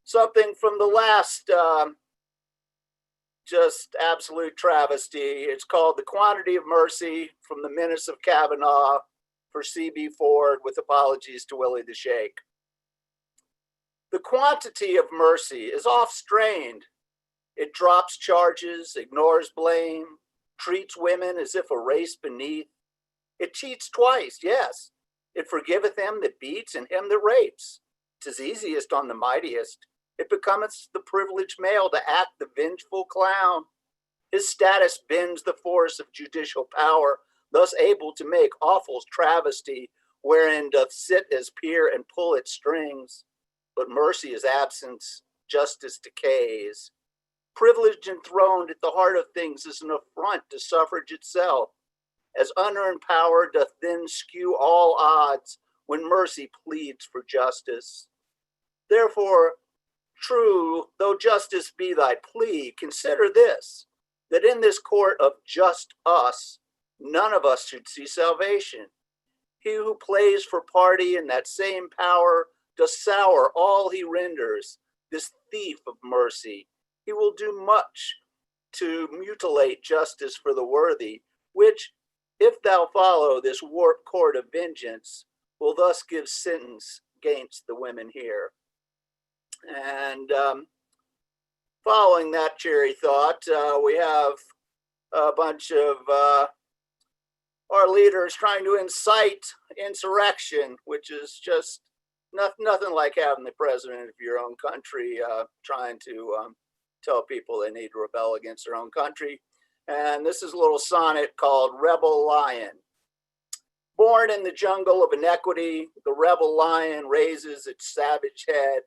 something from the last just absolute travesty. It's called The Quantity of Mercy from the Menace of Kavanaugh for C.B. Ford, with apologies to Willie the Shake. The quantity of mercy is oft-strained. It drops charges, ignores blame, treats women as if a race beneath. It cheats twice, yes. It forgiveth him that beats and him that rapes. 'Tis easiest on the mightiest. It becometh the privileged male to act the vengeful clown. His status bends the force of judicial power, thus able to make awful travesty, wherein doth sit as peer and pull its strings. But mercy is absence, justice decays. Privilege enthroned at the heart of things is an affront to suffrage itself, as unearned power doth then skew all odds when mercy pleads for justice. Therefore, true, though justice be thy plea, consider this, that in this court of just us, none of us should see salvation. He who plays for party in that same power does sour all he renders, this thief of mercy. He will do much to mutilate justice for the worthy, which, if thou follow this warped court of vengeance, will thus give sentence against the women here. And following that cheery thought, we have a bunch of our leaders trying to incite insurrection, which is just nothing like having the president of your own country trying to tell people they need to rebel against their own country. And this is a little sonnet called Rebel Lion. Born in the jungle of inequity, the rebel lion raises its savage head.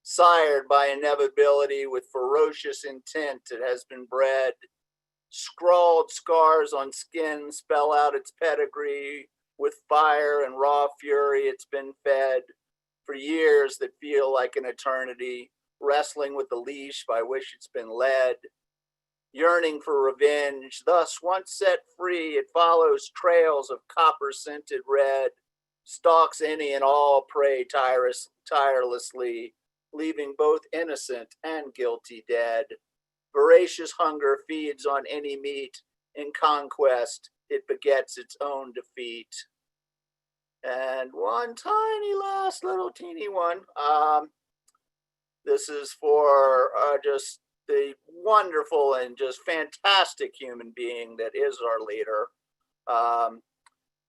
Sired by inevitability, with ferocious intent it has been bred. Scrawled scars on skin spell out its pedigree. With fire and raw fury it's been fed. For years that feel like an eternity, wrestling with the leash by which it's been led. Yearning for revenge, thus once set free, it follows trails of copper-scented red. Stalks any and all prey tirelessly, leaving both innocent and guilty dead. Voracious hunger feeds on any meat. In conquest, it begets its own defeat. And one tiny last little teeny one. This is for just the wonderful and just fantastic human being that is our leader.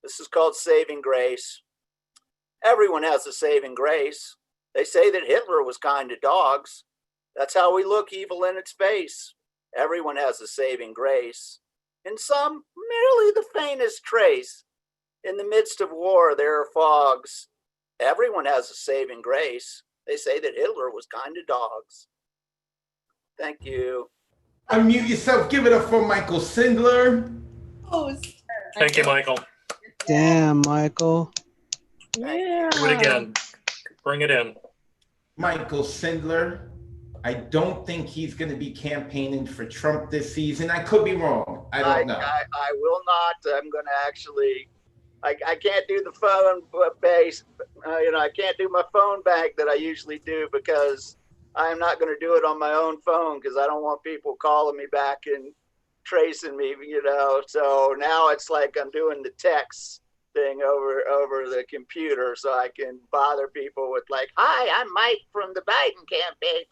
This is called Saving Grace. Everyone has a saving grace. They say that Hitler was kind to dogs. That's how we look evil in its face. Everyone has a saving grace. In some, merely the faintest trace. In the midst of war, there are fogs. Everyone has a saving grace. They say that Hitler was kind to dogs. Thank you. Unmute yourself. Give it up for Michael Sindler. Thank you, Michael. Damn, Michael. Yeah. Do it again. Bring it in. Michael Sindler. I don't think he's going to be campaigning for Trump this season. I could be wrong. I don't know. I will not. I'm going to actually. I can't do the phone base. I can't do my phone bank that I usually do because I'm not going to do it on my own phone because I don't want people calling me back and tracing me. So now it's like I'm doing the text thing over the computer so I can bother people with like, "Hi, I'm Mike from the Biden campaign."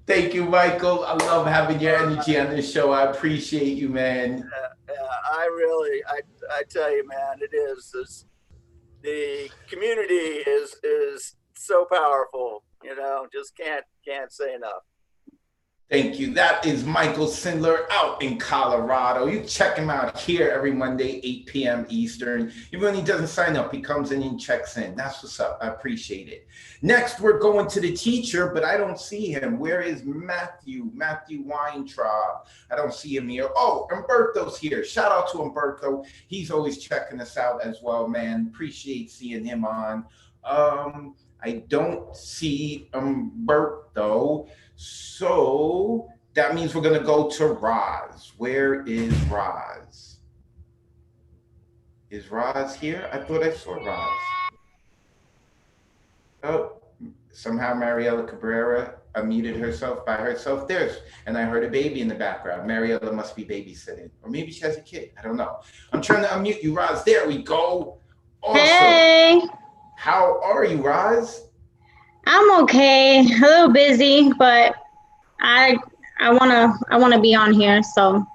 Thank you, Michael. I love having your energy on this show. I appreciate you, man. I tell you, man, it is. The community is so powerful. Just can't say enough. Thank you. That is Michael Sindler out in Colorado. You check him out here every Monday, 8 p.m. Eastern. Even when he doesn't sign up, he comes in and checks in. That's what's up. I appreciate it. Next, we're going to the teacher, but I don't see him. Where is Matthew? Matthew Weintraub. I don't see him here. Oh, Umberto's here. Shout out to Umberto. He's always checking us out as well, man. Appreciate seeing him on. I don't see Umberto. So that means we're going to go to Roz. Where is Roz? Is Roz here? I thought I saw Roz. Oh, somehow Mariela Cabrera unmuted herself by herself. And I heard a baby in the background. Mariela must be babysitting. Or maybe she has a kid. I don't know. I'm trying to unmute you, Roz. There we go. Awesome. Hey. How are you, Roz? I'm okay, a little busy, but I wanna be on here, so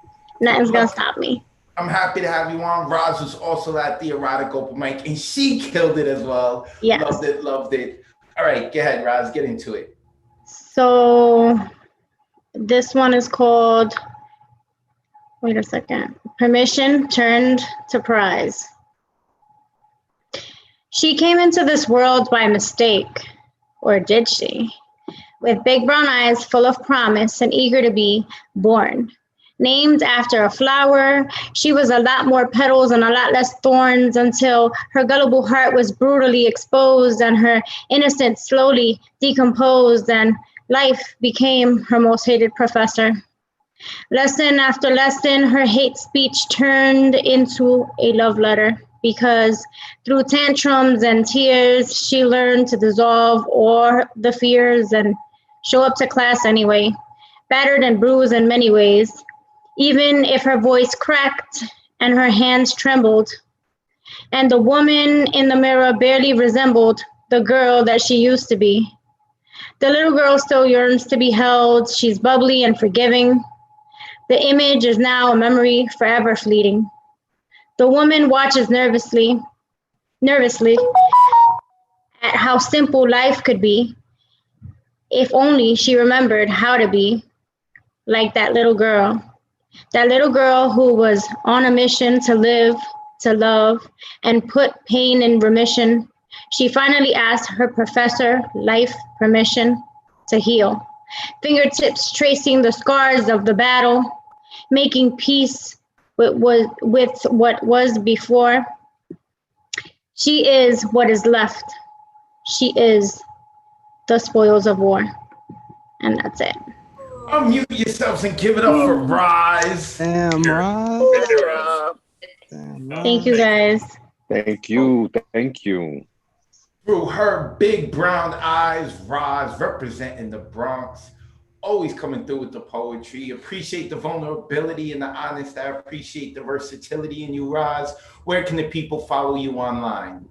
nothing's gonna stop me. I'm happy to have you on. Roz was also at the Erotic Open Mic, and she killed it as well. Yes. Loved it. All right, go ahead, Roz, get into it. So this one is called, wait a second, Permission Turned to Prize. She came into this world by mistake. Or did she? With big brown eyes full of promise and eager to be born. Named after a flower, she was a lot more petals and a lot less thorns until her gullible heart was brutally exposed and her innocence slowly decomposed and life became her most hated professor. Lesson after lesson, her hate speech turned into a love letter. Because through tantrums and tears, she learned to dissolve all the fears and show up to class anyway, battered and bruised in many ways, even if her voice cracked and her hands trembled. And the woman in the mirror barely resembled the girl that she used to be. The little girl still yearns to be held. She's bubbly and forgiving. The image is now a memory forever fleeting. The woman watches nervously at how simple life could be if only she remembered how to be like that little girl who was on a mission to live, to love, and put pain in remission. She finally asked her professor, life, permission to heal. Fingertips tracing the scars of the battle, making peace with what was before. She is what is left. She is the spoils of war. And that's it. Unmute yourselves and give it up for Roz. Damn, Roz. Thank you, guys. Thank you. Thank you. Through her big brown eyes, Roz representing the Bronx. Always coming through with the poetry. Appreciate the vulnerability and the honesty. I appreciate the versatility in you, Roz. Where can the people follow you online?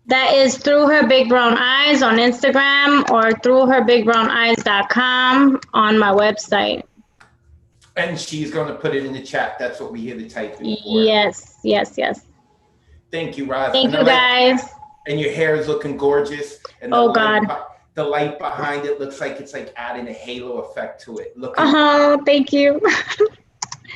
That is through her big brown eyes on Instagram or through herbigbrownyes.com on my website. And she's going to put it in the chat. That's what we hear the typing for. Yes. Thank you, Roz. Thank you, guys. And your hair is looking gorgeous. And God. The light behind it looks like it's like adding a halo effect to it. Thank you.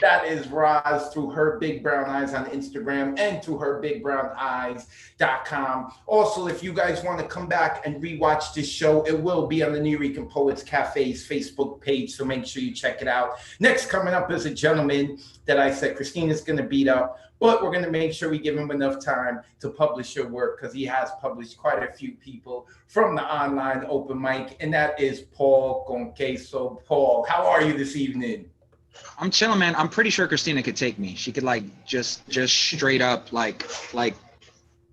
That is Roz through her big brown eyes on Instagram and through herbigbrowneyes.com. Also, if you guys want to come back and rewatch this show, it will be on the Nuyorican Poets Cafe's Facebook page, so make sure you check it out. Next coming up is a gentleman that I said Christina's going to beat up, but we're going to make sure we give him enough time to publish your work because he has published quite a few people from the online open mic, and that is Paul Conqueso. Paul, how are you this evening? I'm chilling, man. I'm pretty sure Christina could take me. She could just straight up like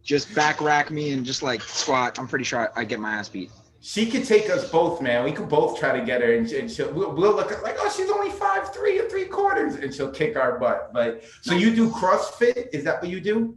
just back rack me and just like squat. I'm pretty sure I'd get my ass beat. She could take us both, man. We could both try to get her, and we'll look at like, oh, she's only 5'3"3/4, and she'll kick our butt. But so you do CrossFit? Is that what you do?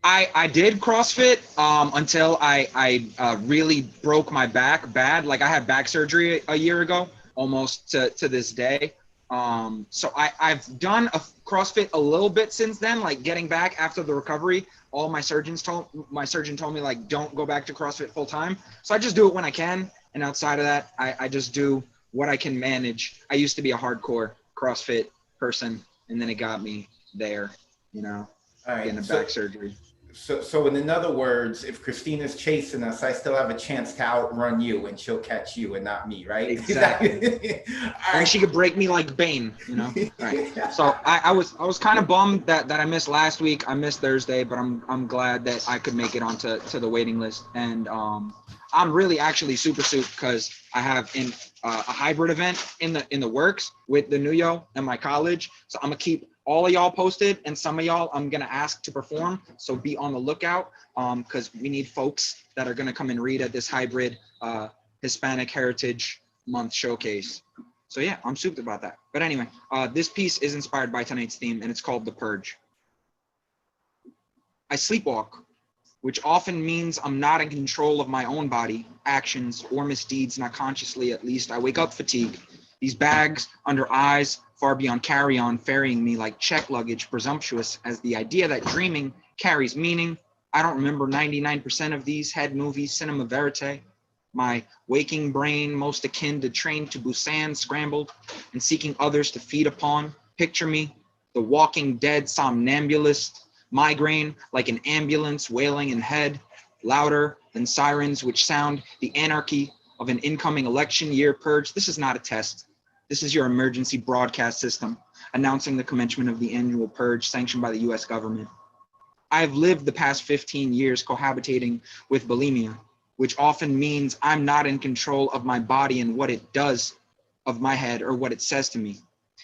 I did CrossFit until I really broke my back bad. Like I had back surgery a year ago, almost to this day. So I've done a CrossFit a little bit since then, like getting back after the recovery. My surgeon told me like, don't go back to CrossFit full time. So I just do it when I can. And outside of that, I just do what I can manage. I used to be a hardcore CrossFit person, and then it got me there, you know, All right, getting a back surgery. So in other words, if Christina's chasing us, I still have a chance to outrun you, and she'll catch you and not me, right? Exactly. And she could break me like Bane, you know. Right. So I was kind of bummed that I missed last week. I missed Thursday, but I'm glad that I could make it onto the waiting list. And I'm really actually super because I have a hybrid event in the works with the Nuyo and my college. So I'm gonna keep all of y'all posted, and some of y'all I'm gonna ask to perform, so be on the lookout, because we need folks that are gonna come and read at this hybrid Hispanic Heritage Month showcase. So yeah, I'm super about that. But anyway, this piece is inspired by tonight's theme, and it's called The Purge. I sleepwalk, which often means I'm not in control of my own body, actions, or misdeeds, not consciously at least. I wake up fatigued. These bags under eyes, far beyond carry-on, ferrying me like check luggage, presumptuous as the idea that dreaming carries meaning. I don't remember 99% of these head movies, cinema verite. My waking brain, most akin to Train to Busan, scrambled and seeking others to feed upon. Picture me, the walking dead somnambulist, migraine like an ambulance wailing in head, louder than sirens which sound the anarchy of an incoming election year purge. This is not a test. This is your emergency broadcast system announcing the commencement of the annual purge sanctioned by the US government. I've lived the past 15 years cohabitating with bulimia, which often means I'm not in control of my body and what it does of my head or what it says to me,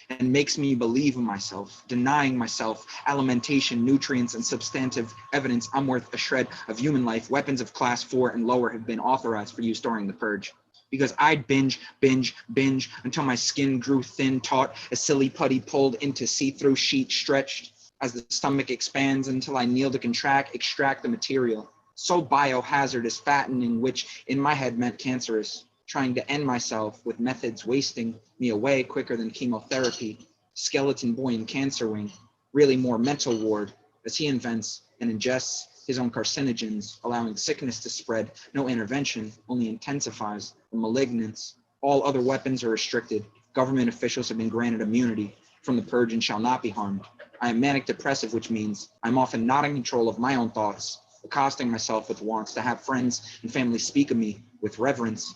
and makes me believe in myself, denying myself alimentation, nutrients, and substantive evidence I'm worth a shred of human life. Weapons of class 4 and lower have been authorized for use during the purge. Because I'd binge until my skin grew thin, taut, a silly putty pulled into see-through sheet, stretched as the stomach expands until I kneel to contract, extract the material. So biohazardous, fattening, which in my head meant cancerous, trying to end myself with methods wasting me away quicker than chemotherapy. Skeleton boy in Cancer Wing, really more mental ward, as he invents and ingests his own carcinogens, allowing sickness to spread. No intervention, only intensifies the malignance. All other weapons are restricted. Government officials have been granted immunity from the purge and shall not be harmed. I am manic depressive, which means I'm often not in control of my own thoughts, accosting myself with wants to have friends and family speak of me with reverence,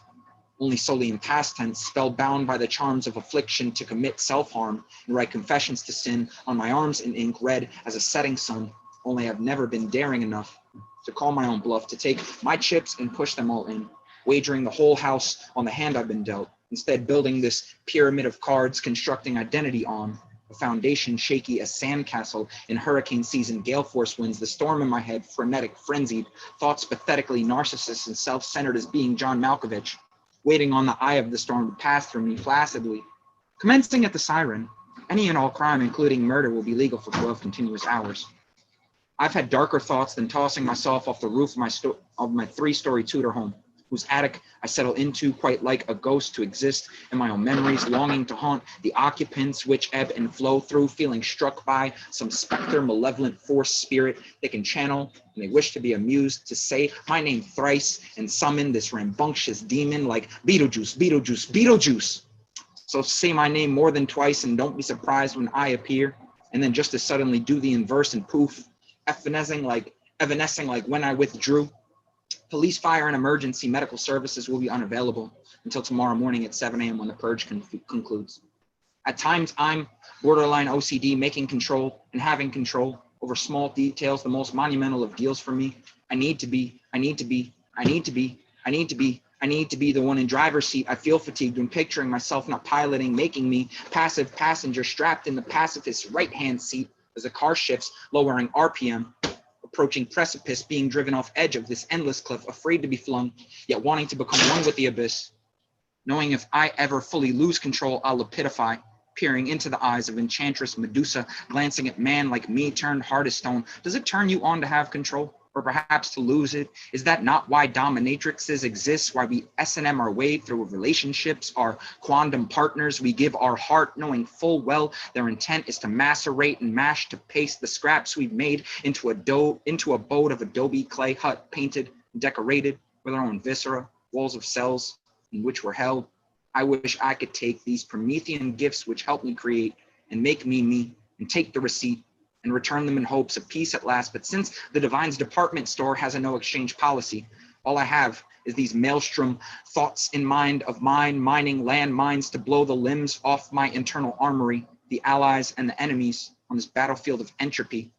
only solely in past tense, spellbound by the charms of affliction to commit self-harm and write confessions to sin on my arms in ink red as a setting sun. Only I've never been daring enough to call my own bluff, to take my chips and push them all in, wagering the whole house on the hand I've been dealt, instead building this pyramid of cards, constructing identity on a foundation shaky as sandcastle in hurricane season, gale force winds, the storm in my head, frenetic, frenzied, thoughts pathetically narcissist and self-centered as being John Malkovich, waiting on the eye of the storm to pass through me flaccidly. Commencing at the siren, any and all crime, including murder, will be legal for 12 continuous hours. I've had darker thoughts than tossing myself off the roof of my 3-story Tudor home, whose attic I settle into quite like a ghost to exist in my own memories, longing to haunt the occupants which ebb and flow through, feeling struck by some specter, malevolent force spirit they can channel, and they wish to be amused to say my name thrice and summon this rambunctious demon like Beetlejuice, Beetlejuice, Beetlejuice. So say my name more than twice and don't be surprised when I appear, and then just as suddenly do the inverse and poof, evanescing like when I withdrew. Police, fire, and emergency medical services will be unavailable until tomorrow morning at 7 a.m. when the purge concludes. At times, I'm borderline OCD, making control and having control over small details, the most monumental of deals for me. I need to be the one in driver's seat. I feel fatigued when picturing myself not piloting, making me passive passenger strapped in the pacifist's right-hand seat as the car shifts, lowering RPM, approaching precipice, being driven off edge of this endless cliff, afraid to be flung, yet wanting to become one with the abyss. Knowing if I ever fully lose control, I'll lapidify, peering into the eyes of enchantress Medusa, glancing at man like me turned hard as stone. Does it turn you on to have control? Or perhaps to lose it? Is that not why dominatrixes exist? Why we S&M our way through relationships, our quondam partners? We give our heart, knowing full well their intent is to macerate and mash to paste the scraps we've made into a boat of adobe clay hut, painted and decorated with our own viscera, walls of cells in which we're held. I wish I could take these Promethean gifts which helped me create and make me me, and take the receipt and return them in hopes of peace at last. But since the Divine's department store has a no exchange policy, all I have is these maelstrom thoughts in mind of mine, mining land mines to blow the limbs off my internal armory, the allies and the enemies on this battlefield of entropy.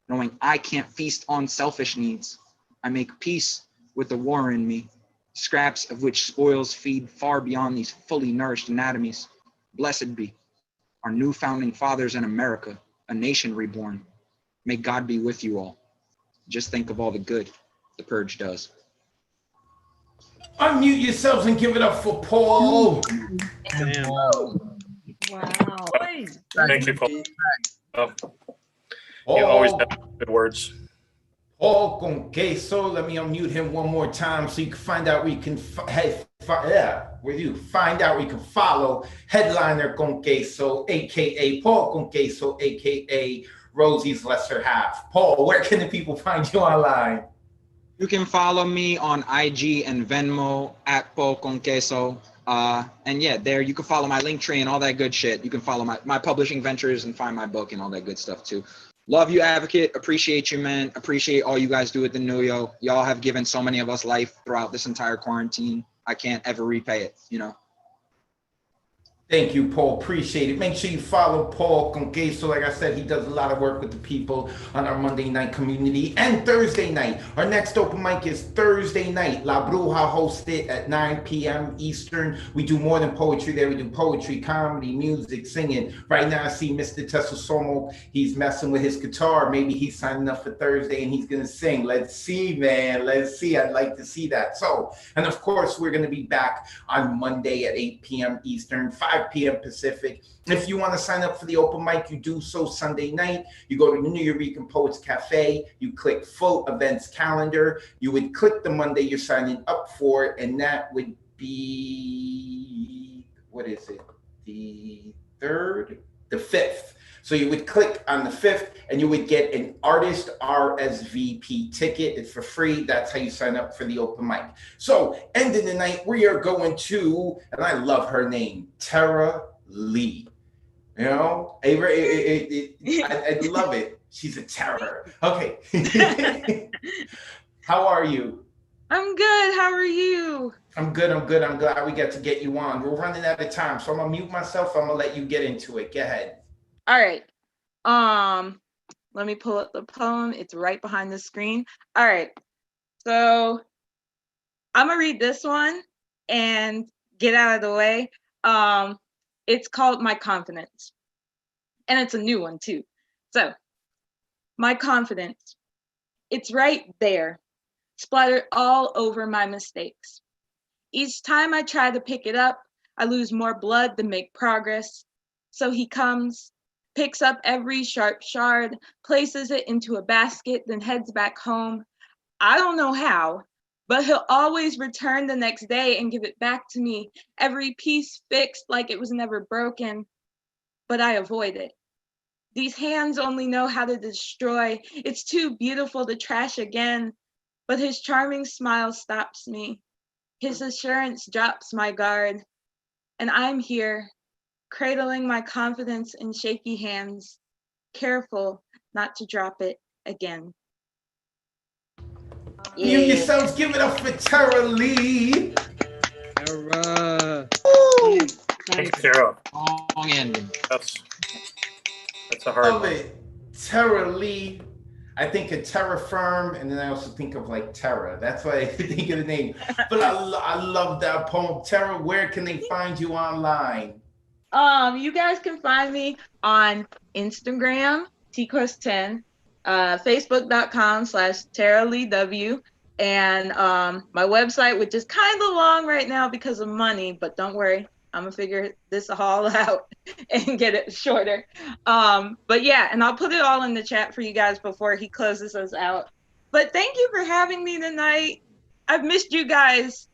Knowing I can't feast on selfish needs, I make peace with the war in me, scraps of which spoils feed far beyond these fully nourished anatomies. Blessed be our new founding fathers in America, a nation reborn. May God be with you all. Just think of all the good the purge does. Unmute yourselves and give it up for Paul. Damn. Wow. Thank you, Paul. Oh, Paul. you always have good words. Paul con queso. Let me unmute him one more time so you can find out where you can find out where you can follow Headliner con queso, aka Paul con queso, aka Rosie's lesser half. Paul, where can the people find you online? You can follow me on IG and Venmo at Paul con queso. And yeah, there you can follow my link tree and all that good shit. You can follow my publishing ventures and find my book and all that good stuff too. Love you, Advocate. Appreciate you, man. Appreciate all you guys do at the Nuyo. Y'all have given so many of us life throughout this entire quarantine. I can't ever repay it, you know. Thank you, Paul. Appreciate it. Make sure you follow Paul con queso. Like I said, he does a lot of work with the people on our Monday night community and Thursday night. Our next open mic is Thursday night. La Bruja hosts it at 9 p.m. Eastern. We do more than poetry there. We do poetry, comedy, music, singing. Right now, I see Mr. Tessosomo. He's messing with his guitar. Maybe he's signing up for Thursday and he's going to sing. Let's see, man. Let's see. I'd like to see that. So, and of course, we're going to be back on Monday at 8 p.m. Eastern, 5 p.m. Pacific. If you want to sign up for the open mic, you do so Sunday night. You go to the New Eurekan Poets Cafe, you click full events calendar, you would click the Monday you're signing up for, and that would be, what is it? The 3rd? The 5th. So you would click on the 5th and you would get an artist RSVP ticket. It's for free. That's how you sign up for the open mic. So ending the night, we are going to, and I love her name, Tara Lee. You know, I love it. She's a terror. Okay. How are you? I'm good. How are you? I'm good. I'm glad we got to get you on. We're running out of time, so I'm gonna mute myself. I'm gonna let you get into it. Go ahead. All right. Let me pull up the poem. It's right behind the screen. All right. So I'm gonna read this one and get out of the way. It's called My Confidence. And it's a new one too. So, my confidence. It's right there, splattered all over my mistakes. Each time I try to pick it up, I lose more blood than make progress. So he comes, picks up every sharp shard, places it into a basket, then heads back home. I don't know how, but he'll always return the next day and give it back to me, every piece fixed like it was never broken. But I avoid it. These hands only know how to destroy. It's too beautiful to trash again, but his charming smile stops me. His assurance drops my guard, and I'm here, cradling my confidence in shaky hands, careful not to drop it again. You yourselves give it up for Tara Lee. Tara. Thanks, Tara. Long ending. That's a hard Love one. it. Tara Lee. I think of Terra Firm, and then I also think of like Terra. That's why I think of the name. But I love that poem. Tara, where can they find you online? You guys can find me on Instagram, tquest10, facebook.com/TaraLeeW, and my website, which is kind of long right now because of money, but don't worry, I'm gonna figure this all out and get it shorter. But yeah, and I'll put it all in the chat for you guys before he closes us out. But thank you for having me tonight. I've missed you guys.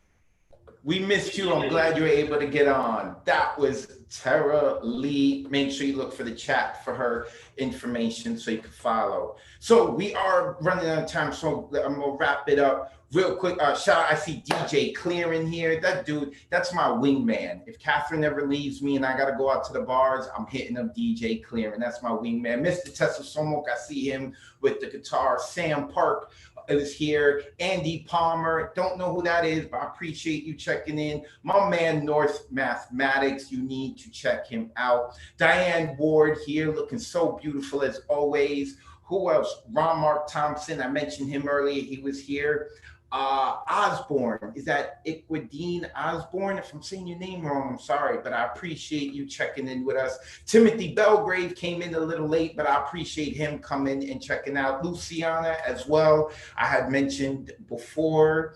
We missed you. I'm glad you were able to get on. That was Tara Lee. Make sure you look for the chat for her information so you can follow. So we are running out of time, so I'm gonna wrap it up real quick, shout out, I see DJ Clear in here. That dude, that's my wingman. If Catherine ever leaves me and I got to go out to the bars, I'm hitting up DJ Clear, and that's my wingman. Mr. Tessa Somok, I see him with the guitar. Sam Park is here. Andy Palmer, don't know who that is, but I appreciate you checking in. My man, North Mathematics, you need to check him out. Diane Ward here, looking so beautiful as always. Who else? Ron Mark Thompson, I mentioned him earlier, he was here. Osborne, is that Iquidine Osborne? If I'm saying your name wrong, I'm sorry, but I appreciate you checking in with us. Timothy Belgrave came in a little late, but I appreciate him coming and checking out. Luciana as well, I had mentioned before.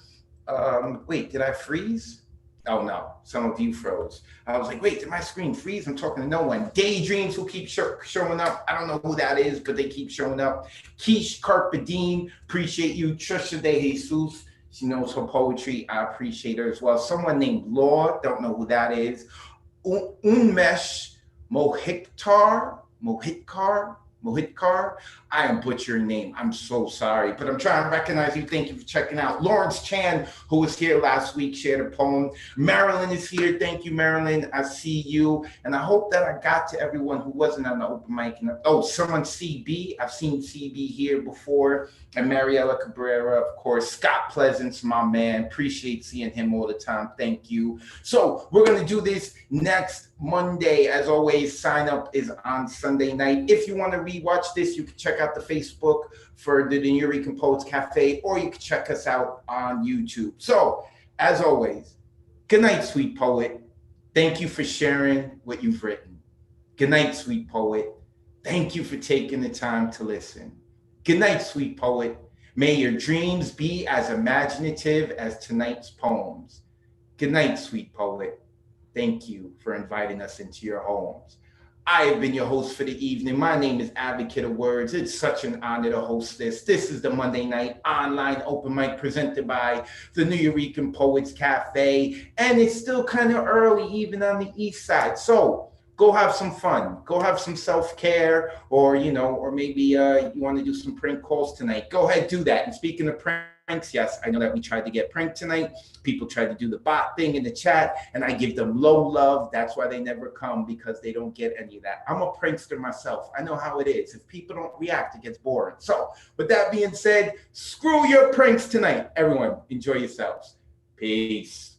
Wait, did I freeze? Oh no, some of you froze. I was like, wait, did my screen freeze? I'm talking to no one. Daydreams who keep showing up. I don't know who that is, but they keep showing up. Keish Carpadine, appreciate you. Trisha De Jesus, she knows her poetry. I appreciate her as well. Someone named Law, don't know who that is. Unmesh Mohitkar, I am butchering name. I'm so sorry, but I'm trying to recognize you. Thank you for checking out. Lawrence Chan, who was here last week, shared a poem. Marilyn is here. Thank you, Marilyn. I see you. And I hope that I got to everyone who wasn't on the open mic. Oh, someone CB. I've seen CB here before. And Mariela Cabrera, of course. Scott Pleasance, my man. Appreciate seeing him all the time. Thank you. So we're going to do this next Monday. As always, sign up is on Sunday night. If you want to rewatch this, you can check out the Facebook for the New Rican Poets Cafe, or you can check us out on YouTube. So, as always, good night, sweet poet. Thank you for sharing what you've written. Good night, sweet poet. Thank you for taking the time to listen. Good night, sweet poet. May your dreams be as imaginative as tonight's poems. Good night, sweet poet. Thank you for inviting us into your homes. I have been your host for the evening. My name is Advocate of Words. It's such an honor to host this. This is the Monday night online open mic presented by the New Rican Poets Cafe. And it's still kind of early, even on the east side. So go have some fun. Go have some self-care, or, you know, or maybe you want to do some prank calls tonight. Go ahead, do that. And speaking of pranks, yes, I know that we tried to get pranked tonight. People tried to do the bot thing in the chat, and I give them low love. That's why they never come, because they don't get any of that. I'm a prankster myself. I know how it is. If people don't react, it gets boring. So with that being said, screw your pranks tonight. Everyone, enjoy yourselves. Peace.